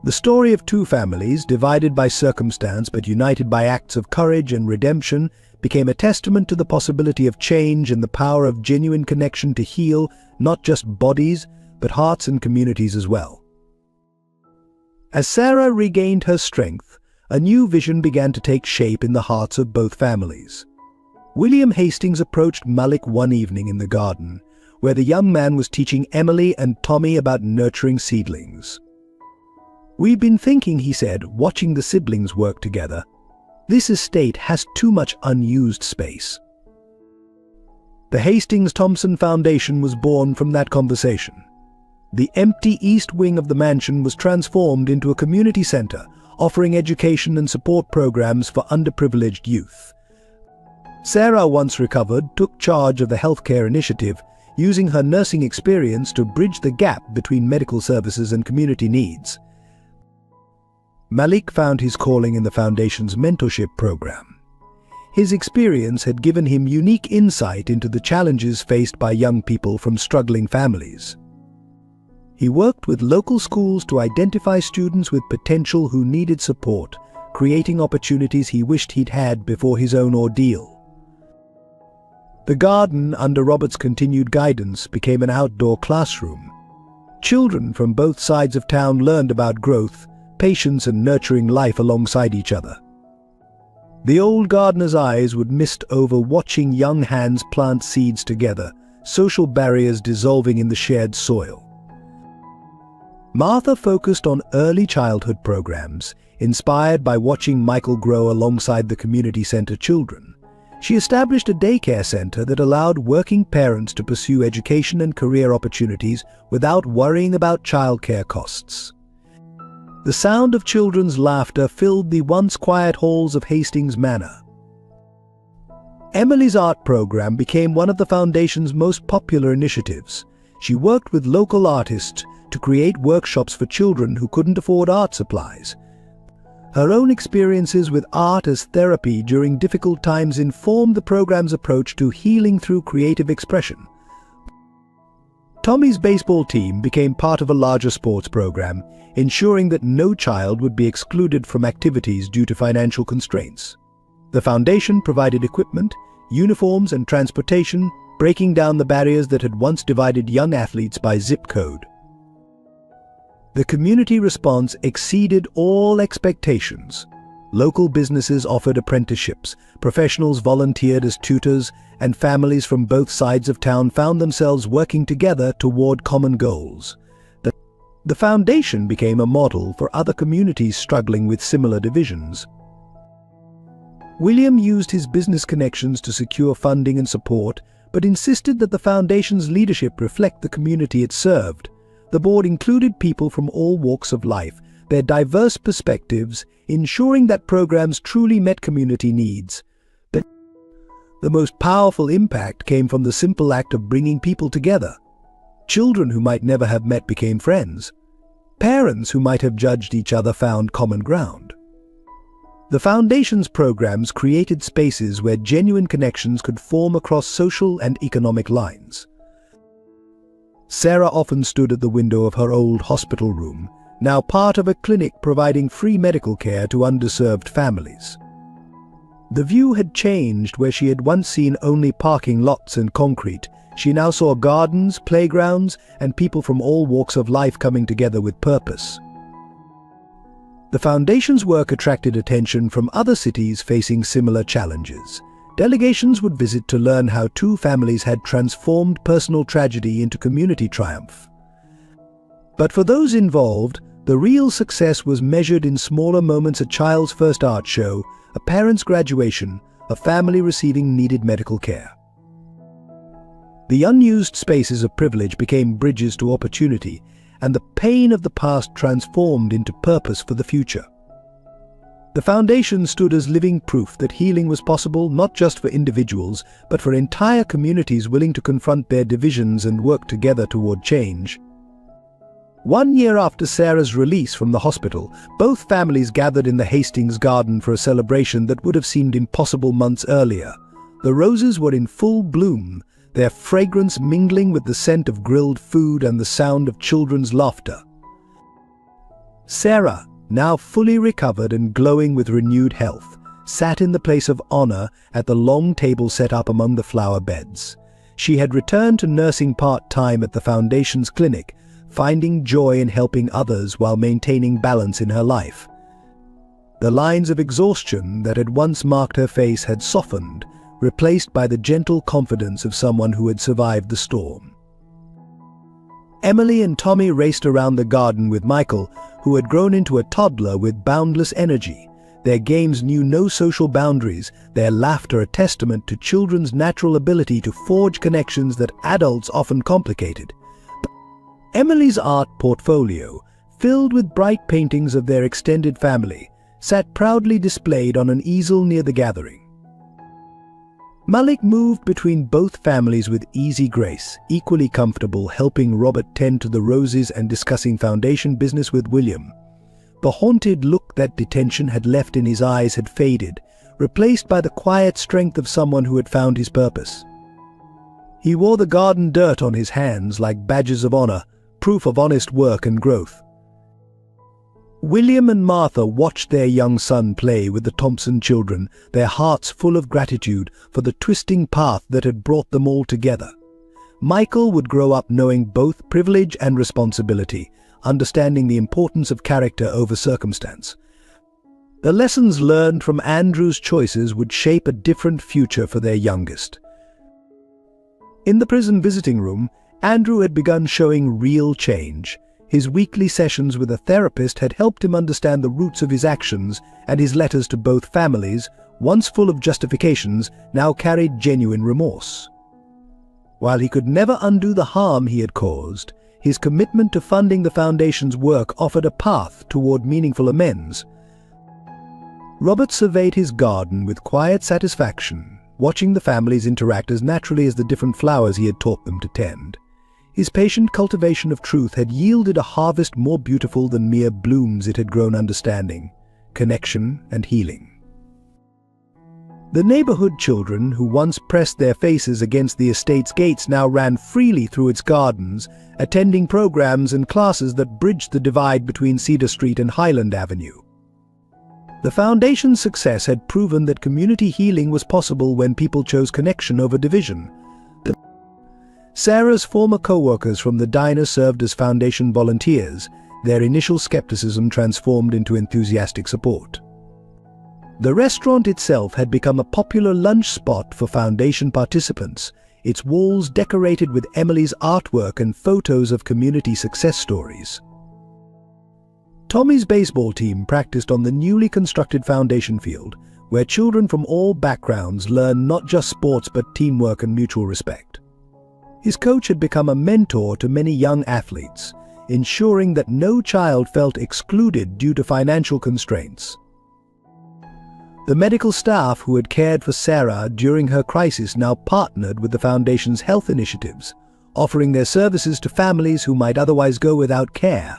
The story of two families, divided by circumstance but united by acts of courage and redemption, became a testament to the possibility of change and the power of genuine connection to heal not just bodies, but hearts and communities as well. As Sarah regained her strength, a new vision began to take shape in the hearts of both families. William Hastings approached Malik one evening in the garden, where the young man was teaching Emily and Tommy about nurturing seedlings. "We've been thinking," he said, watching the siblings work together. "This estate has too much unused space." The Hastings-Thompson Foundation was born from that conversation. The empty east wing of the mansion was transformed into a community center, offering education and support programs for underprivileged youth. Sarah, once recovered, took charge of the healthcare initiative, using her nursing experience to bridge the gap between medical services and community needs. Malik found his calling in the Foundation's mentorship program. His experience had given him unique insight into the challenges faced by young people from struggling families. He worked with local schools to identify students with potential who needed support, creating opportunities he wished he'd had before his own ordeal. The garden, under Robert's continued guidance, became an outdoor classroom. Children from both sides of town learned about growth, patience and nurturing life alongside each other. The old gardener's eyes would mist over watching young hands plant seeds together, social barriers dissolving in the shared soil. Martha focused on early childhood programs, inspired by watching Michael grow alongside the community center children. She established a daycare center that allowed working parents to pursue education and career opportunities without worrying about childcare costs. The sound of children's laughter filled the once quiet halls of Hastings Manor. Emily's art program became one of the Foundation's most popular initiatives. She worked with local artists to create workshops for children who couldn't afford art supplies. Her own experiences with art as therapy during difficult times informed the program's approach to healing through creative expression. Tommy's baseball team became part of a larger sports program, ensuring that no child would be excluded from activities due to financial constraints. The foundation provided equipment, uniforms, and transportation, breaking down the barriers that had once divided young athletes by zip code. The community response exceeded all expectations. Local businesses offered apprenticeships, professionals volunteered as tutors, and families from both sides of town found themselves working together toward common goals. The foundation became a model for other communities struggling with similar divisions. William used his business connections to secure funding and support, but insisted that the foundation's leadership reflect the community it served. The board included people from all walks of life, their diverse perspectives, ensuring that programs truly met community needs. The most powerful impact came from the simple act of bringing people together. Children who might never have met became friends. Parents who might have judged each other found common ground. The Foundation's programs created spaces where genuine connections could form across social and economic lines. Sarah often stood at the window of her old hospital room, now part of a clinic providing free medical care to underserved families. The view had changed. Where she had once seen only parking lots and concrete, she now saw gardens, playgrounds, and people from all walks of life coming together with purpose. The Foundation's work attracted attention from other cities facing similar challenges. Delegations would visit to learn how two families had transformed personal tragedy into community triumph. But for those involved, the real success was measured in smaller moments: a child's first art show, a parent's graduation, a family receiving needed medical care. The unused spaces of privilege became bridges to opportunity, and the pain of the past transformed into purpose for the future. The Foundation stood as living proof that healing was possible not just for individuals, but for entire communities willing to confront their divisions and work together toward change. 1 year after Sarah's release from the hospital, both families gathered in the Hastings garden for a celebration that would have seemed impossible months earlier. The roses were in full bloom, their fragrance mingling with the scent of grilled food and the sound of children's laughter. Sarah, now fully recovered and glowing with renewed health, sat in the place of honor at the long table set up among the flower beds. She had returned to nursing part-time at the Foundation's clinic, finding joy in helping others while maintaining balance in her life. The lines of exhaustion that had once marked her face had softened, replaced by the gentle confidence of someone who had survived the storm. Emily and Tommy raced around the garden with Michael, who had grown into a toddler with boundless energy. Their games knew no social boundaries, their laughter a testament to children's natural ability to forge connections that adults often complicated. Emily's art portfolio, filled with bright paintings of their extended family, sat proudly displayed on an easel near the gathering. Malik moved between both families with easy grace, equally comfortable helping Robert tend to the roses and discussing Foundation business with William. The haunted look that detention had left in his eyes had faded, replaced by the quiet strength of someone who had found his purpose. He wore the garden dirt on his hands like badges of honor, proof of honest work and growth. William and Martha watched their young son play with the Thompson children, their hearts full of gratitude for the twisting path that had brought them all together. Michael would grow up knowing both privilege and responsibility, understanding the importance of character over circumstance. The lessons learned from Andrew's choices would shape a different future for their youngest. In the prison visiting room, Andrew had begun showing real change. His weekly sessions with a therapist had helped him understand the roots of his actions, and his letters to both families, once full of justifications, now carried genuine remorse. While he could never undo the harm he had caused, his commitment to funding the Foundation's work offered a path toward meaningful amends. Robert surveyed his garden with quiet satisfaction, watching the families interact as naturally as the different flowers he had taught them to tend. His patient cultivation of truth had yielded a harvest more beautiful than mere blooms. It had grown understanding, connection, and healing. The neighborhood children who once pressed their faces against the estate's gates now ran freely through its gardens, attending programs and classes that bridged the divide between Cedar Street and Highland Avenue. The Foundation's success had proven that community healing was possible when people chose connection over division. Sarah's former co-workers from the diner served as Foundation volunteers, their initial skepticism transformed into enthusiastic support. The restaurant itself had become a popular lunch spot for Foundation participants, its walls decorated with Emily's artwork and photos of community success stories. Tommy's baseball team practiced on the newly constructed Foundation field, where children from all backgrounds learned not just sports but teamwork and mutual respect. His coach had become a mentor to many young athletes, ensuring that no child felt excluded due to financial constraints. The medical staff who had cared for Sarah during her crisis now partnered with the Foundation's health initiatives, offering their services to families who might otherwise go without care.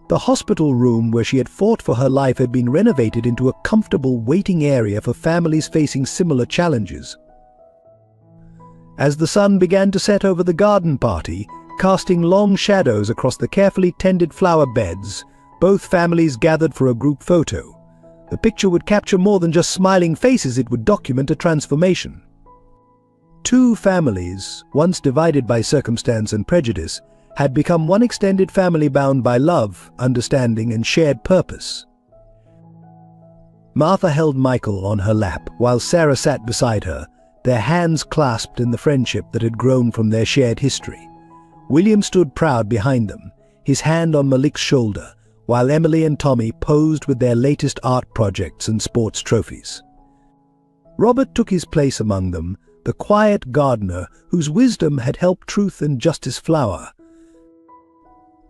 The hospital room where she had fought for her life had been renovated into a comfortable waiting area for families facing similar challenges. As the sun began to set over the garden party, casting long shadows across the carefully tended flower beds, both families gathered for a group photo. The picture would capture more than just smiling faces, it would document a transformation. Two families, once divided by circumstance and prejudice, had become one extended family bound by love, understanding, and shared purpose. Martha held Michael on her lap while Sarah sat beside her, their hands clasped in the friendship that had grown from their shared history. William stood proud behind them, his hand on Malik's shoulder, while Emily and Tommy posed with their latest art projects and sports trophies. Robert took his place among them, the quiet gardener whose wisdom had helped truth and justice flower.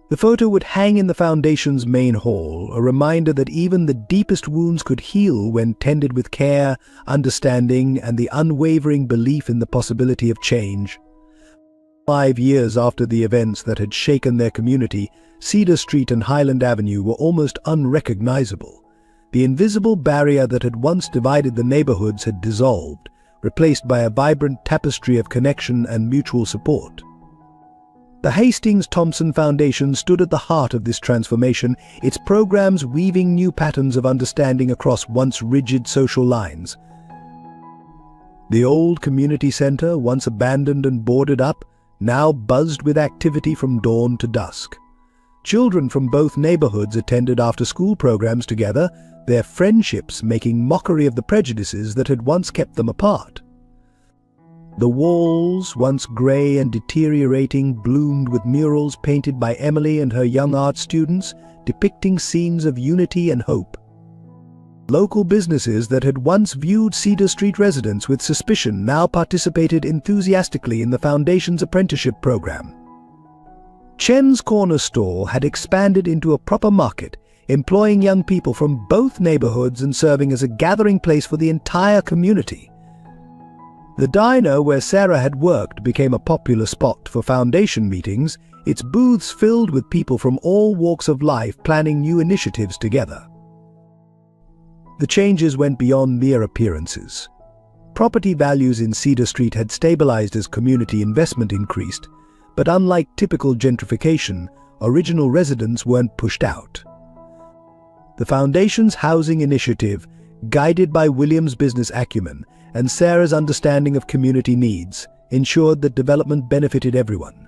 The photo would hang in the Foundation's main hall, a reminder that even the deepest wounds could heal when tended with care, understanding, and the unwavering belief in the possibility of change. 5 years after the events that had shaken their community, Cedar Street and Highland Avenue were almost unrecognizable. The invisible barrier that had once divided the neighborhoods had dissolved, replaced by a vibrant tapestry of connection and mutual support. The Hastings-Thompson Foundation stood at the heart of this transformation, its programs weaving new patterns of understanding across once rigid social lines. The old community center, once abandoned and boarded up, now buzzed with activity from dawn to dusk. Children from both neighborhoods attended after-school programs together, their friendships making mockery of the prejudices that had once kept them apart. The walls, once grey and deteriorating, bloomed with murals painted by Emily and her young art students, depicting scenes of unity and hope. Local businesses that had once viewed Cedar Street residents with suspicion now participated enthusiastically in the Foundation's apprenticeship program. Chen's Corner Store had expanded into a proper market, employing young people from both neighborhoods and serving as a gathering place for the entire community. The diner where Sarah had worked became a popular spot for Foundation meetings, its booths filled with people from all walks of life planning new initiatives together. The changes went beyond mere appearances. Property values in Cedar Street had stabilized as community investment increased, but unlike typical gentrification, original residents weren't pushed out. The Foundation's housing initiative, guided by William's business acumen and Sarah's understanding of community needs, ensured that development benefited everyone.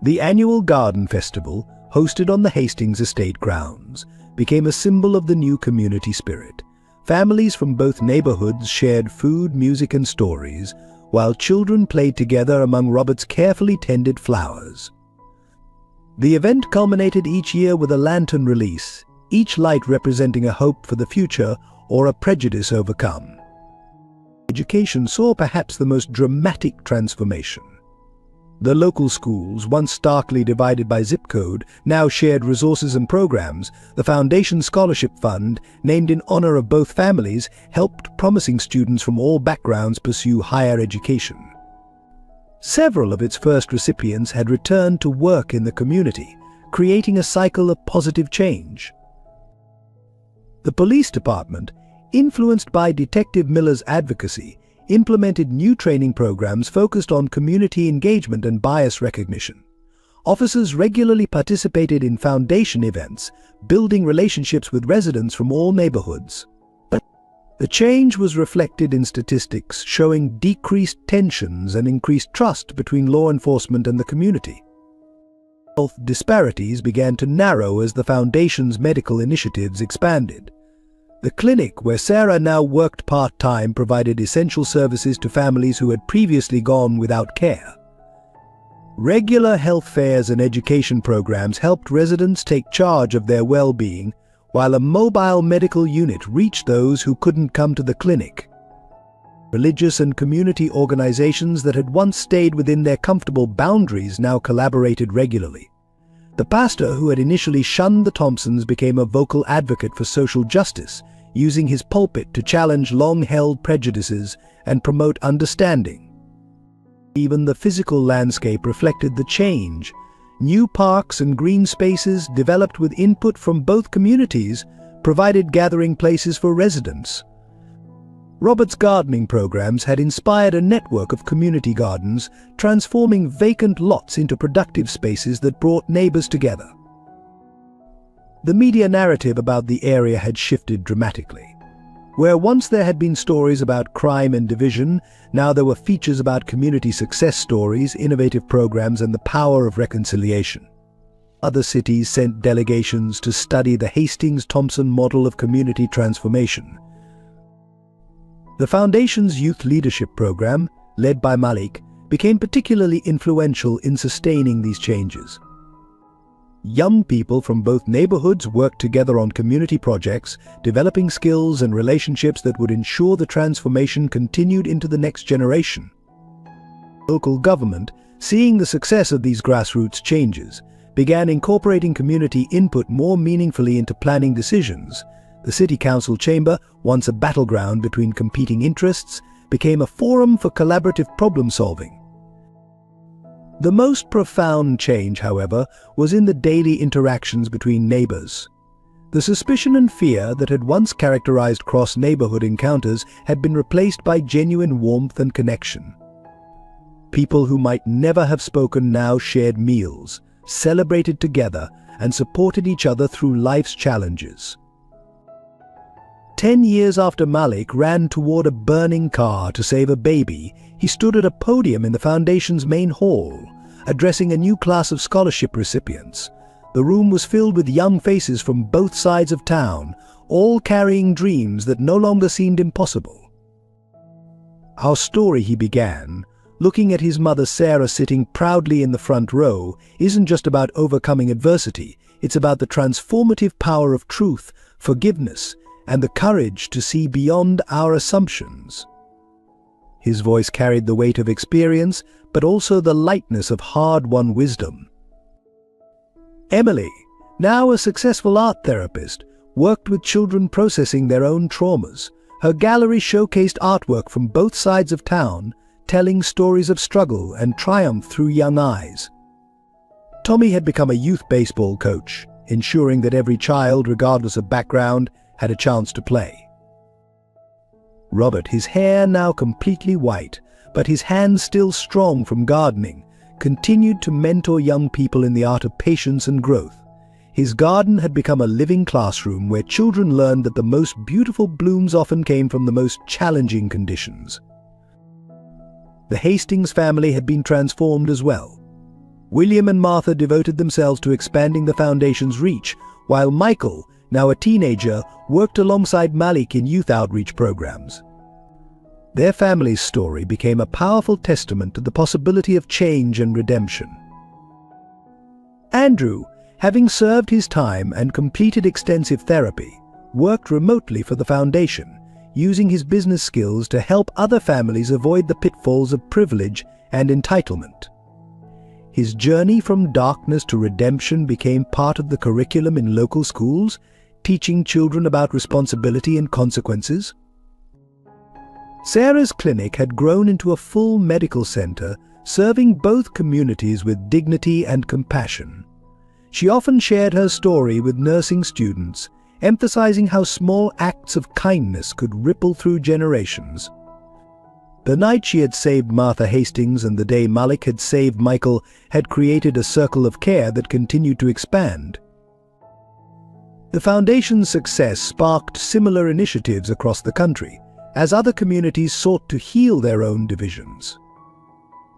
The annual Garden Festival, hosted on the Hastings estate grounds, became a symbol of the new community spirit. Families from both neighborhoods shared food, music, and stories, while children played together among Robert's carefully tended flowers. The event culminated each year with a lantern release, each light representing a hope for the future or a prejudice overcome. Education saw perhaps the most dramatic transformation. The local schools, once starkly divided by zip code, now shared resources and programs. The Foundation Scholarship Fund, named in honor of both families, helped promising students from all backgrounds pursue higher education. Several of its first recipients had returned to work in the community, creating a cycle of positive change. The police department, influenced by Detective Miller's advocacy, implemented new training programs focused on community engagement and bias recognition. Officers regularly participated in foundation events, building relationships with residents from all neighborhoods. The change was reflected in statistics showing decreased tensions and increased trust between law enforcement and the community. Health disparities began to narrow as the Foundation's medical initiatives expanded. The clinic where Sarah now worked part-time provided essential services to families who had previously gone without care. Regular health fairs and education programs helped residents take charge of their well-being, while a mobile medical unit reached those who couldn't come to the clinic. Religious and community organizations that had once stayed within their comfortable boundaries now collaborated regularly. The pastor who had initially shunned the Thompsons became a vocal advocate for social justice, using his pulpit to challenge long-held prejudices and promote understanding. Even the physical landscape reflected the change. New parks and green spaces, developed with input from both communities, provided gathering places for residents. Robert's gardening programs had inspired a network of community gardens, transforming vacant lots into productive spaces that brought neighbors together. The media narrative about the area had shifted dramatically. Where once there had been stories about crime and division, now there were features about community success stories, innovative programs, and the power of reconciliation. Other cities sent delegations to study the Hastings-Thompson model of community transformation. The Foundation's youth leadership program, led by Malik, became particularly influential in sustaining these changes. Young people from both neighborhoods worked together on community projects, developing skills and relationships that would ensure the transformation continued into the next generation. Local government, seeing the success of these grassroots changes, began incorporating community input more meaningfully into planning decisions. The City Council chamber, once a battleground between competing interests, became a forum for collaborative problem-solving. The most profound change, however, was in the daily interactions between neighbors. The suspicion and fear that had once characterized cross-neighborhood encounters had been replaced by genuine warmth and connection. People who might never have spoken now shared meals, celebrated together, and supported each other through life's challenges. 10 years after Malik ran toward a burning car to save a baby, he stood at a podium in the Foundation's main hall, addressing a new class of scholarship recipients. The room was filled with young faces from both sides of town, all carrying dreams that no longer seemed impossible. Our story, he began, looking at his mother Sarah sitting proudly in the front row, isn't just about overcoming adversity, it's about the transformative power of truth, forgiveness, and the courage to see beyond our assumptions. His voice carried the weight of experience, but also the lightness of hard-won wisdom. Emily, now a successful art therapist, worked with children processing their own traumas. Her gallery showcased artwork from both sides of town, telling stories of struggle and triumph through young eyes. Tommy had become a youth baseball coach, ensuring that every child, regardless of background, had a chance to play. Robert, his hair now completely white, but his hands still strong from gardening, continued to mentor young people in the art of patience and growth. His garden had become a living classroom where children learned that the most beautiful blooms often came from the most challenging conditions. The Hastings family had been transformed as well. William and Martha devoted themselves to expanding the Foundation's reach, while Michael, now a teenager, worked alongside Malik in youth outreach programs. Their family's story became a powerful testament to the possibility of change and redemption. Andrew, having served his time and completed extensive therapy, worked remotely for the foundation, using his business skills to help other families avoid the pitfalls of privilege and entitlement. His journey from darkness to redemption became part of the curriculum in local schools, teaching children about responsibility and consequences. Sarah's clinic had grown into a full medical center, serving both communities with dignity and compassion. She often shared her story with nursing students, emphasizing how small acts of kindness could ripple through generations. The night she had saved Martha Hastings and the day Malik had saved Michael had created a circle of care that continued to expand. The foundation's success sparked similar initiatives across the country, as other communities sought to heal their own divisions.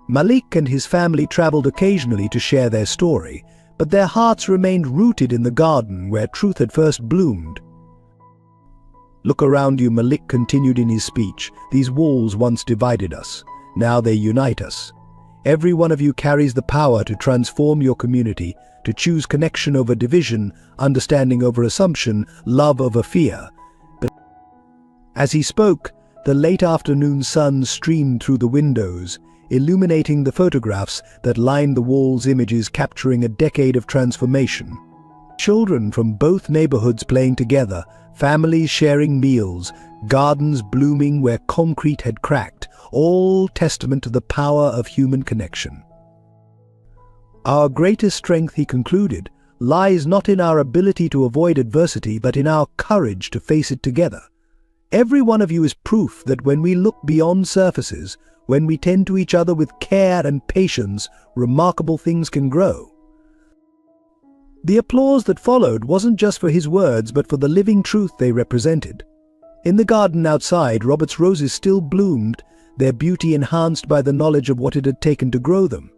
Malik and his family traveled occasionally to share their story, but their hearts remained rooted in the garden where truth had first bloomed. "Look around you," Malik continued in his speech. "These walls once divided us. Now they unite us. Every one of you carries the power to transform your community, to choose connection over division, understanding over assumption, love over fear." But as he spoke, the late afternoon sun streamed through the windows, illuminating the photographs that lined the walls, images capturing a decade of transformation. Children from both neighborhoods playing together, families sharing meals, gardens blooming where concrete had cracked, all testament to the power of human connection. "Our greatest strength," he concluded, "lies not in our ability to avoid adversity, but in our courage to face it together. Every one of you is proof that when we look beyond surfaces, when we tend to each other with care and patience, remarkable things can grow." The applause that followed wasn't just for his words, but for the living truth they represented. In the garden outside, Robert's roses still bloomed, their beauty enhanced by the knowledge of what it had taken to grow them.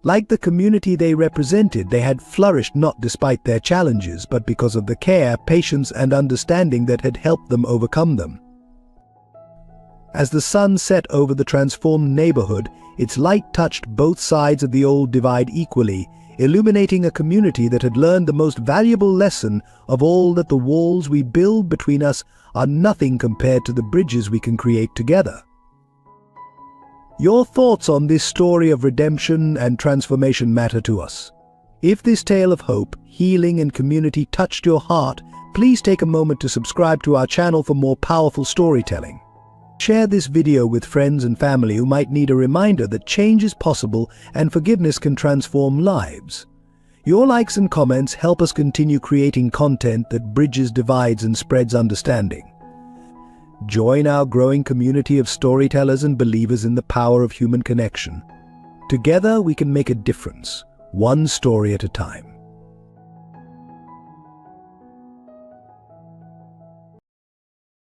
Like the community they represented, they had flourished not despite their challenges, but because of the care, patience, and understanding that had helped them overcome them. As the sun set over the transformed neighborhood, its light touched both sides of the old divide equally, illuminating a community that had learned the most valuable lesson of all, that the walls we build between us are nothing compared to the bridges we can create together. Your thoughts on this story of redemption and transformation matter to us. If this tale of hope, healing, and community touched your heart, please take a moment to subscribe to our channel for more powerful storytelling. Share this video with friends and family who might need a reminder that change is possible and forgiveness can transform lives. Your likes and comments help us continue creating content that bridges divides and spreads understanding. Join our growing community of storytellers and believers in the power of human connection. Together we can make a difference, one story at a time.